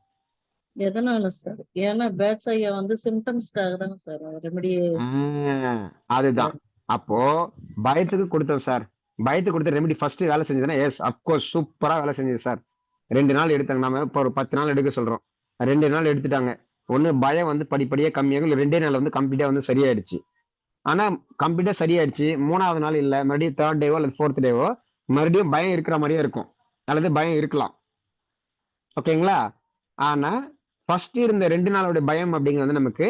எதனால சார்? ஏன்னா பேட்ச் ஐயா வந்து சிம்டம்ஸ்க்காக தானே சார் ரெமடியே. அதுதான். அப்போ பயத்துக்கு கொடுத்தோம் சார். பயத்துக்கு கொடுத்த ரெமெடி ஃபர்ஸ்ட் வேலை செஞ்சதுன்னா எஸ் அப்கோர்ஸ் சூப்பரா வேலை செஞ்சது சார். 2 நாள் எடுத்தாங்க. நாம இப்போ ஒரு 10 நாள் எடுக்க சொல்றோம். 2 நாள் எடுத்துட்டாங்க. ஒண்ணு பயம் வந்து படிப்படியா கம்மியாகும். இல்ல 2 நாள் வந்து கம்ப்ளீட்டா வந்து சரியாயிடுச்சு. ஆனா கம்ப்ளீட்டா சரியாயிடுச்சு. 3வது நாள் இல்ல, மறுபடியும் 3rd டேவோ அல்லது 4th டேவோ மறுபடியும் பயம் இருக்கிற மாதிரியே இருக்கும். அல்லது பயம் இருக்கலாம். ஓகேங்களா? ஆனா ஃபர்ஸ்ட் இருந்த 2 நாளோட பயம் அப்படிங்கிறது வந்து நமக்கு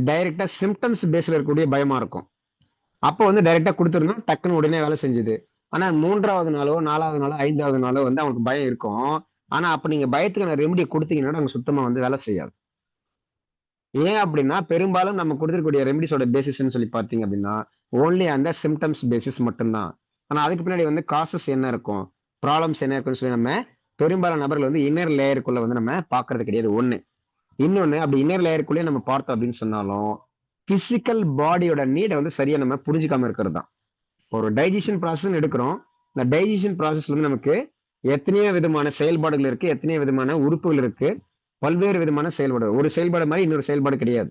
டைரக்டா சிம்டம்ஸ் பேஸ்ல இருக்கக்கூடிய பயமா இருக்கும். அப்போ வந்து டைரக்டா கொடுத்துருந்தோம், டக்குன்னு உடனே வேலை செஞ்சது. ஆனா 3வது நாளோ 4வது நாளோ 5வது நாளோ வந்து அவங்களுக்கு பயம் இருக்கும். ஆனா அப்ப நீங்க பயத்துக்கான ரெமெடி கொடுத்தீங்கன்னா அங்க சுத்தமா வந்து வேலை செய்யாது. ஏன் அப்படின்னா பெரும்பாலும் நம்ம கொடுத்துருக்கூடிய ரெமெடிஸோட பேசிஸ்ன்னு சொல்லி பார்த்தீங்க அப்படின்னா ஓன்லி அந்த சிம்டம்ஸ் பேசிஸ் மட்டும்தான். ஆனா அதுக்கு பின்னாடி வந்து காசஸ் என்ன இருக்கும், ப்ராப்ளம்ஸ் என்ன இருக்குன்னு சொல்லி நம்ம பெரும்பாலான நபர்கள் வந்து இன்னர் லேயருக்குள்ள வந்து நம்ம பாக்குறது கிடையாது. ஒண்ணு. இன்னொன்னு அப்படி இன்னர் லேயருக்குள்ளே நம்ம பார்த்தோம் அப்படின்னு சொன்னாலும் பிசிக்கல் பாடியோட நீடை வந்து சரியா நம்ம புரிஞ்சுக்காம இருக்கிறது தான். ஒரு டைஜஷன் ப்ராசஸ் எடுக்கிறோம். இந்த டைஜஷன் ப்ராசஸ்ல வந்து நமக்கு எத்தனையோ விதமான செயல்பாடுகள் இருக்கு, எத்தனையோ விதமான உறுப்புகள் இருக்கு, பல்வேறு விதமான செயல்பாடு. ஒரு செயல்பாடு மாதிரி இன்னொரு செயல்பாடு கிடையாது.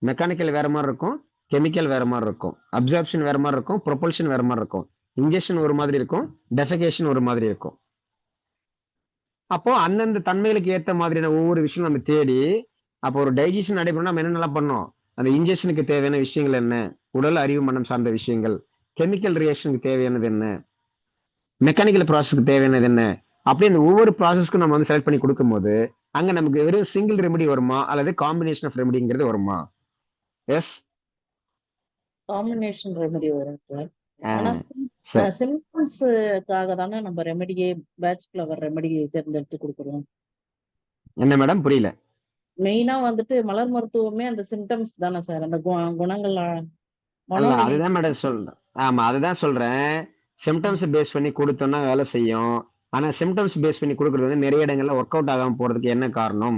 மெக்கானிக்கல் வேற மாதிரி இருக்கும், கெமிக்கல் வேற மாதிரி இருக்கும், அப்சார்ப்ஷன் வேற மாதிரி இருக்கும், ப்ரொபல்ஷன் வேற மாதிரி இருக்கும், இன்ஜெக்ஷன் ஒரு மாதிரி இருக்கும், டெஃபிகேஷன் ஒரு மாதிரி இருக்கும். அப்போ அந்தந்த தன்மைகளுக்கு ஏத்த மாதிரியான ஒவ்வொரு விஷயம் நம்ம தேடி அப்போ ஒரு டைஜஷன் நடைபெறணும் நம்ம என்னென்னலாம் பண்ணோம், அந்த இன்ஜெக்ஷனுக்கு தேவையான விஷயங்கள் என்ன, உடல் அறிவு மனம் சார்ந்த விஷயங்கள், கெமிக்கல் ரியாக்ஷனுக்கு தேவையானது என்ன, மெக்கானிக்கல் ப்ராசஸ்க்கு தேவையானது என்ன, அப்படி இந்த ஒவ்வொரு ப்ராசஸ்க்கும் நம்ம வந்து செலக்ட் பண்ணி கொடுக்கும்போது அங்க நமக்கு வெறும் சிங்கிள் ரெமெடி வருமா அல்லது காம்பினேஷன் ஆஃப் ரெமெடிங்கிறது வருமா? எஸ். காம்பினேஷன் ரெமெடி வரும் சார். ஆனா சரி. சிம்டம்ஸுக்காக தானே நம்ம ரெமெடியே பேட்ச் ஃப்ளவர் ரெமெடி தேர்ந்தெடுத்து கொடுக்குறோம். என்ன மேடம் புரியல? மெயினா வந்துட்டு மலர் மருத்துவமே அந்த சிம்டம்ஸ் தானே சார், அந்த குணங்கள் அல்ல மனோநிலை. அதுதான் மேடம் சொல்றேன். ஆமா அதுதான் சொல்றேன். சிம்டம்ஸ் பேஸ் பண்ணி கொடுத்தோம்னா வேலை செய்யும். ஆனா சிம்டம்ஸ் பேஸ் பண்ணி கொடுக்கறது வந்து நிறைய இடங்கள்ல ஒர்க் அவுட் ஆகாம போறதுக்கு என்ன காரணம்?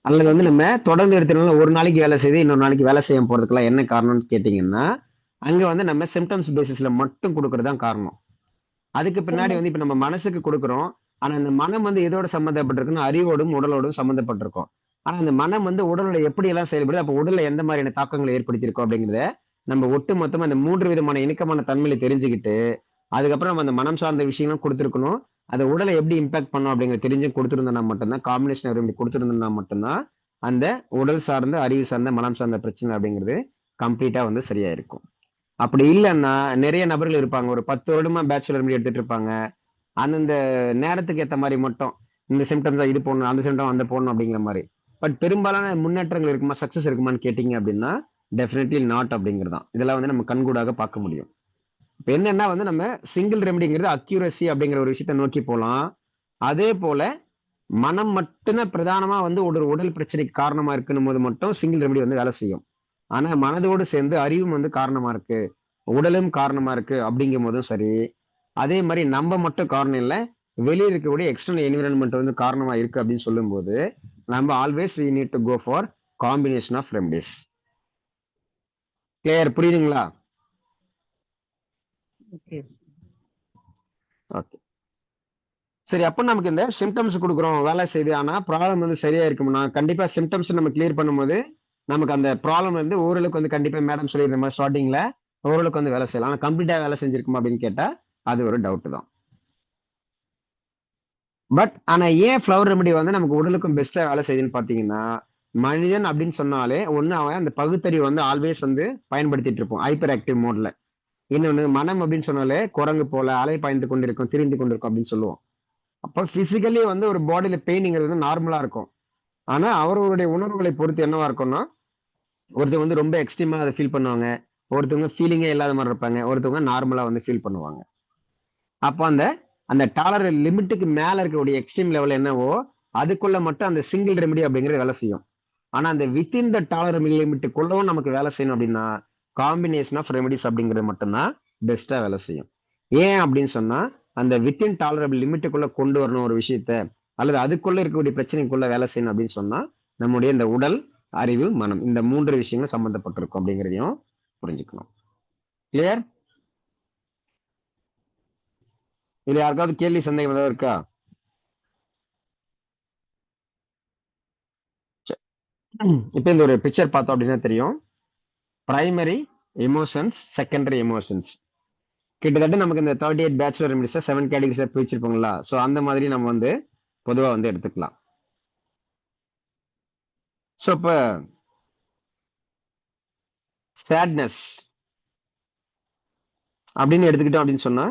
அல்லது வந்து நம்ம தொடர்ந்து எடுத்துனால ஒரு நாளைக்கு வேலை செய்து இன்னொரு நாளைக்கு வேலை செய்ய போறதுக்கெல்லாம் என்ன காரணம்னு கேட்டீங்கன்னா, அங்க வந்து நம்ம சிம்டம்ஸ் பேசிஸ்ல மட்டும் கொடுக்கறது தான் காரணம். அதுக்கு பின்னாடி வந்து இப்ப நம்ம மனசுக்கு கொடுக்குறோம். ஆனா இந்த மனம் வந்து எதோட சம்மந்தப்பட்டிருக்குன்னா அறிவோடும் உடலோடும் சம்மந்தப்பட்டிருக்கும். ஆனா அந்த மனம் வந்து உடல்ல எப்படி எல்லாம் செயல்படுது, அப்ப உடல்ல எந்த மாதிரியான தாக்கங்களை ஏற்படுத்தியிருக்கோம் அப்படிங்கிறத நம்ம ஒட்டு மொத்தமா அந்த 3 விதமான இணக்கமான தன்மையை தெரிஞ்சுக்கிட்டு, அதுக்கப்புறம் நம்ம அந்த மனம் சார்ந்த விஷயங்களும் கொடுத்துருக்கணும். அதை உடலை எப்படி இம்பாக்ட் பண்ணும் அப்படிங்கிறத தெரிஞ்சு கொடுத்துருந்தோம்னா மட்டும்தான், காம்பினேஷன் ரெமெடி கொடுத்துருந்தோம்னா மட்டும்தான் அந்த உடல் சார்ந்த அறிவு சார்ந்த மனம் சார்ந்த பிரச்சனை அப்படிங்கிறது கம்ப்ளீட்டா வந்து சரியா இருக்கும். அப்படி இல்லைன்னா நிறைய நபர்கள் இருப்பாங்க, ஒரு 10 வருடமா பேச்சுலர் ரெமெடி எடுத்துட்டு இருப்பாங்க. அந்தந்த நேரத்துக்கு ஏத்த மாதிரி மட்டும் இந்த சிம்டம்ஸ் இது போடணும், அந்த சிம்டம் அந்த போடணும் அப்படிங்கிற மாதிரி. பட் பெரும்பாலான முன்னேற்றங்கள் இருக்குமா, சக்சஸ் இருக்குமான்னு கேட்டீங்க அப்படின்னா டெஃபினெட்லி நாட் அப்படிங்கிறது தான். இதெல்லாம் வந்து நம்ம கண்கூடாக பார்க்க முடியும். இப்ப என்னன்னா வந்து நம்ம சிங்கிள் ரெமெடிங்கிறது அக்யூரசி அப்படிங்கிற ஒரு விஷயத்தை நோக்கி போகலாம். அதே போல மனம் மட்டும்தான் பிரதானமா வந்து ஒரு உடல் பிரச்சனைக்கு காரணமா இருக்குன்னு போது மட்டும் சிங்கிள் ரெமெடி வந்து வேலை செய்யும். ஆனா மனதோடு சேர்ந்து அறிவும் வந்து காரணமா இருக்கு, உடலும் காரணமா இருக்கு அப்படிங்கும் போதும் சரி, அதே மாதிரி நம்ம மட்டும் காரணம் இல்லை, வெளியே இருக்கக்கூடிய எக்ஸ்டர்னல் என்விரான்மெண்ட் வந்து காரணமா இருக்கு அப்படின்னு சொல்லும்போது நம்ம always we need to go for combination of remedies. Clear? புரியுதுங்களா? ஓகே. ஓகே சரி. அப்போ நமக்கு இந்த சிம்டம்ஸ் கொடுக்குறோம் வேலை செய்யுது, ஆனா ப்ராப்ளம் வந்து சரியா இருக்கும்னா கண்டிப்பா சிம்டம்ஸ் நம்ம கிளியர் பண்ணும்போது நமக்கு அந்த ப்ராப்ளம் வந்து ஓரளவுக்கு வந்து கண்டிப்பா மேடம் சொல்லியிருந்த மாதிரி ஸ்டார்டிங்ல ஓரளவுக்கு வந்து வேலை செய்யலாம். ஆனா கம்ப்ளீட்டா வேலை செஞ்சிருக்குமா அப்படின்னு கேட்டா அது ஒரு டவுட் தான். பட் ஆனா ஏன் ஃப்ளவர் ரெமெடி வந்து நமக்கு உடலுக்கும் பெஸ்டா வேலை செய்யுதுன்னு பாத்தீங்கன்னா, மனிதன் அப்படின்னு சொன்னாலே ஒண்ணு அவன் அந்த பகுத்தறிவு வந்து ஆல்வேஸ் வந்து பயன்படுத்திட்டு இருப்போம் ஹைப்பர் ஆக்டிவ் மோட்ல. இன்னொன்னு மனம் அப்படின்னு சொன்னாலே குரங்கு போல அலை பாய்ந்து கொண்டிருக்கும், திரிந்து கொண்டிருக்கும் அப்படின்னு சொல்லுவோம். அப்போ பிசிக்கலி வந்து ஒரு பாடியில பெயின்ங்கிறது வந்து நார்மலா இருக்கும். ஆனா அவர்களுடைய உணர்வுகளை பொறுத்து என்னவா இருக்கும்னா, ஒருத்தவங்க வந்து ரொம்ப எக்ஸ்ட்ரீமா அதை ஃபீல் பண்ணுவாங்க, ஒருத்தவங்க ஃபீலிங்கே இல்லாத மாதிரி இருப்பாங்க, ஒருத்தவங்க நார்மலா வந்து ஃபீல் பண்ணுவாங்க. அப்போ அந்த அந்த டாலர் லிமிட்டுக்கு மேல இருக்கக்கூடிய எக்ஸ்ட்ரீம் லெவல் என்னவோ அதுக்குள்ள மட்டும் அந்த சிங்கிள் ரெமெடி அப்படிங்கிறது வேலை செய்யும். ஆனா அந்த வித்தின் த டாலர் லிமிட்டுக்குள்ளவும் நமக்கு வேலை செய்யணும் அப்படின்னா காம்பினேஷன் ஆஃப் ரெமெடிஸ் அப்படிங்கிறது மட்டும்தான் பெஸ்டா வேலை செய்யும். ஏன் அப்படின்னு சொன்னா அந்த வித்தின் டாலரபிள் லிமிட்டுக்குள்ள கொண்டு வரணும் ஒரு விஷயத்த, அல்லது அதுக்குள்ள இருக்கக்கூடிய பிரச்சனைக்குள்ள வேலை செய்யணும் அப்படின்னு சொன்னா நம்முடைய இந்த உடல் அறிவு மனம் இந்த 3 விஷயங்கள் சம்பந்தப்பட்டிருக்கும் அப்படிங்கிறதையும் புரிஞ்சுக்கணும். கிளியர்? இதுல யாருக்காவது கேள்வி சந்தேகம் ஏதாவது இருக்கா? இப்ப இந்த ஒரு பிக்சர் பார்த்தோம் அப்படின்னா தெரியும், பிரைமரி எமோஷன்ஸ், செகண்டரி எமோஷன்ஸ். கிட்டத்தட்ட நமக்கு இந்த 38 பேச்சுலர் ரெமெடிஸ் 7 கேட்டகரிஸா பிரிச்சிருப்பாங்களா, ஸோ அந்த மாதிரி நம்ம வந்து பொதுவா வந்து எடுத்துக்கலாம். ஸோ இப்போ சேட்னஸ் அப்படின்னு எடுத்துக்கிட்டோம் அப்படின்னு சொன்னா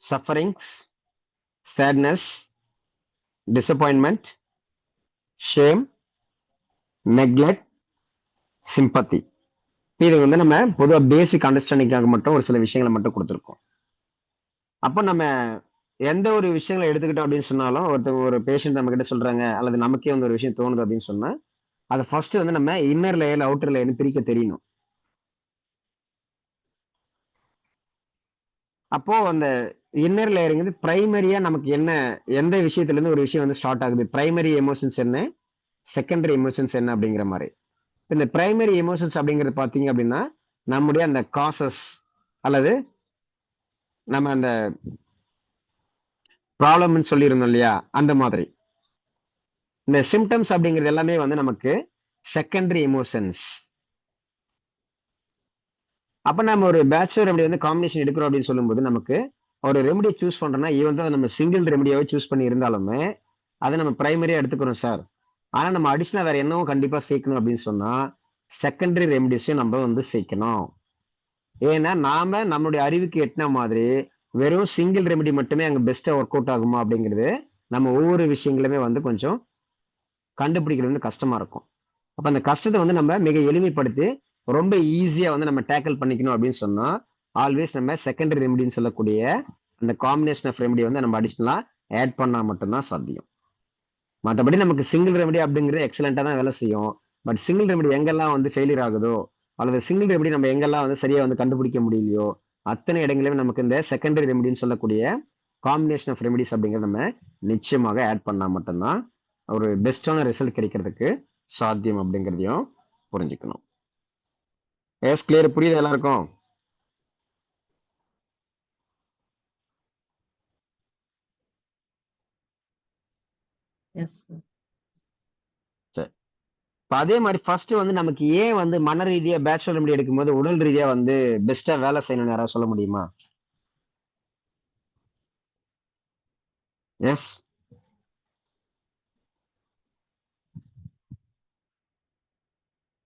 sufferings, sadness, disappointment, shame, neglect, sympathy. இது வந்து நம்ம பொதுவாக பேசிக் அண்டர்ஸ்டாண்டிங்காக மட்டும் ஒரு சில விஷயங்களை மட்டும் கொடுத்துருக்கோம். அப்போ நம்ம எந்த ஒரு விஷயங்களை எடுத்துக்கிட்டோம் அப்படின்னு சொன்னாலும் ஒருத்தவங்க ஒரு பேஷண்ட் நம்ம கிட்ட சொல்றாங்க அல்லது நமக்கே வந்து ஒரு விஷயம் தோணுது அப்படின்னு சொன்னா அதை ஃபர்ஸ்ட் வந்து நம்ம இன்னர் லேயர் அவுட்டர் லேயர்னு பிரிக்க தெரியணும். அப்போ அந்த இன்னர் லேயருங்கிறது பிரைமரியா நமக்கு என்ன, எந்த விஷயத்துல இருந்து ஒரு விஷயம் வந்து ஸ்டார்ட் ஆகுது, பிரைமரி எமோஷன்ஸ் என்ன, செகண்டரி எமோஷன்ஸ் என்ன அப்படிங்கிற மாதிரி. இந்த பிரைமரி எமோஷன்ஸ் அப்படிங்கிறது பாத்தீங்க அப்படின்னா நம்முடைய அந்த காசஸ் அல்லது நம்ம அந்த ப்ராப்ளம்னு சொல்லியிருந்தோம் இல்லையா, அந்த மாதிரி. இந்த சிம்டம்ஸ் அப்படிங்கிறது எல்லாமே வந்து நமக்கு செகண்டரி எமோஷன்ஸ். அப்ப நம்ம ஒரு பேச்சுலர் ரெமெடி வந்து காம்பினேஷன் எடுக்கிறோம் அப்படின்னு சொல்லும்போது நமக்கு ஒரு ரெமெடி சூஸ் பண்றோம்னா ஈவன் தான் நம்ம சிங்கிள் ரெமெடியாவே சூஸ் பண்ணி இருந்தாலுமே அதை நம்ம பிரைமரியா எடுத்துக்கிறோம் சார், ஆனா நம்ம அடிஷனலா வேற என்னவும் கண்டிப்பா சேர்க்கணும் அப்படின்னு சொன்னா செகண்டரி ரெமடிஸையும் நம்ம வந்து சேர்க்கணும். ஏன்னா நாம நம்மளுடைய அறிவுக்கு எட்டின மாதிரி வெறும் சிங்கிள் ரெமெடி மட்டுமே அங்க பெஸ்டா ஒர்க் அவுட் ஆகுமா அப்படிங்கிறது நம்ம ஒவ்வொரு விஷயங்களுமே வந்து கொஞ்சம் கண்டுபிடிக்கிறது வந்து கஷ்டமா இருக்கும். அப்ப அந்த கஷ்டத்தை வந்து நம்ம மிக எளிமைப்படுத்தி ரொம்ப ஈஸியா வந்து நம்ம டேக்கிள் பண்ணிக்கணும் அப்படின்னு சொன்னா ஆல்வேஸ் நம்ம செகண்டரி ரெமெடின்னு சொல்லக்கூடிய அந்த காம்பினேஷன் ஆஃப் ரெமெடி வந்து நம்ம அடிஷனலா ஆட் பண்ணா மட்டும்தான் சாத்தியம். மற்றபடி நமக்கு சிங்கிள் ரெமெடி அப்படிங்கிறது எக்ஸலண்டா தான் வேலை செய்யும். பட் சிங்கிள் ரெமெடி எங்கெல்லாம் வந்து ஃபெயிலியர் ஆகுதோ அல்லது சிங்கிள் ரெமெடி நம்ம எங்கெல்லாம் வந்து சரியா வந்து கண்டுபிடிக்க முடியலையோ அத்தனை இடங்களிலும் நமக்கு இந்த செகண்டரி ரெமெடின்னு சொல்லக்கூடிய காம்பினேஷன் ஆஃப் ரெமெடிஸ் அப்படிங்கிறத நம்ம நிச்சயமாக ஆட் பண்ணா மட்டும்தான் ஒரு பெஸ்டான ரிசல்ட் கிடைக்கிறதுக்கு சாத்தியம் அப்படிங்கிறதையும் புரிஞ்சுக்கணும். எஸ் கிளியர், புரியுது எல்லாருக்கும்? Yes sir. சரி. இப்ப அதே மாதிரி ஃபர்ஸ்ட் வந்து நமக்கு ஏன் வந்து மன ரீதியா பேச்சுலர் ரெமெடி எடுக்கும்போது உடல் ரீதியா வந்து பெஸ்டா வேலை செய்யணும்னு யாராவது சொல்ல முடியுமா? எஸ்.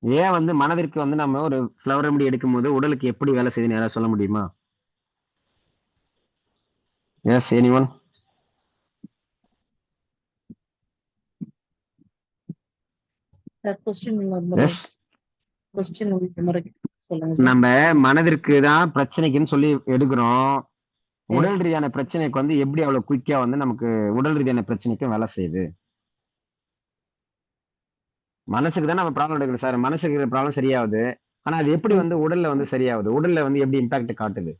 ஏன் வந்து மனதிற்கு வந்து நம்ம ஒரு ஃப்ளவர் ரெமெடி எடுக்கும்போது உடலுக்கு எப்படி வேலை செய்யுதுன்னு யாராவது சொல்ல முடியுமா? S, anyone? சார் கொஸ்டின் ஒரு முறை எஸ். சொல்லுங்க சார். நம்ம மனதிற்கு தான் பிரச்சனைக்குன்னு சொல்லி எடுக்கிறோம். உடல் எஸ். ரீதியான பிரச்சனைக்கு வந்து எப்படி அவ்வளவு குயிக்கா வந்து நமக்கு உடல் ரீதியான பிரச்சனைக்கும் வேலை செய்யுது? மனசுக்கு தான் நம்ம ப்ராப்ளம் எடுக்கணும் சார். மனசுக்கு இருக்கிற ப்ராப்ளம் சரியாகுது. ஆனா அது எப்படி வந்து உடல்ல வந்து சரியாகுது? உடல்ல வந்து எப்படி இம்பாக்ட் காட்டுது?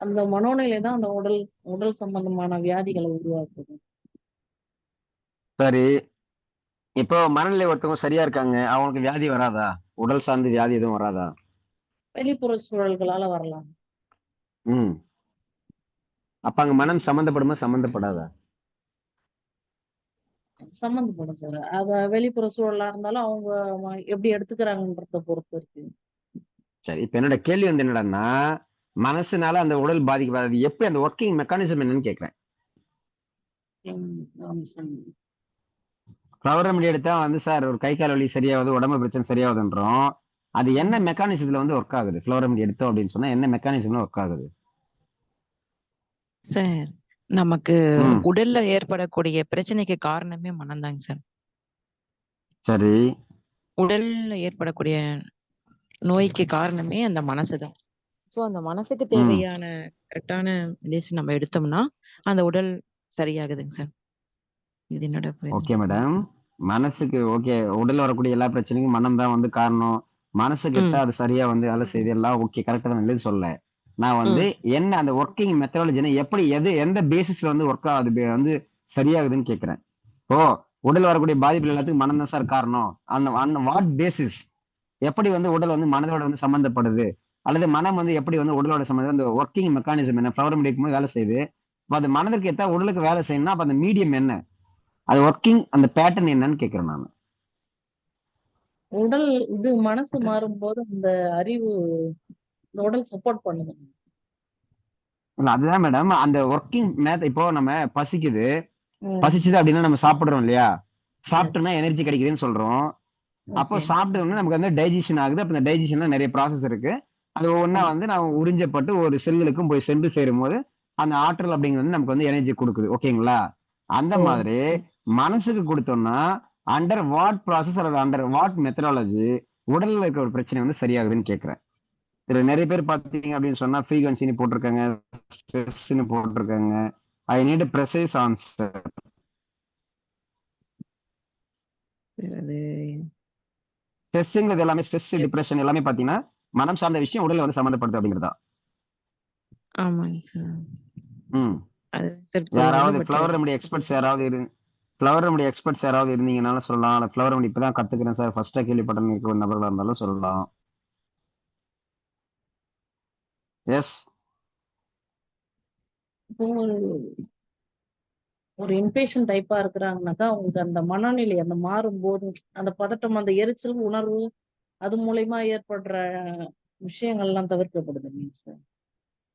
அந்த மனோநிலை தான் அந்த உடல் சம்பந்தமான வியாதிகளை உருவாக்குது. சரி, இப்போ மனநிலை ஒருத்தவங்க சரியா இருக்காங்க, அவங்களுக்கு வியாதி வராதா? உடல் சார்ந்த வியாதி எதுவும் வராதா? வெளிப்புற சூழல்களால வரலாம். ம். அப்ப அங்க மனம் சம்பந்தப்படுமா சம்பந்தப்படாதா? சம்மந்தப்படும் சார். அத வெளிப்புற சூழலா இருந்தாலும் அவங்க எப்படி எடுத்துக்கிறாங்கன்றத பொறுத்து இருக்கு. சரி, இப்ப என்னோட கேள்வி வந்து என்னடான்னா மனசுனால அந்த உடல் பாதிக்கப்படாது, எப்படி அந்த ஒர்க்கிங் மெக்கானிசம் என்னன்னு கேட்கிறேன். ஆமா சார். ஃப்ளவர் ரெமெடி எடுத்தா வந்து சார் ஒரு கை கால் வலி சரியாகுது, உடம்பு பிரச்சனை சரியாகுதுன்றோம். அது என்ன மெக்கானிசத்துல வந்து ஒர்க் ஆகுது? ஃப்ளவர் ரெமெடி எடுத்தோம் அப்படின்னு சொன்னா என்ன மெக்கானிசம்ல ஒர்க் ஆகுது? சார், நமக்கு ம். உடல்ல ஏற்படக்கூடிய பிரச்சனைக்கு காரணமே மனம்தாங்க சார். சரி. உடல்ல ஏற்படக்கூடிய நோய்க்கு காரணமே அந்த மனசுதான். ஸோ அந்த மனசுக்கு ம். தேவையான கரெக்டான மெடிசன் நம்ம எடுத்தோம்னா, அந்த உடல் சரியாகுதுங்க சார். இது என்னோட ஓகே புரிதல். மேடம். மனசுக்கு ஓகே, உடல்ல வரக்கூடிய எல்லா பிரச்சனைக்கும் மனம் தான் வந்து காரணம். மனசு கெட்டா ம். அது சரியா வந்து வேலை செய்யுது, எல்லாம் ஓகே கரெக்டா தான் இல்லைன்னு சொல்ல. நான் வந்து ம். என்ன அந்த ஒர்க்கிங் மெத்தடாலஜினா எப்படி எந்த பேசிஸ்ல வந்து ஒர்க் ஆகுது வந்து சரியாகுதுன்னு கேட்கிறேன். ஓ, உடல் வரக்கூடிய பாதிப்புகள் எல்லாத்துக்கும் மனம் தான் சார் காரணம். அந்த அந்த வாட் பேசிஸ் எப்படி வந்து உடல் வந்து மனதோட வந்து சம்பந்தப்படுது, அல்லது மனம் வந்து எப்படி வந்து உடலோட சம்பந்தம், அந்த ஒர்க்கிங் மெக்கானிசம் என்ன, ஃப்ளவர் எடுக்கும்போது வேலை செய்யுது. அப்ப அது மனதிற்கு ஏத்தா உடலுக்கு வேலை செய்யணும்னா அப்ப அந்த மீடியம் என்ன, அது ஒர்க்கிங் அந்த பேட்டர்ன் என்னன்னு கேட்கிறேன் நான். உடல் இது மனசு மாறும்போது இந்த அறிவு இந்த உடல் சப்போர்ட் பண்ணுது. இல்ல அதுதான் மேடம், அந்த ஒர்க்கிங் இப்போ நம்ம பசிக்குது, ம். பசிச்சுது அப்படின்னா நம்ம சாப்பிடுறோம் இல்லையா? எஸ். சாப்பிட்டோம்னா எனர்ஜி கிடைக்குதுன்னு சொல்றோம். அப்போ ஓகே. சாப்பிட்டோம்னா நமக்கு வந்து டைஜஷன் ஆகுது. அப்ப இந்த டைஜஷன்ல நிறைய ப்ராசஸ் இருக்கு. அது ஒவ்வொன்றா வந்து நம்ம உறிஞ்சப்பட்டு ஒரு செல்லுக்கும் போய் சென்று சேரும்போது அந்த ஆற்றல் அப்படிங்கிறது வந்து நமக்கு வந்து எனர்ஜி கொடுக்குது. ஓகேங்களா? அந்த ஓ. மாதிரி மனசுக்கு கொடுத்தோம்னா அண்டர் வாட் ப்ராசஸ் அல்லது அண்டர் வாட் மெத்தடாலஜி உடல்ல இருக்கிற ஒரு பிரச்சனை வந்து சரியாகுதுன்னு கேட்கிறேன். இதுல நிறைய பேர் பாத்தீங்க அப்படின்னு சொன்னா ஃப்ரீக்வன்சின்னு போட்டிருக்காங்க, ஸ்ட்ரெஸ்ன்னு போட்டிருக்காங்க. I need precise answer. அது ஸ்ட்ரெஸ்ங்கிறது எல்லாமே ஸ்ட்ரெஸ், டிப்ரெஷன் எல்லாமே பாத்தீங்கன்னா மனம் சார்ந்த விஷயம் உடல்ல வந்து சம்மந்தப்படுது அப்படிங்கிறதா? ஆமாங்க சார். ம். அது சார் புரியுது. யாராவது பட் ஃப்ளவர் ரெமெடி எக்ஸ்பர்ட்ஸ் யாராவது இருந்தீங்கனாலும் சொல்லலாம். இல்ல ஃப்ளவர் ரெமெடி இப்பதான் கத்துக்கிறேன் சார், ஃபர்ஸ்டா கேள்விப்பட்டேன்னு இருக்கிற நபர்களா இருந்தாலும் சொல்லலாம். எஸ். இப்போ ஒரு இம்பேஷன் டைப்பா இருக்கிறாங்கனாக்கா அவங்களுக்கு அந்த மனநிலை அந்த மாறும்போது அந்த பதட்டம், அந்த எரிச்சல் உணர்வு அது மூலயமா ஏற்படுற விஷயங்கள்லாம் தவிர்க்கப்படுதுங்க சார்.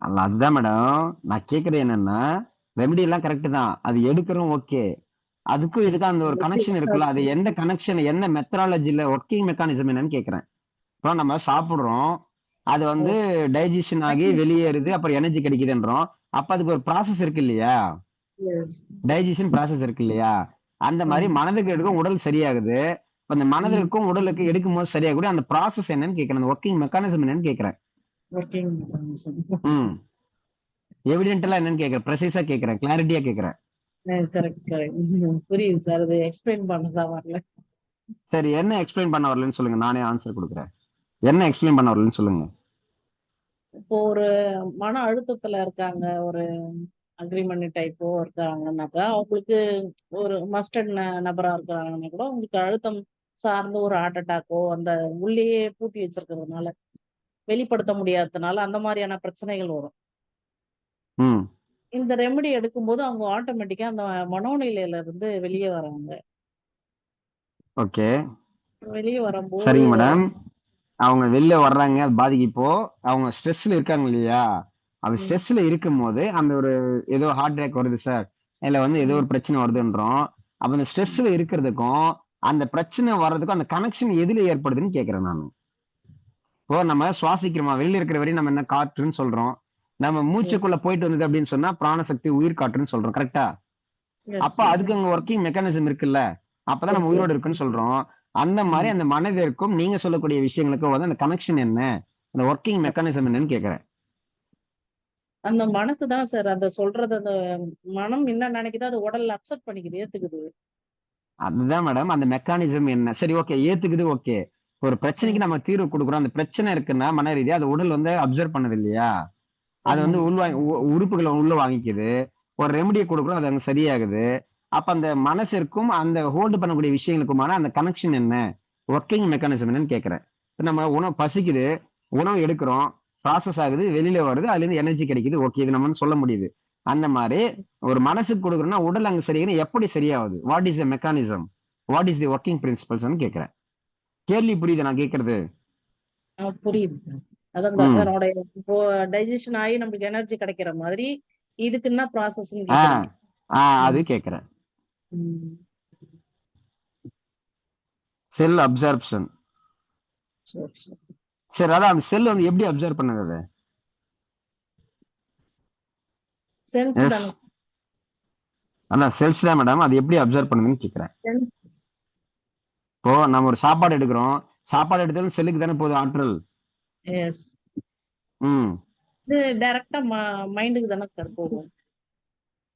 அல்ல அதுதான் மேடம் நான் கேக்குறது என்னன்னா, ரெமெடி எல்லாம் கரெக்ட் தான், அது எடுக்கிறோம் ஓகே. அதுக்கும் இதுக்கும் அந்த ஒரு கனெக்ஷன் இருக்குல்ல, அது எந்த கனெக்ஷன், என்ன மெத்தடாலஜில ஒர்க்கிங் மெக்கானிசம் என்னன்னு கேக்குறேன். இப்போ நம்ம சாப்பிடுறோம், அது வந்து டைஜஷன் ஆகி வெளியேறுது, அப்புறம் எனர்ஜி கிடைக்குதுன்றோம். அப்ப அதுக்கு ஒரு ப்ராசஸ் இருக்கு இல்லையா, Yes. டைஜஷன் ப்ராசஸ் இருக்கு இல்லையா, அந்த மாதிரி மனதுக்கு எடுக்கும் உடல் சரியாகுது. இப்ப அந்த மனதிற்கும் உடலுக்கு எடுக்கும்போது சரியாகக்கூடிய அந்த ப்ராசஸ் என்னன்னு கேக்குறேன், அந்த ஒர்க்கிங் மெக்கானிசம் என்னன்னு கேக்குறேன். Working mechanism. எவிடென்டலா என்னன்னு கேக்குறேன், ப்ரெசைஸா கேக்குறேன், கிளாரிட்டியா கேக்குறேன். கரெக்ட் கரெக்ட் புரியுது சார். அது எக்ஸ்பிளைன் பண்ணதான் வரல. சரி, என்ன எக்ஸ்பிளைன் பண்ண வரலன்னு சொல்லுங்க, நானே ஆன்சர் கொடுக்குறேன். என்ன எக்ஸ்பிளைன் பண்ண வரலன்னு சொல்லுங்க. இப்போ ஒரு மன அழுத்தத்துல இருக்காங்க, ஒரு அக்ரிமெண்ட் டைப்போ இருக்காங்கன்னாக்கா அவங்களுக்கு ஒரு மஸ்டர்ட் நபரா இருக்காங்கன்னா கூட உங்களுக்கு அழுத்தம் சார்ந்த ஒரு ஹார்ட் அட்டாக்கோ அந்த உள்ளேயே பூட்டி வச்சிருக்கிறதுனால வெளிப்படுத்த முடியாததுனால அந்த மாதிரியான பிரச்சனைகள் வரும். ம் இந்த ரெமெடி எடுக்கும்போது அவங்க ஆட்டோமேட்டிக்கா அந்த மனோநிலையில இருந்து வெளியே வராங்க. ஓகே, வெளியே வரும்போது சரிங்க மேடம். அவங்க வெளில வர்றாங்க, அது பாதிக்கு. இப்போ அவங்க ஸ்ட்ரெஸ்ல இருக்காங்க இல்லையா, அது ஸ்ட்ரெஸ்ல இருக்கும் போது அந்த ஒரு ஏதோ ஹார்ட் அட்டாக் வருது சார், இல்ல வந்து ஏதோ ஒரு பிரச்சனை வருதுன்றோம். அப்ப அந்த ஸ்ட்ரெஸ்ல இருக்கிறதுக்கும் அந்த பிரச்சனை வர்றதுக்கும் அந்த கனெக்ஷன் எதுல ஏற்படுதுன்னு கேக்குறேன் நான். இப்போ நம்ம சுவாசிக்கிறோமா, வெளியில இருக்கிற வரையும் நம்ம என்ன காற்றுன்னு சொல்றோம், நம்ம மூச்சுக்குள்ள போயிட்டு வந்தது அப்படின்னு சொன்னா பிராணசக்தி உயிர் காற்றுன்னு சொல்றோம், கரெக்டா? அப்ப அதுக்கு அங்க ஒர்க்கிங் மெக்கானிசம் இருக்குல்ல, அப்பதான் நம்ம உயிரோடு இருக்குன்னு சொல்றோம். அந்த மாதிரி அந்த மனதிற்கும் நீங்க சொல்லக்கூடிய விஷயங்களுக்கும் வந்து அந்த கனெக்ஷன் என்ன, அந்த ஒர்க்கிங் மெக்கானிசம் என்னன்னு கேக்குறேன். அந்த மனசுதான் சார் அந்த சொல்றது, அந்த மனம் என்ன நினைக்குதோ அது உடல்ல அக்செப்ட் பண்ணிக்குது, ஏத்துக்குது. அதுதான் மேடம் அந்த மெக்கானிசம் என்ன. சரி, ஓகே, ஏத்துக்குது, ஓகே. ஒரு பிரச்சனைக்கு நம்ம தீர்வு கொடுக்குறோம், அந்த பிரச்சனை இருக்குன்னா மன ரீதியா அது உடல் வந்து அப்சர்வ் பண்ணது இல்லையா, அது வந்து உறுப்புகளை உள்ள வாங்கிக்குது. ஒரு ரெமடியை கொடுக்குறோம், அது அங்க சரியாகுது. அப்ப அந்த மனசிற்கும் அந்த ஹோல்டு பண்ணக்கூடிய விஷயங்களுக்குமான அந்த கனெக்ஷன் என்ன, ஒர்க்கிங் மெக்கானிசம் என்னன்னு கேட்கிறேன். இப்ப நம்ம உணவு பசிக்குது, உணவு எடுக்கிறோம், ப்ராசஸ் ஆகுது, வெளியில வருது, அதுல இருந்து எனர்ஜி கிடைக்குது, ஓகே, இது நம்ம சொல்ல முடியுது. அந்த மாதிரி ஒரு மனசுக்கு கொடுக்குறோம்னா உடல் அங்க சரியாகுது, எப்படி சரியாகுது, what is the mechanism, what is the working principles கேட்கிறேன். கேள்வி புரியுது நான் கேட்கறது? புரியுது சார். அதான் அதனோட இப்போ டைஜஷன் ஆகி நமக்கு எனர்ஜி கிடைக்கிற மாதிரி இதுக்கு என்ன ப்ராசஸ் அது கேட்கிறேன். செல் அப்சர்ப்ஷன். சரி, அதான் அந்த செல் வந்து எப்படி அப்சர்வ் பண்ணுது? அதான் செல்ஸ் தான் மேடம், அது எப்படி அப்சர்வ் பண்ணுதுன்னு கேக்குறேன். இப்போ நம்ம ஒரு சாப்பாடு எடுக்கிறோம், சாப்பாடு எடுத்தாலும் செல்லுக்கு தானே போகுது ஆற்றல். இது டைரக்டா மைண்டுக்கு தானே சார் போகும்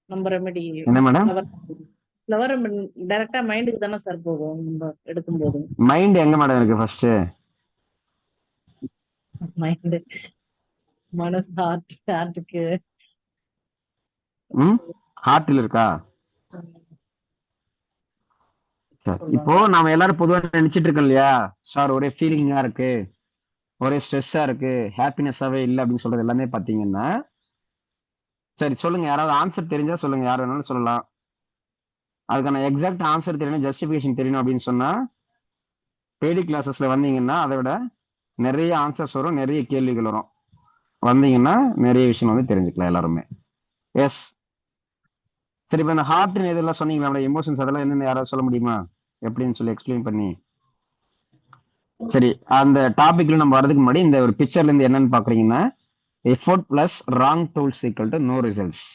நம்ம ரெமெடி. என்ன மேடம்? ஃப்ளவர் டைரக்டா மைண்டுக்கு தானே சார் போகும் நம்ம எடுக்கும்போது. மைண்ட் எங்க மேடம் இருக்கு ஃபர்ஸ்ட்? மைண்ட் மனசு ஹார்ட்டுக்கு. ஹார்ட்ல இருக்கா? இப்போ நாம எல்லாரும் பொதுவா நினைச்சிட்டு இருக்கோம் இல்லையா சார், ஒரே ஃபீலிங்கா இருக்கு, ஒரே ஸ்ட்ரெஸ்ஸா இருக்கு, ஹாப்பினஸாவே இல்லை அப்படின்னு சொல்றது எல்லாமே பாத்தீங்கன்னா, சரி சொல்லுங்க, யாராவது ஆன்சர் தெரிஞ்சா சொல்லுங்க, யார் வேணாலும் சொல்லலாம். அதுக்கான எக்ஸாக்ட் ஆன்சர் தெரியணும், ஜஸ்டிபிகேஷன் தெரியணும் அப்படின்னு சொன்னா பேடி கிளாஸஸ்ல வந்தீங்கன்னா அதை விட நிறைய ஆன்சர்ஸ் வரும், நிறைய கேள்விகள் வரும். வந்தீங்கன்னா நிறைய விஷயம் வந்து தெரிஞ்சுக்கலாம் எல்லாருமே. எஸ், சரி. இப்போ இந்த ஹார்ட் இதெல்லாம் சொன்னீங்களா, எமோஷன்ஸ் அதெல்லாம் என்னன்னு யாராவது சொல்ல முடியுமா, எப்படின்னு சொல்லி எக்ஸ்பிளைன் பண்ணி? சரி, அந்த டாபிக்ல நம்ம வரதுக்கு முன்னாடி இந்த ஒரு பிக்சர்ல இருந்து என்னன்னு பாக்குறீங்கன்னா, effort plus wrong tools equal to know results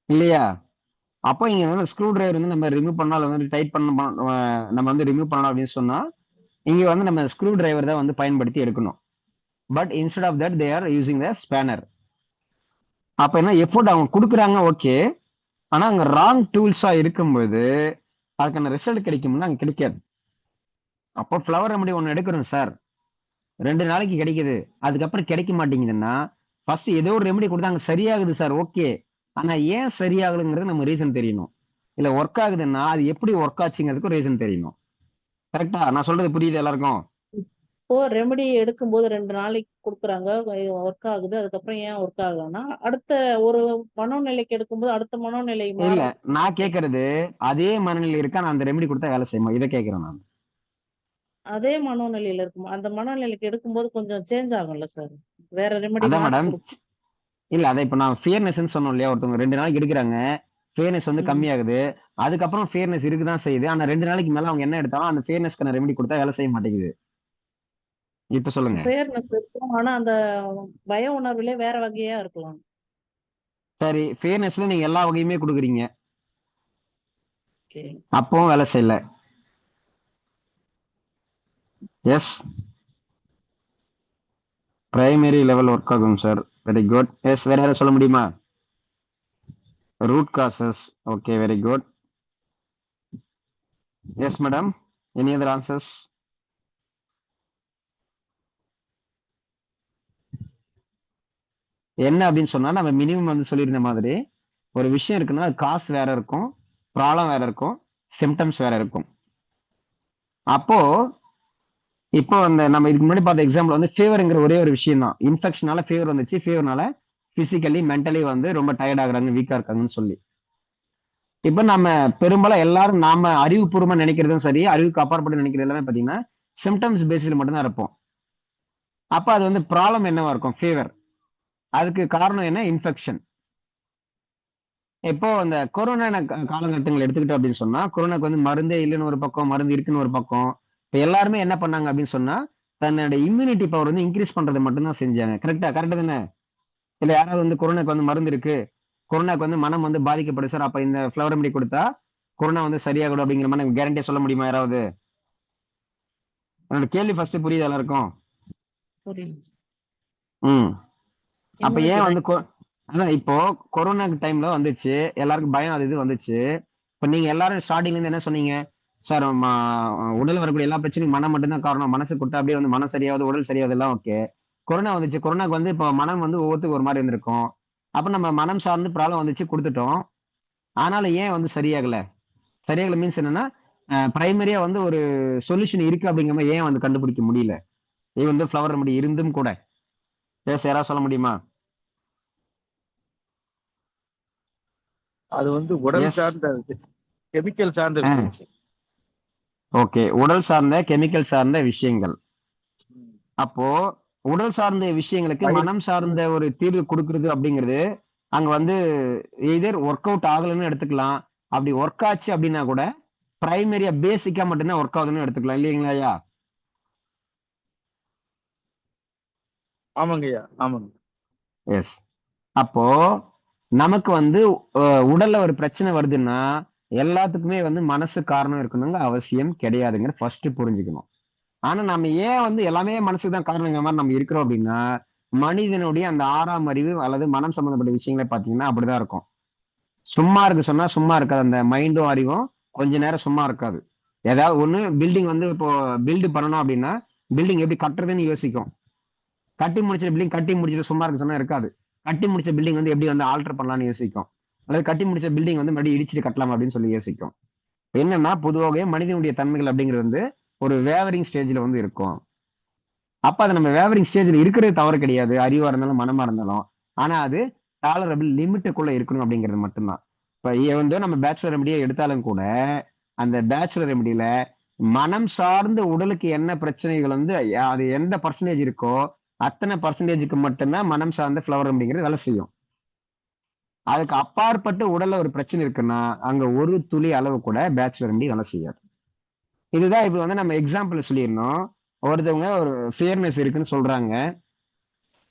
இல்லையா? அப்போ இங்க வந்து ஸ்க்ரூ டிரைவர் வந்து நம்ம ரிமூவ் பண்ணாலும் வந்து டைட் பண்ண நம்ம வந்து ரிமூவ் பண்ணலாம் அப்படின்னு சொன்னா, இங்க வந்து நம்ம ஸ்க்ரூ டிரைவர் தான் வந்து பயன்படுத்தி எடுக்கணும். But instead of that they are using the spanner. அப்ப என்ன எஃபோர்ட் அவங்க கொடுக்குறாங்க, ஓகே, ஆனா அங்க ராங் டூல்ஸா இருக்கும்போது அதுக்கான ரிசல்ட் கிடைக்கும்னா அங்க கிடைக்காது. அப்போ ஃப்ளவர் ரெமடி ஒன்று எடுக்கிறோம் சார், 2 நாளைக்கு கிடைக்குது, அதுக்கப்புறம் கிடைக்க மாட்டேங்குதுன்னா ஃபர்ஸ்ட் ஏதோ ஒரு ரெமடி கொடுத்தா அங்க சரியாகுது சார், ஓகே, ஆனா ஏன் சரியாகுதுங்கிறது நம்ம ரீசன் தெரியணும். இல்ல ஒர்க் ஆகுதுன்னா அது எப்படி ஒர்க் ஆச்சுங்கிறதுக்கு ரீசன் தெரியணும். கரெக்டா நான் சொல்றது புரியுது எல்லாருக்கும்? இப்போ ரெமெடி எடுக்கும்போது 2 நாளைக்கு கொடுக்குறாங்க, ஒர்க் ஆகுது, அதுக்கப்புறம் ஏன் ஒர்க் ஆகலன்னா அடுத்த ஒரு மனோநிலைக்கு எடுக்கும்போது அடுத்த மனோநிலை இல்ல, நான் கேக்குறது அதே மனநிலை இருக்கா, நான் அந்த ரெமெடி கொடுத்தா வேலை செய்யுமா, இதை கேட்கிறேன் நான். அதே மனோநிலையில இருக்கும், அந்த மனோநிலைக்கு எடுக்கும்போது கொஞ்சம் சேஞ்ச் ஆகும்ல சார், வேற ரெமெடி அதான் மேடம். இல்ல, அதை இப்ப நான் ஃபியர்னஸ் சொன்னோம் இல்லையா, ஒருத்தவங்க 2 நாளைக்கு எடுக்கிறாங்க, ஃபேர்னஸ் வந்து ம். கம்மியாகுது. அதுக்கப்புறம் ஃபேர்னஸ் இருக்குதான் செய்யுது. ஆனா 2 நாளைக்கு மேல அவங்க என்ன எடுத்தாலும் அந்த ஃபேர்னஸ்க்கான ரெமெடி கொடுத்தா வேலை செய்ய மாட்டேங்குது. இப்ப சொல்லுங்க. ஃபேர்னஸ் இருக்கும். ஆனா அந்த பய உணர்வுலே வேற வகையா இருக்கலாம். சரி, ஃபேர்னஸ்ல நீங்க எல்லா வகையுமே குடுக்குறீங்க. ஓகே. அப்பவும் வேலை செய்யல. எஸ். பிரைமரி லெவல் ஒர்க் ஆகும் சார். Very good. எஸ், வேற யாராவது சொல்ல முடியுமா? Root causes. Okay, very good. Yes madam. Any other answers? என்ன அப்படின்னு சொன்னா நம்ம மினிமம் வந்து சொல்லியிருந்த மாதிரி ஒரு விஷயம் இருக்குன்னா அது காசு வேற இருக்கும், ப்ராப்ளம் வேற இருக்கும், சிம்டம்ஸ் வேற இருக்கும். அப்போ இப்போ அந்த நம்ம இதுக்கு முன்னாடி பார்த்த எக்ஸாம்பிள் வந்து ஃபீவர்ங்கிற ஒரே ஒரு விஷயம் தான். இன்ஃபெக்ஷனால ஃபீவர் வந்துச்சு, ஃபீவர்னால பிசிக்கலி மென்டலி வந்து ரொம்ப டயர்ட் ஆகுறாங்க, வீக்கா இருக்காங்கன்னு சொல்லி. இப்ப நம்ம பெரும்பாலும் எல்லாரும் நாம அறிவுபூர்வமா நினைக்கிறதும் சரி, அறிவுக்கு அப்பாற்பட்டு நினைக்கிறது எல்லாமே பாத்தீங்கன்னா சிம்டம்ஸ் பேசிஸ்ல மட்டும்தான் இருப்போம். அப்ப அது வந்து ப்ராப்ளம் என்னவா இருக்கும்? ஃபீவர். அதுக்கு காரணம் என்ன? இன்ஃபெக்ஷன். இப்போ அந்த கொரோனா காலகட்டங்கள் எடுத்துக்கிட்டோம் அப்படின்னு சொன்னா, கொரோனாக்கு வந்து மருந்தே இல்லைன்னு ஒரு பக்கம், மருந்து இருக்குன்னு ஒரு பக்கம். இப்ப எல்லாருமே என்ன பண்ணாங்க அப்படின்னு சொன்னா, தன்னோட இம்யூனிட்டி பவர் வந்து இன்க்ரீஸ் பண்றது மட்டும்தான் செஞ்சாங்க. கரெக்ட் தானே? இல்ல யாராவது வந்து கொரோனாக்கு வந்து மருந்து இருக்கு, கொரோனாக்கு வந்து மனம் வந்து பாதிக்கப்படுது சார், அப்ப இந்த ஃபிளவர் ரெமெடி கொடுத்தா கொரோனா வந்து சரியாகிடும் அப்படிங்கிற மாதிரி கேரண்டியா சொல்ல முடியுமா யாராவது? என்னோட கேள்வி ஃபர்ஸ்ட் புரியுது எல்லாருக்கும்? புரியுது. ம். அப்ப இம்யூனிட்டி ஏன் வந்து ரேங்க். அதான் இப்போ கொரோனா டைம்ல வந்துச்சு, எல்லாருக்கும் பயம் அது இது வந்துச்சு. இப்ப நீங்க எல்லாரும் ஸ்டார்டிங்ல இருந்து என்ன சொன்னீங்க? சார் உடல்ல வரக்கூடிய எல்லா பிரச்சனையும் மனம் மட்டும்தான் காரணம். மனசு கொடுத்தா அப்படியே வந்து மனம் சரியாவது, உடல் சரியாவது எல்லாம் ஓகே. கொரோனா வந்துச்சு. கொரோனாக்கு வந்து இப்போ மனம் வந்து ஒவ்வொருத்துக்கும் ஒரு மாதிரி இருந்திருக்கும். அப்ப நம்ம மனம் சார்ந்து ப்ராப்ளம் வந்துச்சு கொடுத்துட்டோம். ஆனாலும் ஏன் வந்து சரியாகல? சரியாகல மீன்ஸ் என்னன்னா, பிரைமரியா வந்து ஒரு சொல்யூஷன் இருக்கு அப்படிங்கிற மாதிரி ஏன் வந்து கண்டுபிடிக்க முடியல? இது வந்து ஃப்ளவர் ரெமெடி இருந்தும் கூட. யாராவது சொல்ல முடியுமா? அது வந்து உடல் எஸ். சார்ந்த கெமிக்கல் சார்ந்த விஷயம் சார். ஓகே. உடல் சார்ந்த, கெமிக்கல் சார்ந்த விஷயங்கள். ம். அப்போ உடல் சார்ந்த விஷயங்களுக்கு வயிறு மனம் சார்ந்த ஒரு தீர்வு கொடுக்கிறது அப்படிங்கிறது அங்க வந்து எதர் ஒர்க் அவுட் ஆகலைன்னு எடுத்துக்கலாம். அப்படி ஒர்க் ஆச்சு அப்படின்னா கூட பிரைமரியா பேசிக்கா மட்டும்தான் ஒர்க் ஆகுதுன்னு எடுத்துக்கலாம் இல்லைங்களா ஐயா? ஆமாங்கய்யா, ஆமாங்க. எஸ். அப்போ நமக்கு வந்து உடல்ல ஒரு பிரச்சனை வருதுன்னா எல்லாத்துக்குமே வந்து மனசு காரணம் இருக்கணுங்க அவசியம் கிடையாதுங்கிற ஃபர்ஸ்ட் புரிஞ்சுக்கணும். ஆனா நம்ம ஏன் வந்து எல்லாமே மனசுக்கு தான் காரணங்கிற மாதிரி நம்ம இருக்கிறோம் அப்படின்னா மனிதனுடைய அந்த 6ஆம் அறிவு அல்லது மனம் சம்பந்தப்பட்ட விஷயங்களே பாத்தீங்கன்னா அப்படிதான் இருக்கும். சும்மா இருக்கு சொன்னா சும்மா இருக்காது. அந்த மைண்டும் அறிவும் கொஞ்ச நேரம் சும்மா இருக்காது. ஏதாவது ஒண்ணு பில்டிங் வந்து இப்போ பில்டு பண்ணணும் அப்படின்னா பில்டிங் எப்படி கட்டுறதுன்னு யோசிக்கும். கட்டி முடிச்ச பில்டிங் கட்டி முடிச்சது சும்மா இருக்கு சொன்னா இருக்காது. கட்டி முடிச்ச பில்டிங் வந்து எப்படி வந்து ஆல்டர் பண்ணலாம்னு யோசிக்கும். அல்லது கட்டி முடிச்ச பில்டிங் வந்து மறுபடியும் இடிச்சிட்டு கட்டலாம் அப்படின்னு சொல்லி யோசிக்கும். என்னன்னா பொதுவாகவே மனிதனுடைய தன்மைகள் அப்படிங்கிறது வந்து ஒரு வேவரிங் ஸ்டேஜ்ல வந்து இருக்கும். அப்ப அது நம்ம வேவரிங் ஸ்டேஜ்ல இருக்கிறது தவறு கிடையாது. அறிவா இருந்தாலும் மனமா இருந்தாலும். ஆனா அது டாலரபிள் லிமிட்டுக்குள்ள இருக்கணும் அப்படிங்கிறது மட்டும்தான். இப்ப வந்து நம்ம பேச்சுலர் ரெமடியை எடுத்தாலும் கூட அந்த பேச்சுலர் ரெமடியில மனம் சார்ந்த உடலுக்கு என்ன பிரச்சனைகள் வந்து அது எந்த பர்சன்டேஜ் இருக்கோ அத்தனை பர்சன்டேஜுக்கு மட்டும்தான் மனம் சார்ந்த ஃபிளவர் ரெமடிங்கிறது வேலை செய்யும். அதுக்கு அப்பாற்பட்டு உடல்ல ஒரு பிரச்சனை இருக்குன்னா அங்க ஒரு துளி அளவு கூட பேச்சுலர் ரெமடி வேலை செய்யாது. இதுதான் இப்ப வந்து நம்ம எக்ஸாம்பிள் சொல்லிடணும். ஒருத்தவங்க ஒரு ஃபியர்னஸ் இருக்குன்னு சொல்றாங்க.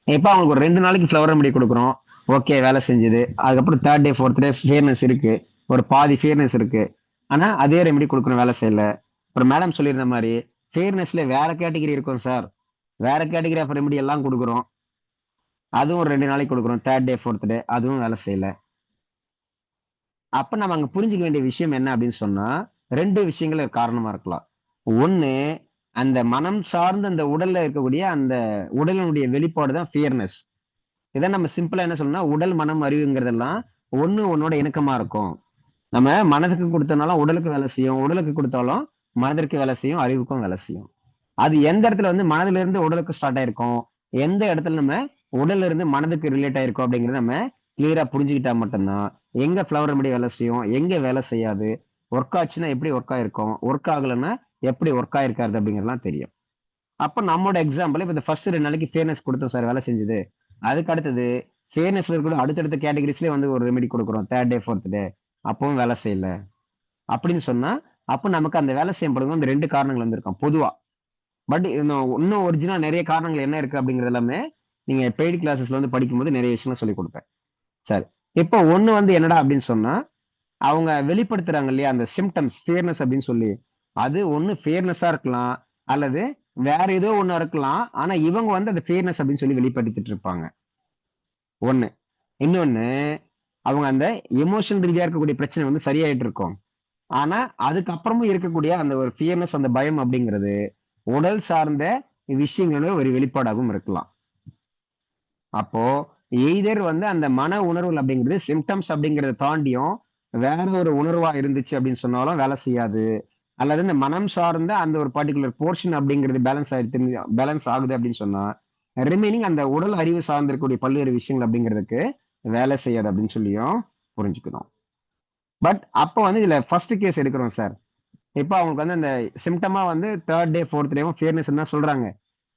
இப்ப அவங்களுக்கு ஒரு 2 நாளைக்கு ஃப்ளவர் ரெமடி கொடுக்குறோம். ஓகே, வேலை செஞ்சது. அதுக்கப்புறம் 3rd டே 4th டே ஃபியர்னஸ் இருக்கு. ஒரு பாதி ஃபியர்னஸ் இருக்கு. ஆனா அதே ரெமடி கொடுக்கணும், வேலை செய்யல. அப்புறம் மேடம் சொல்லியிருந்த மாதிரி ஃபியர்னஸ்ல வேற கேட்டகரி இருக்கும் சார். வேற கேட்டகரி ஆஃப் ரெமடி எல்லாம் கொடுக்குறோம். அதுவும் ஒரு 2 நாளைக்கு கொடுக்குறோம். 3rd டே 4th டே அதுவும் வேலை செய்யல. அப்ப நம்ம அங்க புரிஞ்சுக்க வேண்டிய விஷயம் என்ன அப்படின்னு சொன்னா 2 விஷயங்கள் காரணமா இருக்கலாம். ஒண்ணு, அந்த மனம் சார்ந்த அந்த உடல்ல இருக்கக்கூடிய அந்த உடலினுடைய வெளிப்பாடு தான் ஃபியர்னஸ். இதை நம்ம சிம்பிளா என்ன சொல்லணும்னா உடல் மனம் அறிவுங்கிறதெல்லாம் ஒன்னோட இணக்கமா இருக்கும். நம்ம மனதுக்கு கொடுத்தனாலும் உடலுக்கு வேலை செய்யும், உடலுக்கு கொடுத்தாலும் மனதிற்கு வேலை செய்யும், அறிவுக்கும் வேலை செய்யும். அது எந்த இடத்துல வந்து மனதில இருந்து உடலுக்கு ஸ்டார்ட் ஆயிருக்கும், எந்த இடத்துல நம்ம உடல்ல இருந்து மனதுக்கு ரிலேட் ஆயிருக்கும் அப்படிங்கறத நம்ம கிளியரா புரிஞ்சுக்கிட்டா மட்டும்தான் எங்க ஃபிளவர் ரெமடி வேலை செய்யும், எங்க வேலை செய்யாது, ஒர்க் ஆச்சுன்னா எப்படி ஒர்க் ஆயிருக்கும், ஒர்க் ஆகலைன்னா எப்படி ஒர்க் ஆயிருக்காரு அப்படிங்கறதெல்லாம் தெரியும். அப்ப நம்மளோட எக்ஸாம்பிள் இப்ப இந்த ஃபர்ஸ்ட் 2 நாளைக்கு ஃபேர்னஸ் கொடுத்தோம் சார், வேலை செஞ்சது. அதுக்கு அடுத்தது ஃபேர்னஸ்ல இருக்கிற அடுத்தடுத்த கேட்டகரிஸ்லயே வந்து ஒரு ரெமெடி கொடுக்குறோம் 3rd டே 4th டே. அப்பவும் வேலை செய்யல அப்படின்னு சொன்னா, அப்ப நமக்கு அந்த வேலை செய்யப்படுங்க அந்த 2 காரணங்கள் வந்திருக்கும் பொதுவா. பட் இன்னும் ஒரிஜினலா நிறைய காரணங்கள் என்ன இருக்கு அப்படிங்கிறது எல்லாமே நீங்க பெய்டு கிளாஸஸ்ல வந்து படிக்கும்போது நிறைய விஷயங்கள் சொல்லிக் கொடுப்பேன். சரி. இப்போ ஒண்ணு வந்து என்னடா அப்படின்னு சொன்னா, அவங்க வெளிப்படுத்துறாங்க இல்லையா அந்த சிம்டம்ஸ் ஃபியர்னஸ் அப்படின்னு சொல்லி. அது ஒண்ணு ஃபியர்னஸா இருக்கலாம், அல்லது வேற ஏதோ ஒண்ணு இருக்கலாம். ஆனா இவங்க வந்து அந்த ஃபியர்னஸ் அப்படின்னு சொல்லி வெளிப்படுத்திட்டு இருப்பாங்க. ஒண்ணு. இன்னொன்னு, அவங்க அந்த எமோஷன் ரீதியா இருக்கக்கூடிய பிரச்சனை வந்து சரியாயிட்டு இருக்கும். ஆனா அதுக்கப்புறமும் இருக்கக்கூடிய அந்த ஒரு ஃபியர்னஸ், அந்த பயம் அப்படிங்கிறது உடல் சார்ந்த விஷயங்களோட ஒரு வெளிப்பாடாகவும் இருக்கலாம். அப்போ எய்தர் வந்து அந்த மன உணர்வுகள் அப்படிங்கிறது சிம்டம்ஸ் அப்படிங்கறத தாண்டியும் வேற ஒரு உணர்வா இருந்துச்சு அப்படின்னு சொன்னாலும் வேலை செய்யாது. அல்லது இந்த மனம் சார்ந்த அந்த ஒரு பர்டிகுலர் போர்ஷன் அப்படிங்கிறது பேலன்ஸ் ஆகுது அப்படின்னு சொன்னா ரிமைனிங் அந்த உடல் அறிவு சார்ந்திருக்கக்கூடிய பல்வேறு விஷயங்கள் அப்படிங்கிறதுக்கு வேலை செய்யாது அப்படின்னு சொல்லியும் புரிஞ்சுக்கணும். பட் அப்போ வந்து இதுல ஃபர்ஸ்ட் கேஸ் எடுக்கிறோம் சார். இப்போ அவங்களுக்கு வந்து அந்த சிம்டமா வந்து 3rd டே 4th டேவும் ஃபேர்னஸ் தான் சொல்றாங்க.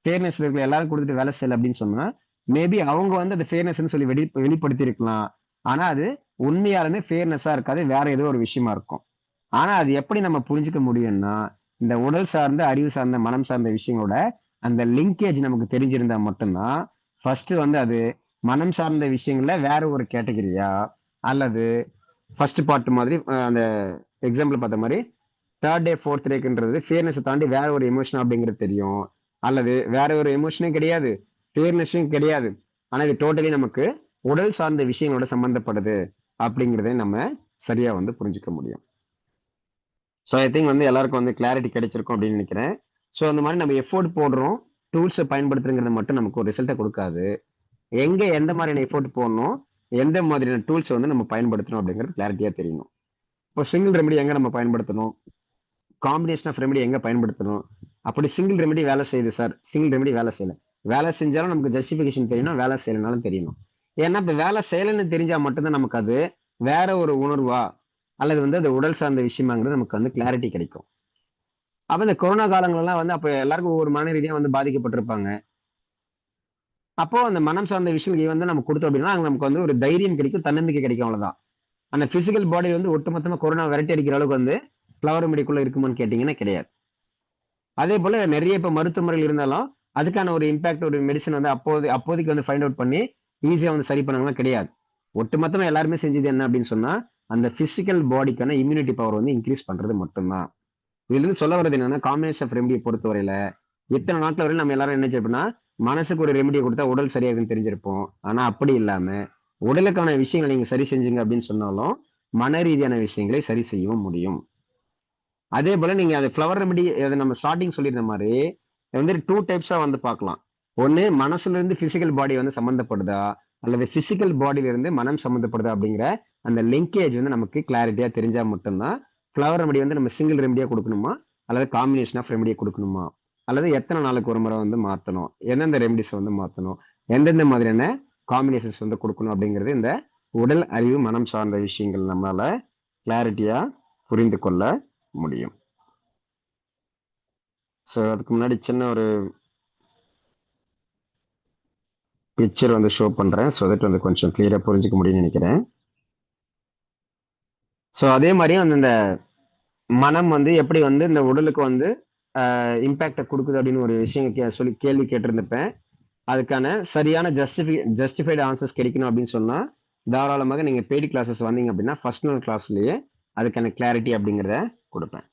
ஃபேர்னஸ் இருக்கிற எல்லாரும் கொடுத்துட்டு வேலை செய்யல அப்படின்னு சொன்னா மேபி அவங்க வந்து அந்த ஃபேர்னஸ் சொல்லி வெளிப்படுத்தி இருக்கலாம். ஆனா அது உண்மையாலுமே ஃபேர்னஸா இருக்காது, வேற ஏதோ ஒரு விஷயமா இருக்கும். ஆனா அது எப்படி நம்ம புரிஞ்சுக்க முடியும்னா, இந்த உடல் சார்ந்த, அறிவு சார்ந்த, மனம் சார்ந்த விஷயங்களோட அந்த லிங்கேஜ் நமக்கு தெரிஞ்சிருந்தா மட்டும்தான் ஃபர்ஸ்ட் வந்து அது மனம் சார்ந்த விஷயங்கள்ல வேற ஒரு கேட்டகரியா, அல்லது ஃபர்ஸ்ட் பார்ட் மாதிரி அந்த எக்ஸாம்பிள் பார்த்த மாதிரி 3rd டே 4th டேக்குன்றது ஃபேர்னஸ் தாண்டி வேற ஒரு எமோஷன் அப்படிங்கிறது தெரியும். அல்லது வேற ஒரு எமோஷனும் கிடையாது, ஃபேர்னஸும் கிடையாது. ஆனா இது டோட்டலி நமக்கு உடல் சார்ந்த விஷயங்களோட சம்பந்தப்படுது அப்படிங்கிறதை நம்ம சரியா வந்து புரிஞ்சுக்க முடியும். ஸோ ஐ திங்க் வந்து எல்லாருக்கும் வந்து கிளாரிட்டி கிடைச்சிருக்கும் அப்படின்னு நினைக்கிறேன். ஸோ அந்த மாதிரி நம்ம எஃபோர்ட் போடுறோம், டூல்ஸை பயன்படுத்துறங்கிறது மட்டும் நமக்கு ஒரு ரிசல்ட்டை கொடுக்காது. எங்க எந்த மாதிரியான எஃபோர்ட் போடணும், எந்த மாதிரியான டூல்ஸை வந்து நம்ம பயன்படுத்தணும் அப்படிங்கிறது கிளாரிட்டியா தெரியணும். இப்போ சிங்கிள் ரெமெடி எங்க நம்ம பயன்படுத்தணும், காம்பினேஷன் ஆஃப் ரெமெடி எங்க பயன்படுத்தணும். அப்படி சிங்கிள் ரெமெடி வேலை செய்யுது சார், சிங்கிள் ரெமெடி வேலை செய்யல, வேலை செஞ்சாலும் நமக்கு ஜஸ்டிஃபிகேஷன் தெரியணும், வேலை செய்யலனாலும் தெரியணும். ஏன்னா இப்ப வேலை செய்யலைன்னு தெரிஞ்சா மட்டும்தான் நமக்கு அது வேற ஒரு உணர்வா அல்லது வந்து அது உடல் சார்ந்த விஷயமாங்கிறது நமக்கு வந்து கிளாரிட்டி கிடைக்கும். அப்ப இந்த கொரோனா காலங்கள்லாம் வந்து அப்ப எல்லாருக்கும் ஒவ்வொரு மன ரீதியா வந்து பாதிக்கப்பட்டிருப்பாங்க. அப்போ அந்த மனம் சார்ந்த விஷயங்கள் வந்து நம்ம கொடுத்தோம் அப்படின்னா அங்க நமக்கு வந்து ஒரு தைரியம் கிடைக்கும், தன்னம்பிக்கை கிடைக்கும், அவ்வளவுதான். அந்த பிசிக்கல் பாடி வந்து ஒட்டுமொத்தமா கொரோனா விரட்டி அடிக்கிற அளவுக்கு வந்து ஃப்ளவர் மெடிக்குள்ள இருக்குமான்னு கேட்டீங்கன்னா கிடையாது. அதே போல நிறைய இப்ப மருத்துவ முறைகள் இருந்தாலும் அதுக்கான ஒரு இம்பாக்ட், ஒரு மெடிசன் வந்து அப்போதைக்கு வந்து ஃபைண்ட் அவுட் பண்ணி ஈஸியா வந்து சரி பண்ணாங்கன்னா கிடையாது. ஒட்டுமொத்தமா எல்லாருமே செஞ்சது என்ன அப்படின்னு சொன்னா அந்த பிசிக்கல் பாடிக்கான இம்யூனிட்டி பவர் வந்து இன்க்ரீஸ் பண்றது மட்டும்தான். இதுல இருந்து சொல்ல வர்றது என்னன்னா, காம்பினேஷன் ஆஃப் ரெமெடியை பொறுத்தவரையில இத்தனை நாட்கள் வரையும் நம்ம எல்லாரும் என்ன செய்யப்போம்னா மனசுக்கு ஒரு ரெமெடியை கொடுத்தா உடல் சரியாகுன்னு தெரிஞ்சிருப்போம். ஆனா அப்படி இல்லாம உடலுக்கான விஷயங்களை நீங்க சரி செஞ்சீங்க அப்படின்னு சொன்னாலும் மன ரீதியான விஷயங்களை சரி செய்யவும் முடியும். அதே போல நீங்க அது ஃப்ளவர் ரெமெடி அதை நம்ம ஸ்டார்டிங் சொல்லியிருந்த மாதிரி வந்து 2 டைப்ஸா வந்து பார்க்கலாம். ஒண்ணு மனசுல இருந்து பிசிக்கல் பாடி வந்து சம்பந்தப்படுதா, அல்லது பிசிக்கல் பாடியில இருந்து மனம் சம்பந்தப்படுதா அப்படிங்கிற அந்த லிங்கேஜ் வந்து நமக்கு கிளாரிட்டியா தெரிஞ்சா மட்டும்தான் ஃப்ளவர் ரெமெடி வந்து நம்ம சிங்கிள் ரெமெடியா கொடுக்கணுமா, அல்லது காம்பினேஷன் ஆஃப் ரெமெடியா கொடுக்கணுமா, அல்லது எத்தனை நாளுக்கு ஒரு முறை வந்து மாத்தணும், எந்தெந்த ரெமெடிஸ் வந்து மாத்தணும், எந்தெந்த மாதிரியான காம்பினேஷன்ஸ் வந்து கொடுக்கணும் அப்படிங்கிறது இந்த உடல் அறிவு மனம் சார்ந்த விஷயங்கள் நம்மளால கிளாரிட்டியா புரிந்து கொள்ள முடியும். ஸோ அதுக்கு முன்னாடி சின்ன ஒரு பிக்சர் வந்து ஷோ பண்றேன். ஸோ தட் வந்து கொஞ்சம் கிளியரா புரிஞ்சுக்க முடியும்னு நினைக்கிறேன். ஸோ அதே மாதிரியும் அந்த இந்த மனம் வந்து எப்படி வந்து இந்த உடலுக்கு வந்து இம்பாக்டை கொடுக்குது அப்படின்னு ஒரு விஷயம் சொல்லி கேள்வி கேட்டிருந்தப்பேன். அதுக்கான சரியான ஜஸ்டிஃபைடு ஆன்சர்ஸ் கிடைக்கணும் அப்படின்னு சொன்னா தாராளமாக நீங்க பெய்டு கிளாஸஸ் வந்தீங்க அப்படின்னா ஃபர்ஸ்ட் நாள் கிளாஸ்லயே அதுக்கான கிளாரிட்டி அப்படிங்கிறத கொடுப்பேன்.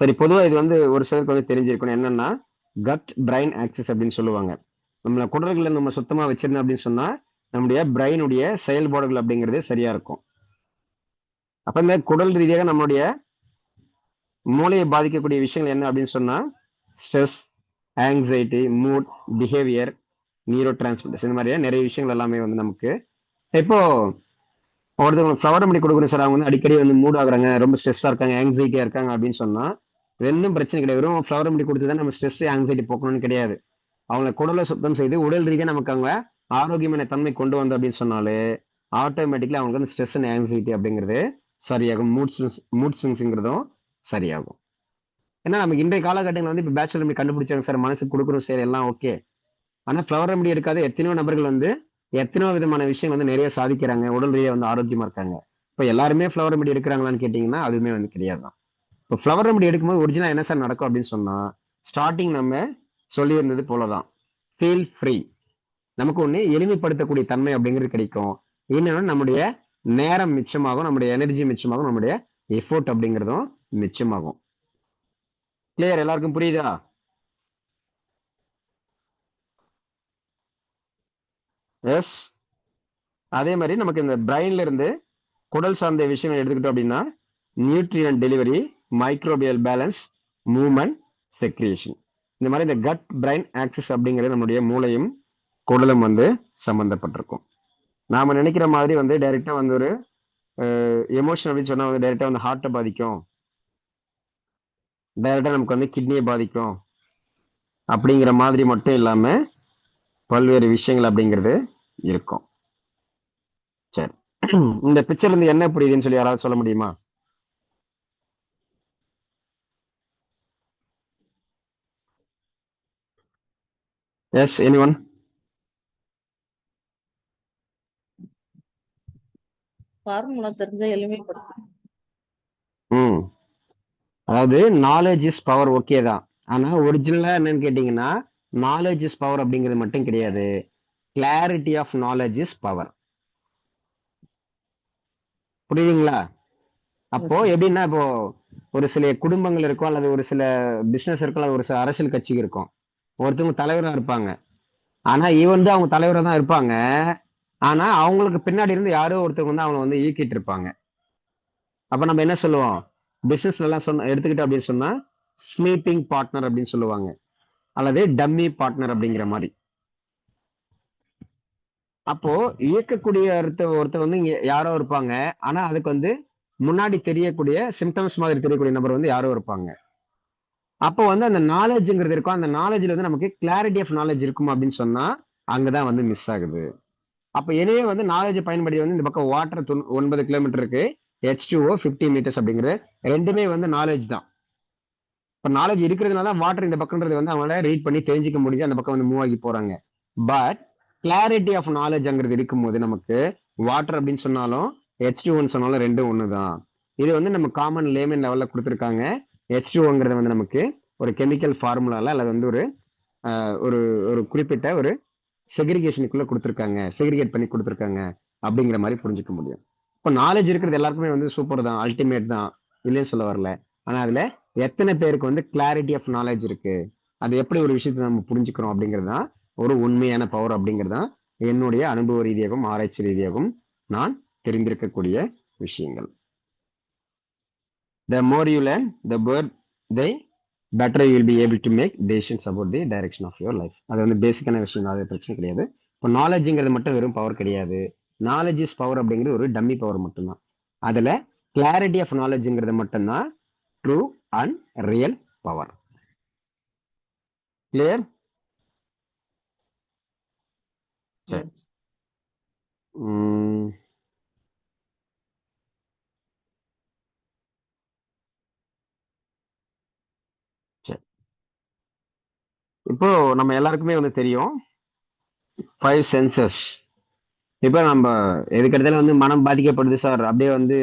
சரி, பொதுவாக இது வந்து ஒரு சிலருக்கு வந்து தெரிஞ்சிருக்கணும். என்னன்னா கட் பிரைன் ஆக்சிஸ் அப்படின்னு சொல்லுவாங்க. நம்மள குடல்களை நம்ம சுத்தமா வச்சிருந்தோம் அப்படின்னு சொன்னா நம்முடைய பிரைனுடைய செயல்பாடுகள் அப்படிங்கிறது சரியா இருக்கும். அப்ப இந்த குடல் ரீதியாக நம்மளுடைய மூளையை பாதிக்கக்கூடிய விஷயங்கள் என்ன அப்படின்னு சொன்னா stress, anxiety, mood, behaviour, neuro transmitters, இந்த மாதிரியா நிறைய விஷயங்கள் எல்லாமே வந்து நமக்கு இப்போ ஒருத்தவங்க ஃப்ளவர் ரெமெடி கொடுக்குறோம் சார், அவங்க வந்து அடிக்கடி வந்து மூட் ஆகுறாங்க, ரொம்ப ஸ்ட்ரெஸ்ஸா இருக்காங்க, ஆங்ஸைட்டியா இருக்காங்க அப்படின்னு சொன்னா ரெண்டும் பிரச்சனை கிடையாது. வெறும் ஃப்ளவர் ரெமெடி கொடுத்துதான் நம்ம ஸ்ட்ரெஸ் ஆங்ஸைட்டி போக்கணும்னு கிடையாது. அவங்க குடலை சுத்தம் செய்து உடல் ரீதியாக நமக்கு அவங்க ஆரோக்கியமான தன்மை கொண்டு வந்தோம் அப்படின்னு சொன்னாலே ஆட்டோமேட்டிக்கலி அவங்களுக்கு வந்து ஸ்ட்ரெஸ் அண்ட் ஆங்ஸைட்டி அப்படிங்கிறது சரியாகும், மூட் ஸ்விங்ஸுங்கிறதும் சரியாகும். ஏன்னா நமக்கு இன்றைய காலகட்டங்கள் வந்து இப்போ பேச்சுலர் ரெமெடி கண்டுபிடிச்சாங்க சார், மனசுக்கு கொடுக்குறோம் சரி எல்லாம் ஓகே. ஆனால் ஃப்ளவர் ரெமெடி இருக்காது எத்தனையோ நபர்கள் வந்து எத்தனையோ விதமான விஷயம் வந்து நிறைய சாதிக்கிறாங்க, உடல் ரீதியாக வந்து ஆரோக்கியமா இருக்காங்க. இப்போ எல்லாருமே ஃப்ளவர் ரெமெடி எடுக்கிறாங்களான்னு கேட்டிங்கன்னா அதுவுமே வந்து கிடையாது தான். இப்போ ஃப்ளவர் ரெமெடி எடுக்கும்போது ஒரிஜினலாக என்ன சார் நடக்கும் அப்படின்னு சொன்னால், ஸ்டார்டிங் நம்ம சொல்லியிருந்தது போல தான், ஃபீல் ஃப்ரீ. நமக்கு ஒன்று எளிமைப்படுத்தக்கூடிய தன்மை அப்படிங்கிறது கிடைக்கும். இன்னொன்று நம்முடைய நேரம் மிச்சமாகும், நம்முடைய எனர்ஜி மிச்சமாகும், நம்முடைய எஃபோர்ட் அப்படிங்கிறதும் மிச்சமாகும். கிளியர்? எல்லாருக்கும் புரியுதா? எஸ். அதே மாதிரி நமக்கு இந்த பிரெயின்ல இருந்து குடல் சார்ந்த விஷயங்கள் எடுத்துக்கிட்டோம் அப்படின்னா, nutrient delivery, microbial balance, movement, secretion. இந்த மாதிரி இந்த கட் பிரெயின் ஆக்சிஸ் அப்படிங்கிறது நம்முடைய மூளையும் குடலும் வந்து சம்பந்தப்பட்டிருக்கும். நாம நினைக்கிற மாதிரி வந்து டைரக்டா வந்து ஒரு எமோஷன் அப்படின்னு சொன்னா வந்து டைரக்டா வந்து ஹார்ட்டை பாதிக்கும், டைரக்டா நமக்கு வந்து கிட்னியை பாதிக்கும் அப்படிங்கிற மாதிரி மட்டும் இல்லாம பல்வேறு விஷயங்கள் அப்படிங்கிறது இருக்கும். சரி, இந்த பிக்சர்ல இருந்து என்ன புரியுதுன்னு சொல்லி யாராவது சொல்ல முடியுமா? S, anyone? ஃபார்முலா தெரிஞ்சா எளிமைப்படுத்தும். ம் அதாவது நாலேஜ் இஸ் பவர், ஓகே தான். ஆனா ஒரிஜினலா என்னன்னு கேட்டீங்கன்னா, நாலேஜ் இஸ் பவர் அப்படிங்கிறது மட்டும் கிடையாது, clarity of knowledge is power. புரியுதுங்களா? அப்போ ஓகே. எப்படின்னா, இப்போ ஒரு சில குடும்பங்கள் இருக்கும், அல்லது ஒரு சில பிசினஸ் இருக்கும், அல்லது ஒரு சில அரசியல் கட்சிக்கு இருக்கும். ஒருத்தவங்க தலைவரா இருப்பாங்க. ஆனா இவன் அவங்க தலைவரா தான் இருப்பாங்க. ஆனா அவங்களுக்கு பின்னாடி இருந்து யாரோ ஒருத்தவங்க வந்து அவங்க வந்து இயக்கிட்டு இருப்பாங்க. அப்ப நம்ம என்ன சொல்லுவோம்? பிசினஸ்ல எல்லாம் எடுத்துக்கிட்டோம் அப்படின்னு சொன்னா ஸ்லீப்பிங் பார்ட்னர் அப்படின்னு சொல்லுவாங்க, அல்லது டம்மி பார்ட்னர் அப்படிங்கிற மாதிரி. அப்போ இயக்கக்கூடிய ஒருத்தர் வந்து இங்க யாரோ இருப்பாங்க. ஆனா அதுக்கு வந்து முன்னாடி தெரியக்கூடிய சிம்டம்ஸ் மாதிரி தெரியக்கூடிய நபர் வந்து யாரோ இருப்பாங்க. அப்போ வந்து அந்த நாலேஜ்ங்கிறது இருக்கும். அந்த நாலேஜ்ல வந்து நமக்கு கிளாரிட்டி ஆஃப் நாலேஜ் இருக்கும் அப்படின்னு சொன்னா அங்கதான் வந்து மிஸ் ஆகுது. அப்ப எனவே வந்து நாலேஜ் பயன்படுத்தி வந்து இந்த பக்கம் வாட்டர் 9 கிலோமீட்டருக்கு, H2O 50 மீட்டர்ஸ் அப்படிங்கிறது ரெண்டுமே வந்து நாலேஜ் தான். இப்ப நாலேஜ் இருக்கிறதுனால தான் வாட்டர் இந்த பக்கம்ன்றது வந்து அவங்களால ரீட் பண்ணி தெரிஞ்சுக்க முடிஞ்சு அந்த பக்கம் வந்து மூவ் ஆகி போறாங்க. பட் கிளாரிட்டி ஆஃப் நாலேஜ்ங்கிறது இருக்கும்போது நமக்கு வாட்டர் அப்படின்னு சொன்னாலும் H2O சொன்னாலும் ரெண்டும் ஒண்ணுதான். இது வந்து நம்ம காமன் லேமன் லெவல்ல கொடுத்துருக்காங்க. H2Oங்கிறது வந்து நமக்கு ஒரு கெமிக்கல் ஃபார்முலால அல்லது வந்து ஒரு ஒரு ஒரு குறிப்பிட்ட ஒரு செக்ரிகேஷனுக்குள்ள கொடுத்துருக்காங்க, செக்ரிகேட் பண்ணி கொடுத்துருக்காங்க அப்படிங்கிற மாதிரி புரிஞ்சுக்க முடியும். இப்போ நாலேஜ் இருக்கிறது எல்லாருக்குமே வந்து சூப்பர் தான், அல்டிமேட் தான், இல்லைன்னு சொல்ல வரல. ஆனா அதுல எத்தனை பேருக்கு வந்து கிளாரிட்டி ஆஃப் நாலேஜ் இருக்கு, அது எப்படி ஒரு விஷயத்தை நம்ம புரிஞ்சுக்கிறோம் அப்படிங்கிறது தான் ஒரு உண்மையான பவர் அப்படிங்கிறது தான் என்னுடைய அனுபவ ரீதியாகவும் ஆராய்ச்சி ரீதியாகவும் நான் தெரிந்திருக்கக்கூடிய விஷயங்கள். The more you learn, the better you will be able to make decisions about the direction of your life. அது வந்து பேசிக்கான விஷயம், அது பிரச்சனை கிடையாது. இப்போ நாலேஜ்ங்கிறது மட்டும் வெறும் பவர் கிடையாது. நாலேஜ் இஸ் பவர் அப்படிங்கிறது ஒரு டம்மி பவர் மட்டும்தான். அதுல கிளாரிட்டி ஆஃப் நாலேஜ்ங்கிறது மட்டும்தான் true and real power. Clear? சரி. Yes. சரி, இப்போ நம்ம எல்லாருக்குமே வந்து தெரியும் 5 சென்சஸ். இப்போ நம்ம எதுக்கெடுத்தாலும் வந்து மனம் பாதிக்கப்படுது சார், அப்படியே வந்து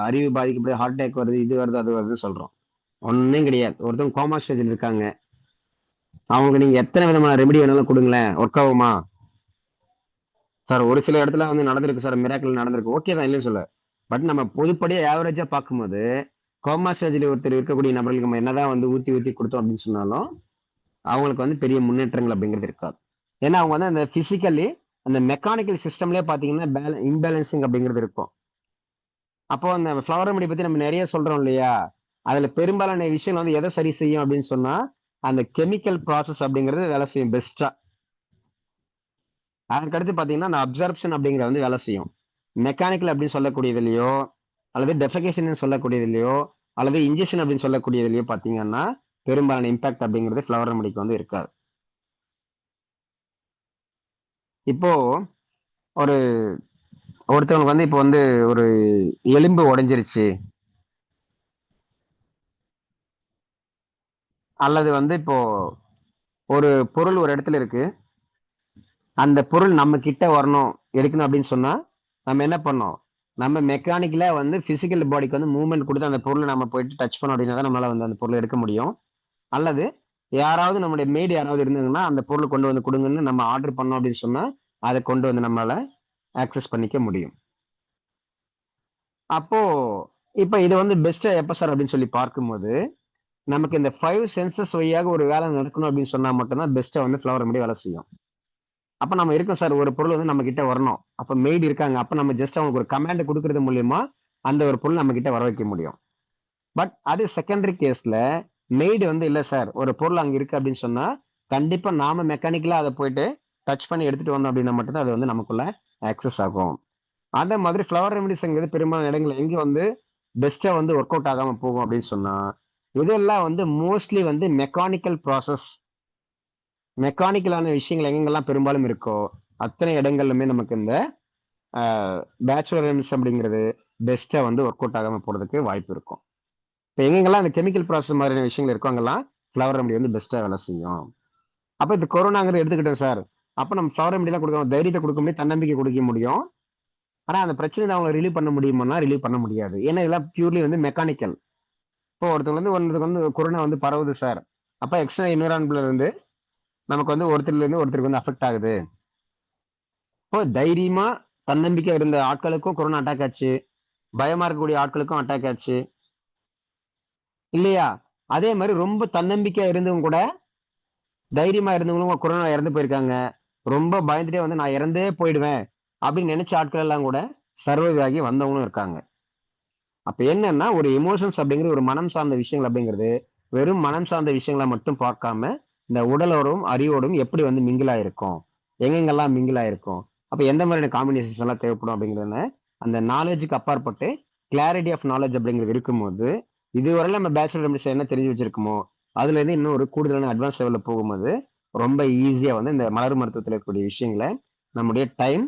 அறிவு பாதிக்கப்படுது, ஹார்ட் அட்டாக் வருது, இது வருது அது வருது சொல்றோம். ஒன்றும் கிடையாது. ஒருத்தவங்க கோமா ஸ்டேஜில் இருக்காங்க, அவங்க நீங்க எத்தனை விதமான ரெமெடி வேணாலும் கொடுங்களேன், ஒர்க் ஆகுமா சார்? ஒரு சில இடத்துல வந்து நடந்திருக்கு சார், மிராக்கிள் நடந்திருக்கு, ஓகே தான், இல்லைன்னு சொல்ல. பட் நம்ம பொதுப்படியாக ஆவரேஜா பார்க்கும்போது கோமா ஸ்டேஜில் ஒருத்தர் இருக்கக்கூடிய நபர்களுக்கு நம்ம என்னதான் வந்து ஊத்தி ஊத்தி கொடுத்தோம் அப்படின்னு சொன்னாலும் அவங்களுக்கு வந்து பெரிய முன்னேற்றங்கள் அப்படிங்கிறது இருக்காது. ஏன்னா அவங்க வந்து அந்த பிசிக்கலி அந்த மெக்கானிக்கல் சிஸ்டம்லயே பாத்தீங்கன்னா இம்பேலன்சிங் அப்படிங்கிறது இருக்கும். அப்போ அந்த ஃப்ளவர் ரெமெடி பத்தி நம்ம நிறைய சொல்றோம் இல்லையா, அதுல பெரும்பாலான விஷயம் வந்து எதை சரி செய்யும் அப்படின்னு சொன்னா அந்த கெமிக்கல் ப்ராசஸ் அப்படிங்கிறது வேலை செய்யும் பெஸ்டா. அதுக்கடுத்து பாத்தீங்கன்னா அந்த அப்சர்ப்ஷன் அப்படிங்கிறது வந்து வேலை செய்யும். மெக்கானிக்கல் அப்படின்னு சொல்லக்கூடியதுலயோ அல்லது டெஃபிகேஷன் சொல்லக்கூடியதுலயோ அல்லது இன்ஜெக்ஷன் அப்படின்னு சொல்லக்கூடியதுலயோ பாத்தீங்கன்னா பெரும்பாலான இம்பாக்ட் அப்படிங்கிறது ஃப்ளவர் ரெமெடிக்கு வந்து இருக்காது. இப்போ ஒருத்தவங்களுக்கு வந்து இப்போ வந்து ஒரு எலும்பு உடைஞ்சிருச்சு, அல்லது வந்து இப்போ ஒரு பொருள் ஒரு இடத்துல இருக்கு, அந்த பொருள் நம்ம கிட்ட வரணும் எடுக்கணும் அப்படின்னு சொன்னா நம்ம என்ன பண்ணோம்? நம்ம மெக்கானிக்கலா வந்து பிசிக்கல் பாடிக்கு வந்து மூவ்மெண்ட் கொடுத்து அந்த பொருளை நம்ம போயிட்டு டச் பண்ணோம் அப்படின்னா தான் நம்மளால வந்து அந்த பொருளை எடுக்க முடியும். அல்லது யாராவது நம்முடைய மேடு யாராவது இருந்தாங்கன்னா அந்த பொருளை கொண்டு வந்து கொடுங்கன்னு நம்ம ஆர்டர் பண்ணோம் அப்படின்னு சொன்னா அதை கொண்டு வந்து நம்மளால ஆக்சஸ் பண்ணிக்க முடியும். அப்போ இப்ப இது வந்து பெஸ்டா எப்ப சார் அப்படின்னு சொல்லி பார்க்கும்போது நமக்கு இந்த 5 சென்சஸ் வழியாக ஒரு வேலை நடக்கணும் அப்படின்னு சொன்னா மட்டும்தான் பெஸ்டா வந்து ஃப்ளவர் ரெமெடி வேலை செய்யும். அப்ப நம்ம இருக்கோம் சார், ஒரு பொருள் வந்து நம்ம கிட்ட வரணும், அப்ப மெய்டு இருக்காங்க, அப்ப நம்ம ஜஸ்ட் அவங்களுக்கு ஒரு கமாண்ட் கொடுக்கறது மூலியமா அந்த ஒரு பொருள் நம்ம கிட்ட வர வைக்க முடியும். பட் அது செகண்டரி கேஸ்ல மெய்டு வந்து இல்ல சார், ஒரு பொருள் அங்க இருக்கு அப்படின்னு சொன்னா கண்டிப்பா நாம மெக்கானிக்கலா அதை போயிட்டு டச் பண்ணி எடுத்துட்டு வந்தோம் அப்படின்னா மட்டும்தான் அது வந்து நமக்குள்ள ஆக்சஸ் ஆகும். அதே மாதிரி ஃப்ளவர் ரெமெடிஸ்ங்கிறது பெரும்பாலான இடங்கள் எங்க வந்து பெஸ்டா வந்து ஒர்க் அவுட் ஆகாம போகும் அப்படின்னு சொன்னா இதெல்லாம் வந்து மோஸ்ட்லி வந்து மெக்கானிக்கல் ப்ராசஸ், மெக்கானிக்கலான விஷயங்கள் எங்கெங்கெல்லாம் பெரும்பாலும் இருக்கோ அத்தனை இடங்கள்லுமே நமக்கு இந்த பேச்சுலர் ரெமெடிஸ் அப்படிங்கிறது பெஸ்டா வந்து ஒர்க் அவுட் ஆகாம போறதுக்கு வாய்ப்பு இருக்கும். இப்போ எங்கெங்கெல்லாம் இந்த கெமிக்கல் ப்ராசஸ் மாதிரியான விஷயங்கள் இருக்கோ அங்கெல்லாம் ஃப்ளவர் ரெமெடி வந்து பெஸ்டா வேலை செய்யும். அப்ப இந்த கொரோனாங்கிறது எடுத்துக்கிட்டோம் சார், அப்ப நம்ம ஃப்ளவர் ரெமெடிலாம் கொடுக்கணும், தைரியத்தை கொடுக்க முடியும், தன்னம்பிக்கை கொடுக்க முடியும். ஆனா அந்த பிரச்சனை அவங்க ரிலீவ் பண்ண முடியுமானா ரிலீவ் பண்ண முடியாது. ஏன்னா இதெல்லாம் பியூர்லி வந்து மெக்கானிக்கல். இப்போ ஒருத்தவங்களுக்கு வந்து கொரோனா வந்து பரவுது சார், அப்ப எக்ஸ்ட்ரா என்விரான்மெண்ட்ல இருந்து நமக்கு வந்து ஒருத்தர்ல இருந்து ஒருத்தருக்கு வந்து அஃபெக்ட் ஆகுது. இப்போ தைரியமா தன்னம்பிக்கை இருந்த ஆட்களுக்கும் கொரோனா அட்டாக் ஆச்சு, பயமா இருக்கக்கூடிய ஆட்களுக்கும் அட்டாக் ஆச்சு இல்லையா? அதே மாதிரி ரொம்ப தன்னம்பிக்கையா இருந்தவங்க கூட, தைரியமா இருந்தவங்களும் கொரோனா இறந்து போயிருக்காங்க. ரொம்ப பயந்துட்டே வந்து நான் இறந்தே போயிடுவேன் அப்படின்னு நினைச்ச ஆட்கள் எல்லாம் கூட சர்வைவ் ஆகி வந்தவங்களும் இருக்காங்க. அப்ப என்னன்னா ஒரு எமோஷன்ஸ் அப்படிங்கிறது, ஒரு மனம் சார்ந்த விஷயங்கள் அப்படிங்கிறது வெறும் மனம் சார்ந்த விஷயங்களை மட்டும் பார்க்காம இந்த உடலோடும் அறிவோடும் எப்படி வந்து மிங்கிள் ஆயிருக்கும், எங்கெங்கெல்லாம் மிங்கிள் ஆயிருக்கும், அப்ப எந்த மாதிரியான காம்பினேஷன்ஸ் எல்லாம் தேவைப்படும் அப்படிங்கிறத அந்த நாலேஜுக்கு அப்பாற்பட்டு கிளாரிட்டி ஆஃப் நாலேஜ் அப்படிங்கிறது இருக்கும்போது இதுவரை நம்ம பேச்சுலர் ரெமெடிஸ் என்ன தெரிஞ்சு வச்சிருக்கோமோ அதுல இருந்து இன்னும் ஒரு கூடுதலான அட்வான்ஸ் லெவல்ல போகும்போது ரொம்ப ஈஸியா வந்து இந்த மலர் மருத்துவத்தில் இருக்கக்கூடிய விஷயங்களை நம்முடைய டைம்,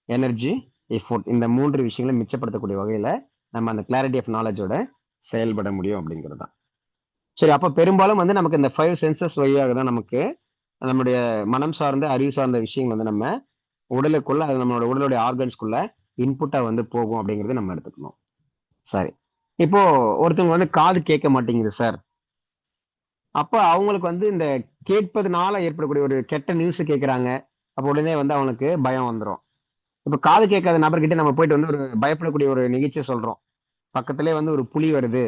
எனர்ஜி, எஃபோர்ட் இந்த 3 விஷயங்களை மிச்சப்படுத்தக்கூடிய வகையில நம்ம அந்த கிளாரிட்டி ஆஃப் நாலேஜோட செயல்பட முடியும் அப்படிங்கிறது தான். சரி, அப்ப பெரும்பாலும் வந்து நமக்கு இந்த 5 சென்சஸ் வழியாக தான் நமக்கு நம்முடைய மனம் சார்ந்த அறிவு சார்ந்த விஷயங்கள் வந்து நம்ம உடலுக்குள்ள, அது நம்மளோட உடலுடைய ஆர்கன்ஸ்குள்ள இன்புட்டா வந்து போகும் அப்படிங்கறத நம்ம எடுத்துக்கணும். சரி, இப்போ ஒருத்தவங்க வந்து காது கேட்க மாட்டேங்குது சார், அப்ப அவங்களுக்கு வந்து இந்த கேட்பதனால ஏற்படக்கூடிய ஒரு கெட்ட நியூஸ் கேட்கறாங்க, அப்ப உடனே வந்து அவங்களுக்கு பயம் வந்துடும். இப்ப காது கேட்காத நபர்கிட்ட நம்ம போயிட்டு வந்து ஒரு பயப்படக்கூடிய ஒரு நிகழ்ச்சியை சொல்றோம், பக்கத்திலே வந்து ஒரு புலி வருது,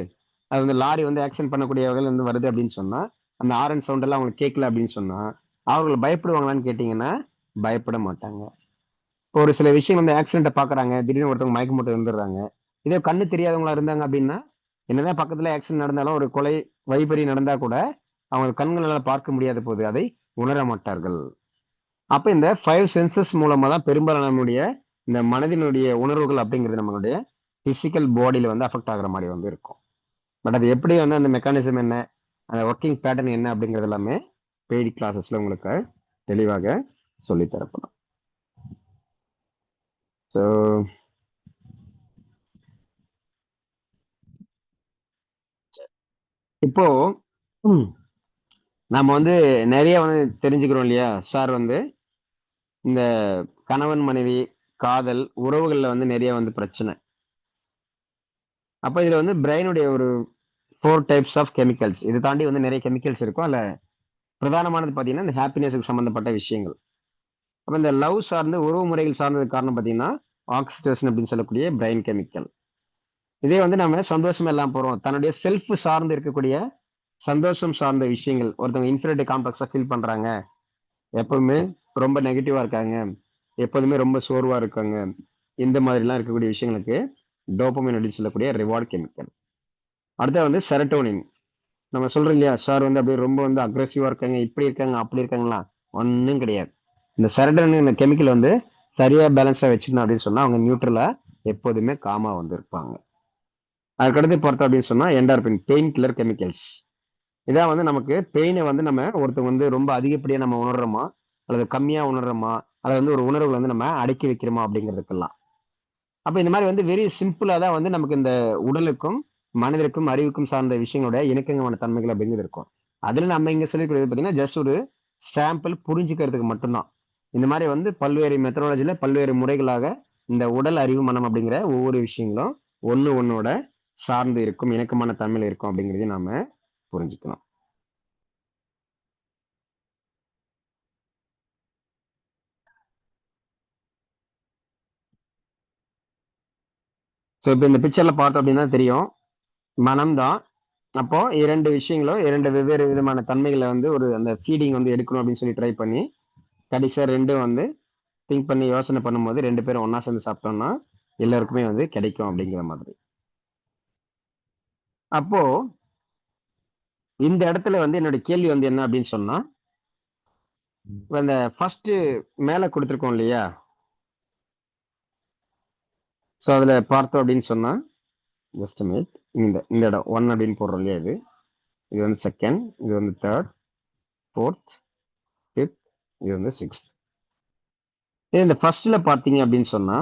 அது வந்து லாரி வந்து ஆக்சிடென்ட் பண்ணக்கூடிய வகையில் வந்து வருது அப்படின்னு சொன்னா அந்த ஆரன் சவுண்ட் எல்லாம் அவங்களுக்கு கேட்கல அப்படின்னு சொன்னா அவர்கள் பயப்படுவாங்களான்னு கேட்டீங்கன்னா பயப்பட மாட்டாங்க. இப்போ ஒரு சில விஷயம் வந்து ஆக்சிடென்ட்டை பாக்குறாங்க, திடீர்னு ஒருத்தவங்க மயக்கம் போட்டு இருந்துடுறாங்க, இதே கண்ணு தெரியாதவங்களா இருந்தாங்க அப்படின்னா என்னதான் பக்கத்துல ஆக்சிடென்ட் நடந்தாலும் ஒரு கொலை வழிபறி நடந்தா கூட அவங்க கண்களால பார்க்க முடியாத போது அதை உணர மாட்டார்கள். அப்ப இந்த 5 சென்சஸ் மூலமா தான் பெரும்பாலான நம்மளுடைய இந்த மனதினுடைய உணர்வுகள் அப்படிங்கிறது நம்மளுடைய பிசிக்கல் பாடியில வந்து அஃபெக்ட் ஆகுற மாதிரி வந்து இருக்கும். பட் அது எப்படி வந்து அந்த மெக்கானிசம் என்ன, அந்த ஒர்க்கிங் பேட்டர்ன் என்ன அப்படிங்கிறது எல்லாமே பெய்டு கிளாஸஸ்ல உங்களுக்கு தெளிவாக சொல்லி தரப்படும். ஸோ இப்போ நம்ம வந்து நிறைய வந்து தெரிஞ்சுக்கிறோம் இல்லையா சார், வந்து இந்த கணவன் மனைவி காதல் உறவுகள்ல வந்து நிறைய வந்து பிரச்சனை. அப்ப இதுல வந்து பிரெயினுடைய ஒரு 4 டைப்ஸ் ஆஃப் கெமிக்கல்ஸ், இது தாண்டி வந்து நிறைய கெமிக்கல்ஸ் இருக்கும். அதுல பிரதானமானது பாத்தீங்கன்னா இந்த ஹாப்பினஸுக்கு சம்பந்தப்பட்ட விஷயங்கள். அப்ப இந்த லவ் சார்ந்து உறவு முறைகள் சார்ந்தது காரணம் பாத்தீங்கன்னா ஆக்சிடோசின் அப்படின்னு சொல்லக்கூடிய பிரெயின் கெமிக்கல். இதே வந்து நம்ம சந்தோஷம் எல்லாம் போறோம், தன்னுடைய செல்ஃப் சார்ந்து இருக்கக்கூடிய சந்தோஷம் சார்ந்த விஷயங்கள், ஒருத்தவங்க இன்ஃபீரியாரிட்டி காம்ப்ளெக்ஸா ஃபீல் பண்றாங்க, எப்பவுமே ரொம்ப நெகட்டிவா இருக்காங்க, எப்போதுமே ரொம்ப சோர்வா இருக்காங்க, இந்த மாதிரிலாம் இருக்கக்கூடிய விஷயங்களுக்கு டோபமைன் அப்படின்னு சொல்லக்கூடிய ரிவார்ட் கெமிக்கல். அடுத்து வந்து செரட்டோனின். நம்ம சொல்றோம் இல்லையா சார், வந்து அப்படியே ரொம்ப வந்து அக்ரெசிவா இருக்காங்க, இப்படி இருக்காங்க அப்படி இருக்காங்களா, ஒன்றும் கிடையாது. இந்த செரட்டோனின் இந்த கெமிக்கல் வந்து சரியா பேலன்ஸா வச்சுக்கணும் அப்படின்னு சொன்னா அவங்க நியூட்ரலா எப்போதுமே காமா வந்து இருப்பாங்க. அதுக்கடுத்து பார்த்தோம் அப்படின்னு சொன்னா என்டார்பின், பெயின் கில்லர் கெமிக்கல்ஸ். இதான் வந்து நமக்கு பெயினை வந்து நம்ம ஒருத்தவங்க வந்து ரொம்ப அதிகப்படியா நம்ம உணர்றோமா அல்லது கம்மியா உணர்றோமா, அல்லது வந்து ஒரு உணர்வுகளை வந்து நம்ம அடக்கி வைக்கிறோமா அப்படிங்கிறதுக்கெல்லாம். அப்ப இந்த மாதிரி வந்து வெரி சிம்பிளா தான் வந்து நமக்கு இந்த உடலுக்கும் மனதிற்கும் அறிவுக்கும் சார்ந்த விஷயங்களோட இணக்கமான தன்மைகள் அப்படிங்கிறது இருக்கும். அதுல நம்ம இங்க சொல்லிக்கூடியது பார்த்தீங்கன்னா ஜஸ்ட் ஒரு சாம்பிள் புரிஞ்சுக்கிறதுக்கு மட்டும்தான். இந்த மாதிரி வந்து பல்வேறு மெத்தடாலஜில பல்வேறு முறைகளாக இந்த உடல் அறிவு மனம் அப்படிங்கிற ஒவ்வொரு விஷயங்களும் ஒன்னோட சார்ந்து இருக்கும், இணக்கமான தன்மையில இருக்கும் அப்படிங்கிறதையும் நாம புரிஞ்சுக்கணும். ஸோ இப்போ இந்த பிக்சர்ல பார்த்தோம் அப்படின்னா தெரியும், மனம்தான். அப்போ 2 விஷயங்களும் 2 வெவ்வேறு விதமான தன்மைகளை வந்து ஒரு அந்த ஃபீடிங் வந்து எடுக்கணும் அப்படின்னு சொல்லி ட்ரை பண்ணி கடைசியா 2 வந்து திங்க் பண்ணி யோசனை பண்ணும்போது 2 பேரும் ஒண்ணா சேர்ந்து சாப்பிட்டோம்னா எல்லாருக்குமே வந்து கிடைக்கும் அப்படிங்கிற மாதிரி. அப்போ இந்த இடத்துல வந்து என்னோட கேள்வி வந்து என்ன அப்படின்னு சொன்னா, இப்ப இந்த ஃபர்ஸ்ட் மேல கொடுத்துருக்கோம் இல்லையா, ஸோ அதுல பார்த்தோம் அப்படின்னு சொன்னா ஜஸ்ட் மினிட், இந்த இடம் 1 அப்படின்னு போடுறோம் இல்லையா, இது வந்து செகண்ட், இது வந்து தேர்ட், ஃபோர்த், ஃபிஃப்த், இது வந்து சிக்ஸ்த். இந்த ஃபர்ஸ்ட்ல பார்த்தீங்க அப்படின்னு சொன்னா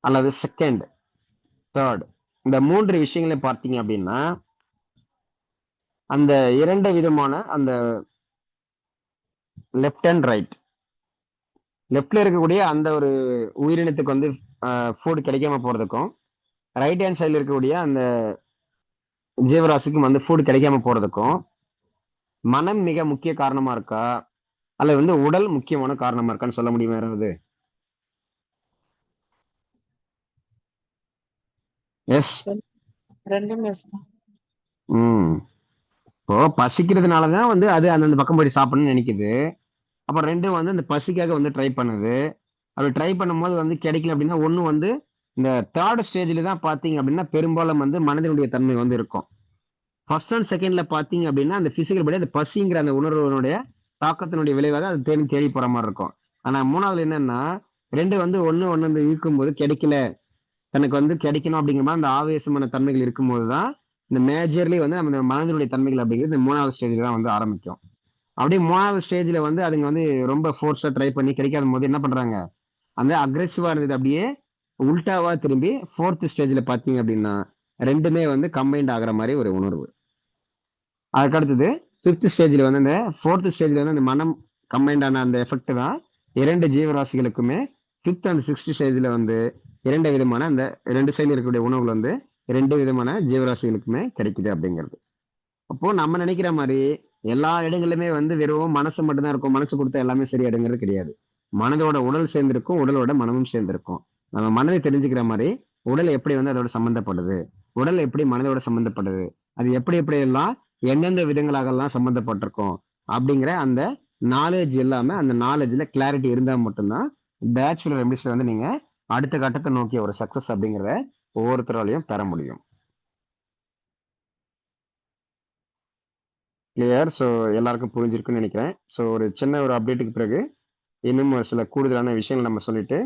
அல்லது செகண்ட், தேர்ட், இந்த 3 விஷயங்களை பார்த்தீங்க அப்படின்னா அந்த 2 விதமான அந்த லெஃப்ட் அண்ட் ரைட், லெஃப்ட்ல இருக்கக்கூடிய அந்த ஒரு உயிரினத்துக்கு வந்து ஃபுட் கிடைக்காம போறதுக்கும், ரைட் ஹேண்ட் சைடுல இருக்கக்கூடிய அந்த ஜீவராசிக்கும் வந்து ஃபுட் கிடைக்காம போறதுக்கும் மனம் மிக முக்கிய காரணமா இருக்கா, அல்லது வந்து உடல் முக்கியமான காரணமா இருக்கான்னு சொல்ல முடியுமா யாராவது? எஸ். ரெண்டுமே இப்போ பசிக்கிறதுனாலதான் வந்து அது அந்த பக்கம் போய் சாப்பிடணும்னு நினைக்குது. அப்புறம் 2 வந்து இந்த பசிக்காக வந்து ட்ரை பண்ணுது. அப்படி ட்ரை பண்ணும்போது வந்து கிடைக்கல அப்படின்னா ஒண்ணு வந்து இந்த தேர்ட் ஸ்டேஜ்ல தான் பாத்தீங்க அப்படின்னா பெரும்பாலும் வந்து மனதினுடைய தன்மை வந்து இருக்கும். ஃபர்ஸ்ட் அண்ட் செகண்ட்ல பாத்தீங்க அப்படின்னா அந்த பிசிக்கல் படி அந்த பசிங்கிற அந்த உணர்வுனுடைய தாக்கத்தினுடைய விளைவாக அது தேடி போற மாதிரி இருக்கும். ஆனா 3வது என்னன்னா 2 வந்து ஒண்ணு வந்து இருக்கும்போது கிடைக்கல, தனக்கு வந்து கிடைக்கணும் அப்படிங்கிற மாதிரி அந்த ஆவேசமான தன்மைகள் இருக்கும்போது தான் இந்த மேஜர்லி வந்து நம்ம மனதினுடைய தன்மைகள் அப்படிங்கிறது இந்த 3வது ஸ்டேஜ்ல தான் வந்து ஆரம்பிக்கும். அப்படியே 3வது ஸ்டேஜ்ல வந்து அதுங்க வந்து ரொம்ப ஃபோர்ஸா ட்ரை பண்ணி கிடைக்காத போது என்ன பண்றாங்க, அந்த அக்ரெசிவா இருந்தது அப்படியே உல்டாவா திரும்பி 4th ஸ்டேஜ்ல பாத்தீங்க அப்படின்னா 2மே வந்து கம்பைன்ட் ஆகுற மாதிரி ஒரு உணர்வு. அதுக்கு அடுத்தது 5th ஸ்டேஜ்ல வந்து இந்த 4th ஸ்டேஜ்ல வந்து அந்த மனம் கம்பைன்ட் ஆன அந்த எஃபெக்ட் தான் 2 ஜீவராசிகளுக்குமே 5th அண்ட் 6th ஸ்டேஜ்ல வந்து 2 விதமான அந்த 2 சைடுல இருக்கக்கூடிய உணவுகள் வந்து 2 விதமான ஜீவராசிகளுக்குமே கிடைக்குது அப்படிங்கிறது. அப்போ நம்ம நினைக்கிற மாதிரி எல்லா இடங்களிலுமே வந்து வெறும் மனசு மட்டும்தான் இருக்கும், மனசு கொடுத்தா எல்லாமே சரியாடுங்கிறது கிடையாது. மனதோட உடல் சேர்ந்திருக்கும், உடலோட மனமும் சேர்ந்திருக்கும். நம்ம மனதை தெரிஞ்சுக்கிற மாதிரி உடல் எப்படி வந்து அதோட சம்பந்தப்படுது, உடல் எப்படி மனதோட சம்பந்தப்படுது, அது எப்படி எல்லாம் எந்தெந்த விதங்களாகலாம் சம்பந்தப்பட்டிருக்கும் அப்படிங்கிற அந்த நாலேஜ் எல்லாமே அந்த நாலேஜ்ல கிளாரிட்டி இருந்தா மட்டும்தான் பேச்சுலர் ரெமிடிஸ்ல வந்து நீங்க அடுத்த கட்டத்தை நோக்கிய ஒரு சக்சஸ் அப்படிங்கிறத ஒவ்வொருத்தராலையும் பெற முடியும். கிளியர்? ஸோ எல்லாருக்கும் புரிஞ்சிருக்குன்னு நினைக்கிறேன். ஸோ ஒரு சின்ன ஒரு அப்டேட்டுக்கு பிறகு இன்னும் ஒரு சில கூடுதலான விஷயங்கள் நம்ம சொல்லிட்டு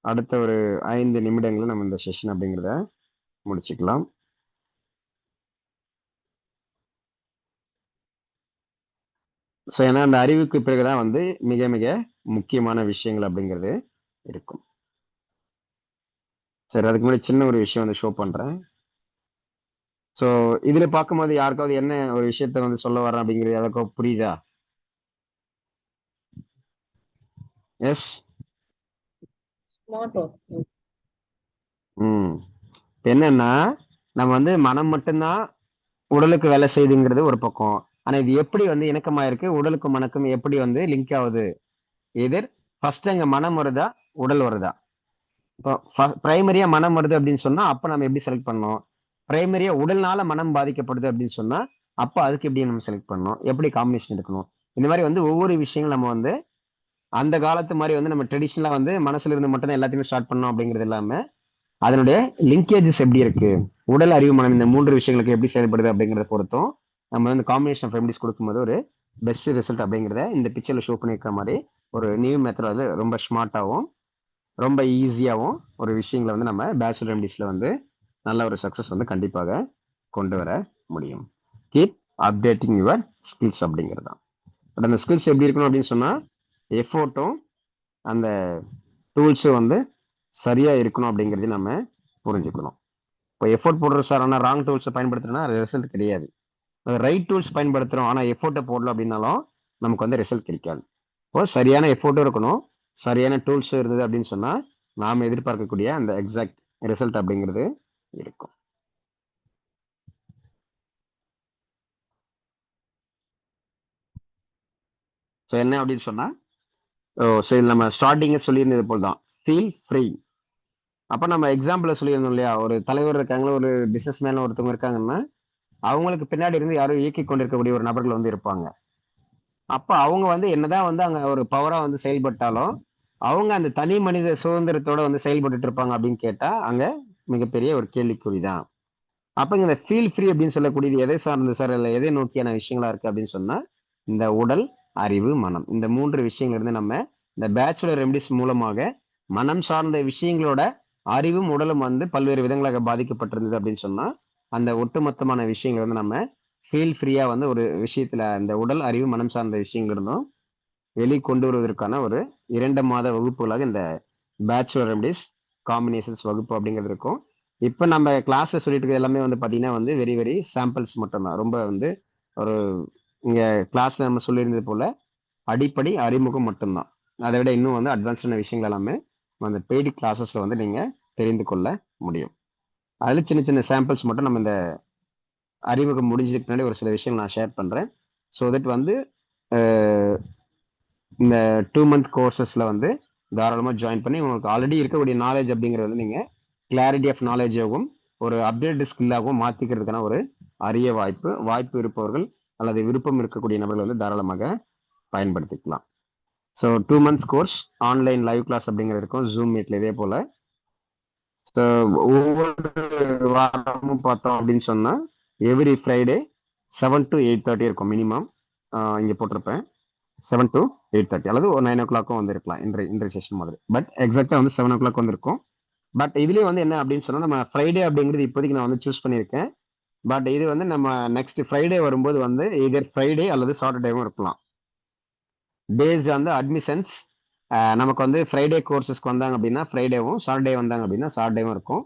அடுத்த ஒரு 5 நிமிடங்களில் நம்ம இந்த செஷன் அப்படிங்கிறத முடிச்சுக்கலாம். ஸோ ஏன்னா அந்த அறிவுக்கு பிறகுதான் வந்து மிக மிக முக்கியமான விஷயங்கள் அப்படிங்கிறது இருக்கும். சரி, அதுக்கு முன்னாடி சின்ன ஒரு விஷயம் வந்து ஷோ பண்றேன். ஸோ இதுல பார்க்கும்போது யாருக்காவது என்ன ஒரு விஷயத்த வந்து சொல்ல வர்றேன் அப்படிங்கிறது யாருக்கும் புரியுதா? எஸ். Smart work. என்னன்னா நம்ம வந்து மனம் மட்டும்தான் உடலுக்கு வேலை செய்யுதுங்கிறது ஒரு பக்கம். ஆனா இது எப்படி வந்து இணக்கமா இருக்கு, உடலுக்கும் மனக்கும் எப்படி வந்து லிங்க் ஆகுது? எதிர் ஃபர்ஸ்ட் அங்க மனம் வருதா, உடல் வருதா? இப்போ பிரைமரியா மனம் வருது அப்படின்னு சொன்னா அப்ப நம்ம எப்படி செலக்ட் பண்ணோம்? பிரைமரியா உடல்னால மனம் பாதிக்கப்படுது அப்படின்னு சொன்னா அப்ப அதுக்கு எப்படி நம்ம செலக்ட் பண்ணோம், எப்படி காம்பினேஷன் எடுக்கணும்? இந்த மாதிரி வந்து ஒவ்வொரு விஷயங்களும் நம்ம வந்து அந்த காலத்து மாதிரி வந்து நம்ம ட்ரெடிஷனலா வந்து மனசுல இருந்து மட்டும் தான் எல்லாத்தையுமே ஸ்டார்ட் பண்ணோம் அப்படிங்கிறது இல்லாம அதனுடைய லிங்கேஜஸ் எப்படி இருக்கு, உடல் அறிவு மனம் இந்த 3 விஷயங்களுக்கு எப்படி செயல்படுது அப்படிங்கிறத பொறுத்தும் நம்ம வந்து காம்பினேஷன் ஆஃப் ரெமடிஸ் கொடுக்கும்போது ஒரு பெஸ்ட் ரிசல்ட் அப்படிங்கிறத இந்த பிக்சர்ல ஷோ பண்ணியிருக்கிற மாதிரி ஒரு நியூ மெத்தட் வந்து ரொம்ப ஸ்மார்ட்டாகவும் ரொம்ப ஈஸியாகவும் ஒரு விஷயங்களை வந்து நம்ம பேச்சுலர் ரெமடிஸ்ல வந்து நல்ல ஒரு சக்சஸ் வந்து கண்டிப்பாக கொண்டு வர முடியும். கீப் அப்டேட்டிங் யுவர் ஸ்கில்ஸ் அப்படிங்கிறது தான். பட் அந்த ஸ்கில்ஸ் எப்படி இருக்கணும் அப்படின்னு சொன்னா எஃபோர்ட்டும் அந்த டூல்ஸும் வந்து சரியா இருக்கணும் அப்படிங்கிறது நம்ம புரிஞ்சுக்கணும். இப்போ எஃபோர்ட் போடுறோம் சார், ஆனால் ராங் டூல்ஸை பயன்படுத்துறோம்னா ரிசல்ட் கிடையாது. ரைட் டூல்ஸ் பயன்படுத்துறோம் ஆனால் எஃபோர்ட்டை போடல அப்படின்னாலும் நமக்கு வந்து ரிசல்ட் கிடைக்காது. இப்போ சரியான எஃபோர்ட்டும் இருக்கணும், சரியான டூல்ஸும் இருந்தது அப்படின்னு சொன்னா நாம எதிர்பார்க்கக்கூடிய அந்த எக்ஸாக்ட் ரிசல்ட் அப்படிங்கிறது இருக்கும். ஸோ என்ன அப்படின்னு சொன்னா சரி நம்ம ஸ்டார்டிங்க சொல்லியிருந்தது போல் தான் ஃபீல் ஃப்ரீ. அப்ப நம்ம எக்ஸாம்பிள சொல்லியிருந்தோம் இல்லையா, ஒரு தலைவர் இருக்காங்களா, ஒரு பிசினஸ் மேன் ஒருத்தவங்க இருக்காங்கன்னா அவங்களுக்கு பின்னாடி இருந்து யாரும் இயக்கி கொண்டிருக்கக்கூடிய ஒரு நபர்கள் வந்து இருப்பாங்க. அப்ப அவங்க வந்து என்னதான் வந்து அங்க ஒரு பவரா வந்து செயல்பட்டாலும் அவங்க அந்த தனி மனித சுதந்திரத்தோட வந்து செயல்பட்டுட்டு இருப்பாங்க அப்படின்னு கேட்டா அங்க மிகப்பெரிய ஒரு கேள்விக்குறிதான். அப்ப இந்த ஃபீல் ஃப்ரீ அப்படின்னு சொல்லக்கூடியது எதை சார்ந்தது சார், இல்லை எதை நோக்கியான விஷயங்களா இருக்கு அப்படின்னு சொன்னா இந்த உடல், அறிவு, மனம், இந்த 3 விஷயங்கள் இருந்து நம்ம இந்த பேச்சுலர் ரெமடிஸ் மூலமாக மனம் சார்ந்த விஷயங்களோட அறிவும் உடலும் வந்து பல்வேறு விதங்களாக பாதிக்கப்பட்டிருந்தது அப்படின்னு சொன்னா அந்த ஒட்டுமொத்தமான விஷயங்கள் வந்து நம்ம ஃபீல் ஃப்ரீயா வந்து ஒரு விஷயத்துல இந்த உடல், அறிவு, மனம் சார்ந்த விஷயங்கள் இருந்தும் வெளிக்கொண்டு வருவதற்கான ஒரு 2 மாத வகுப்புகளாக இந்த பேச்சுலர் ரெமடிஸ் காம்பினேஷன்ஸ் வகுப்பு அப்படிங்கிறது இருக்கும். இப்போ நம்ம கிளாஸ்ல சொல்லிட்டு இருக்கிறது எல்லாமே வந்து பார்த்தீங்கன்னா வந்து வெரி வெரி சாம்பிள்ஸ் மட்டும்தான். ரொம்ப வந்து ஒரு இங்க கிளாஸ்ல நம்ம சொல்லியிருந்தது போல அடிப்படை அறிமுகம் மட்டும்தான். அதை விட இன்னும் வந்து அட்வான்ஸ்டான விஷயங்கள் எல்லாமே அந்த பெய்டு கிளாஸஸ்ல வந்து நீங்க தெரிந்து கொள்ள முடியும். அதுல சின்ன சின்ன சாம்பிள்ஸ் மட்டும் நம்ம இந்த அறிமுகம் முடிஞ்சதுக்கு முன்னாடி ஒரு சில விஷயங்கள் நான் ஷேர் பண்றேன். ஸோ தட் வந்து இந்த 2 மந்த் கோர்சஸ்ல வந்து தாராளமா ஜாயின் பண்ணி உங்களுக்கு ஆல்ரெடி இருக்கக்கூடிய நாலேஜ் அப்படிங்கிறது வந்து நீங்க கிளாரிட்டி ஆஃப் நாலேஜாகவும் ஒரு அப்டேட் ஸ்கில்லாகவும் மாத்திக்கிறதுக்கான ஒரு அரிய வாய்ப்பு இருப்பவர்கள் அல்லது விருப்பம் இருக்கக்கூடிய நபர்கள் வந்து தாராளமாக பயன்படுத்திக்கலாம். So 2 months course online live class அப்படிங்கிறது இருக்கும் ஜூம் மீட்ல இதே போல. ஸோ ஒவ்வொரு வாரமும் பார்த்தோம் அப்படின்னு சொன்னா எவ்ரி ஃப்ரைடே 7 to 8:30 இருக்கும் மினிமம். இங்க போட்டிருப்பேன் 7 to 8:30 அல்லது ஒரு 9 o'clock வந்து இருக்கலாம் இன்றைய செஷன் மாதிரி. பட் எக்ஸாக்டா வந்து 7 o'clock வந்து இருக்கும். பட் இதுலயே வந்து என்ன அப்படின்னு சொன்னா நம்ம ஃப்ரைடே அப்படிங்கிறது இப்போதைக்கு நான் வந்து சூஸ் பண்ணியிருக்கேன். பட் இது வந்து நம்ம நெக்ஸ்ட் ஃப்ரைடே வரும்போது வந்து எதர் ஃப்ரைடே அல்லது சாட்டர்டேவும் இருக்கலாம். பேஸ்ட் ஆன் த அட்மிஷன்ஸ் நமக்கு வந்து ஃப்ரைடே கோர்சஸ்க்கு வந்தாங்க அப்படின்னா ஃப்ரைடேவும், சாட்டர்டே வந்தாங்க அப்படின்னா சாட்டர்டேவும் இருக்கும்.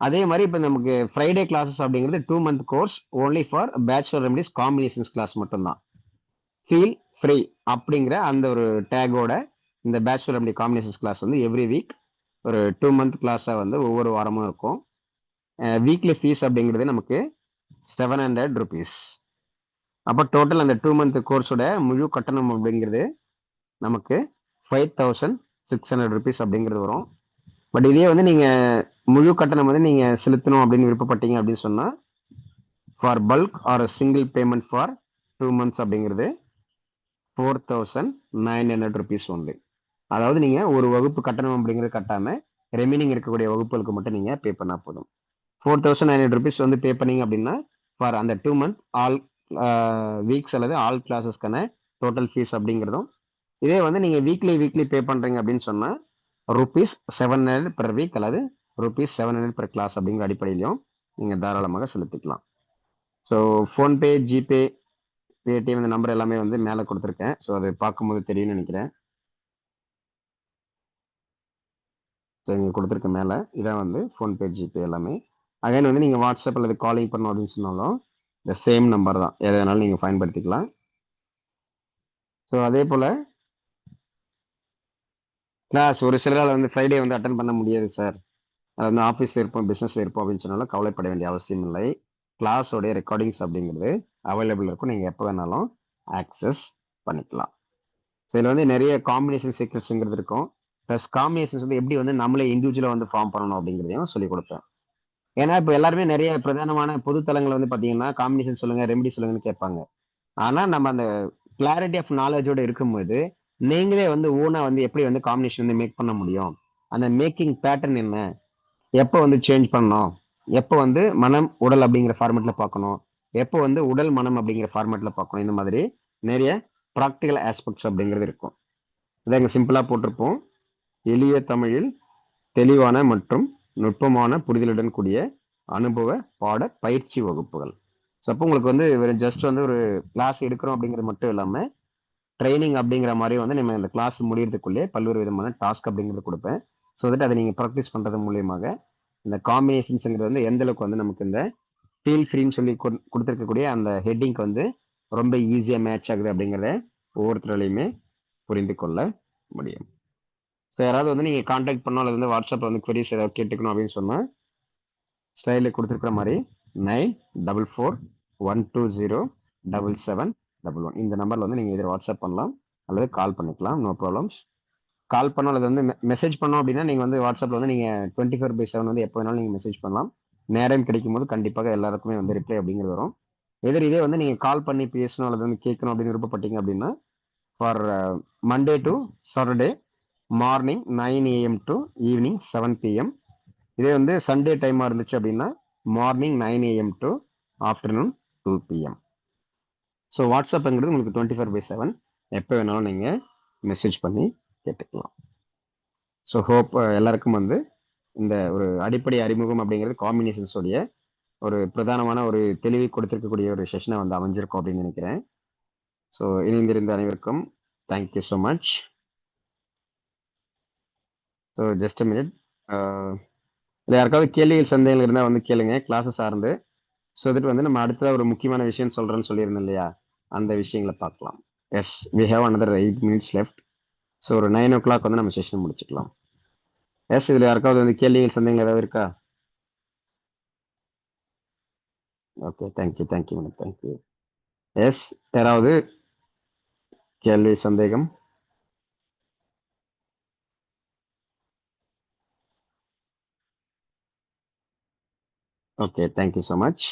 அதே மாதிரி இப்போ நமக்கு ஃப்ரைடே கிளாஸஸ் அப்படிங்கிறது 2 month course only for bachelor remedies combinations class மட்டும்தான். ஃபீல் ஃப்ரீ அப்படிங்கிற அந்த ஒரு டேகோட இந்த பேச்சுலர் ரெமடி காம்பினேஷன்ஸ் கிளாஸ் வந்து எவ்ரி வீக் ஒரு 2 மந்த் கிளாஸாக வந்து ஒவ்வொரு வாரமும் இருக்கும். வீக்லி ஃபீஸ் அப்படிங்கிறது நமக்கு 700 rupees. அப்போ டோட்டல் அந்த 2 மந்த் கோர்ஸோட முழு கட்டணம் அப்படிங்கிறது நமக்கு 5600 rupees அப்படிங்கிறது வரும். பட் இதே வந்து நீங்க முழு கட்டணம் வந்து நீங்க செலுத்தணும் அப்படின்னு விருப்பப்பட்டீங்க அப்படின்னு சொன்னா for bulk or single payment for 2 months அப்படிங்கிறது 4900 rupees ஒன்லி. அதாவது நீங்க ஒரு வகுப்பு கட்டணம் அப்படிங்கிறது கட்டாம ரெமைனிங் இருக்கக்கூடிய வகுப்புகளுக்கு மட்டும் நீங்க பே பண்ணா போதும். 4900 rupees வந்து பே பண்ணீங்க அப்படின்னா ஃபார் அந்த 2 month ஆல் வீக்ஸ் அல்லது ஆல் கிளாஸஸ்க்கான டோட்டல் ஃபீஸ் அப்படிங்கிறதும். இதே வந்து நீங்க வீக்லி பே பண்றீங்க அப்படின்னு சொன்னா ₹700 per வீக் அல்லது ₹700 per கிளாஸ் அப்படிங்கிற அடிப்படையிலையும் நீங்க தாராளமாக செலுத்திக்கலாம். ஸோ ஃபோன்பே, ஜிபே, பேடிஎம் இந்த நம்பர் எல்லாமே வந்து மேலே கொடுத்துருக்கேன். ஸோ அதை பார்க்கும்போது தெரியும்னு நினைக்கிறேன். ஸோ இங்கே கொடுத்துருக்க மேலே இதான் வந்து ஃபோன்பே, ஜிபே எல்லாமே. அகைன் வந்து நீங்கள் வாட்ஸ்அப் அல்லது காலிங் பண்ணணும் அப்படின்னு சொன்னாலும் இந்த சேம் நம்பர் தான், எதை வேணாலும் நீங்கள் பயன்படுத்திக்கலாம். ஸோ அதே போல் கிளாஸ் ஒரு சிலரால் வந்து ஃப்ரைடே வந்து அட்டன் பண்ண முடியாது சார், அது வந்து ஆஃபீஸில் இருப்போம், பிஸ்னஸில் இருப்போம் அப்படின்னு சொன்னாலும் கவலைப்பட வேண்டிய அவசியம் இல்லை. கிளாஸோடைய ரெக்கார்டிங்ஸ் அப்படிங்கிறது அவைலபிள் இருக்கும், நீங்கள் எப்போ வேணாலும் ஆக்சஸ் பண்ணிக்கலாம். ஸோ இதில் வந்து நிறைய காம்பினேஷன் சீக்வன்ஸுங்கிறது இருக்கும். ப்ளஸ் காம்பினேஷன்ஸ் வந்து எப்படி வந்து நம்மளே இண்டிவிஜுவலாக வந்து ஃபார்ம் பண்ணணும் அப்படிங்கிறதையும் சொல்லிக் கொடுப்பேன். ஏன்னா இப்போ எல்லாருமே நிறைய பிரதானமான பொது தளங்கள் வந்து பார்த்தீங்கன்னா காம்பினேஷன் சொல்லுங்க, ரெமெடி சொல்லுங்கன்னு கேட்பாங்க. ஆனால் நம்ம அந்த கிளாரிட்டி ஆஃப் நாலேஜோட இருக்கும்போது நீங்களே வந்து ஓனா வந்து எப்படி வந்து காம்பினேஷன் வந்து மேக் பண்ண முடியும், அந்த மேக்கிங் பேட்டர்ன் என்ன, எப்போ வந்து சேஞ்ச் பண்ணணும், எப்போ வந்து மனம் உடல் அப்படிங்கிற ஃபார்மேட்ல பார்க்கணும், எப்போ வந்து உடல் மனம் அப்படிங்கிற ஃபார்மேட்ல பார்க்கணும், இந்த மாதிரி நிறைய ப்ராக்டிக்கல் ஆஸ்பெக்ட்ஸ் அப்படிங்கிறது இருக்கும். இதை இங்கே சிம்பிளாக போட்டிருப்போம். எளிய தமிழில் தெளிவான மற்றும் நுட்பமான புரிதலுடன் கூடிய அனுபவ பாட பயிற்சி வகுப்புகள். ஸோ அப்போ உங்களுக்கு வந்து வெறும் ஜஸ்ட் வந்து ஒரு கிளாஸ் எடுக்கிறோம் அப்படிங்கிறது மட்டும் இல்லாமல் ட்ரைனிங் அப்படிங்கிற மாதிரி வந்து நம்ம இந்த கிளாஸ் முடியறதுக்குள்ளே பல்வேறு விதமான டாஸ்க் அப்படிங்கிறது கொடுப்பேன். ஸோ தட் அதை நீங்கள் ப்ராக்டிஸ் பண்ணுறது மூலியமாக இந்த காம்பினேஷன்ஸுங்கிறது வந்து எந்த அளவுக்கு வந்து நமக்கு இந்த ஃபீல் ஃப்ரீன்னு சொல்லி கொடுத்துருக்கக்கூடிய அந்த ஹெட்டிங்க்கு வந்து ரொம்ப ஈஸியாக மேட்ச் ஆகுது அப்படிங்கிறத ஒவ்வொருத்தராலையுமே புரிந்து கொள்ள முடியும். ஸோ யாராவது வந்து நீங்கள் காண்டாக்ட் பண்ணோம் அல்லது வந்து வாட்ஸ்அப்பில் வந்து queries ஏதாவது கேட்டுக்கணும் அப்படின்னு சொன்னால் ஸ்லைடில் கொடுத்துருக்குற மாதிரி 9441207711 இந்த நம்பரில் வந்து நீங்கள் இதில் வாட்ஸ்அப் பண்ணலாம் அல்லது கால் பண்ணிக்கலாம், நோ ப்ராப்ளம்ஸ். கால் பண்ணோம் அல்லது வந்து மெசேஜ் பண்ணோம் அப்படின்னா நீங்கள் வந்து வாட்ஸ்அப்பில் வந்து நீங்கள் 24/7 வந்து எப்போ வேணாலும் நீங்கள் மெசேஜ் பண்ணலாம். நேரம் கிடைக்கும் போது கண்டிப்பாக எல்லாருக்குமே வந்து ரிப்ளை அப்படிங்கிறது வரும். இதே வந்து நீங்கள் கால் பண்ணி பேசணும் அல்லது வந்து கேட்கணும் அப்படின்னு விருப்பப்பட்டீங்க அப்படின்னா for Monday to Saturday morning 9 AM to evening 7 PM. இதே வந்து சண்டே டைமாக இருந்துச்சு அப்படின்னா morning 9 AM to afternoon 2 PM. So வாட்ஸ்அப்புங்கிறது உங்களுக்கு 24/7 எப்போ வேணாலும் நீங்கள் மெசேஜ் பண்ணி கேட்டுக்கலாம். ஸோ ஹோப் எல்லாருக்கும் வந்து இந்த ஒரு அடிப்படை அறிமுகம் அப்படிங்கிறது காம்பினேஷன்ஸோடைய ஒரு பிரதானமான ஒரு தெளிவை கொடுத்திருக்கக்கூடிய ஒரு செஷனை வந்து அமைஞ்சிருக்கும் அப்படின்னு நினைக்கிறேன். ஸோ இணைந்திருந்த அனைவருக்கும் thank you so much. So just a minute. இல்லை யாருக்காவது கேள்விகள் சந்தேகங்கள் இருந்தால் வந்து கேளுங்க கிளாஸஸ் சார்ந்து. ஸோ இதுட்டு வந்து நம்ம அடுத்த ஒரு முக்கியமான விஷயம் சொல்கிறேன்னு சொல்லியிருந்தோம் இல்லையா, அந்த விஷயங்களை பார்க்கலாம். Yes, we have another 8 minutes left. So ஒரு 9 o'clock வந்து நம்ம செஷன் முடிச்சுக்கலாம். எஸ், இதில் யாருக்காவது வந்து கேள்விகள் சந்தேகங்கள் ஏதாவது இருக்கா? Okay, thank you madam, thank you. Yes, யாராவது கேள்வி சந்தேகம்? Okay, thank you so much.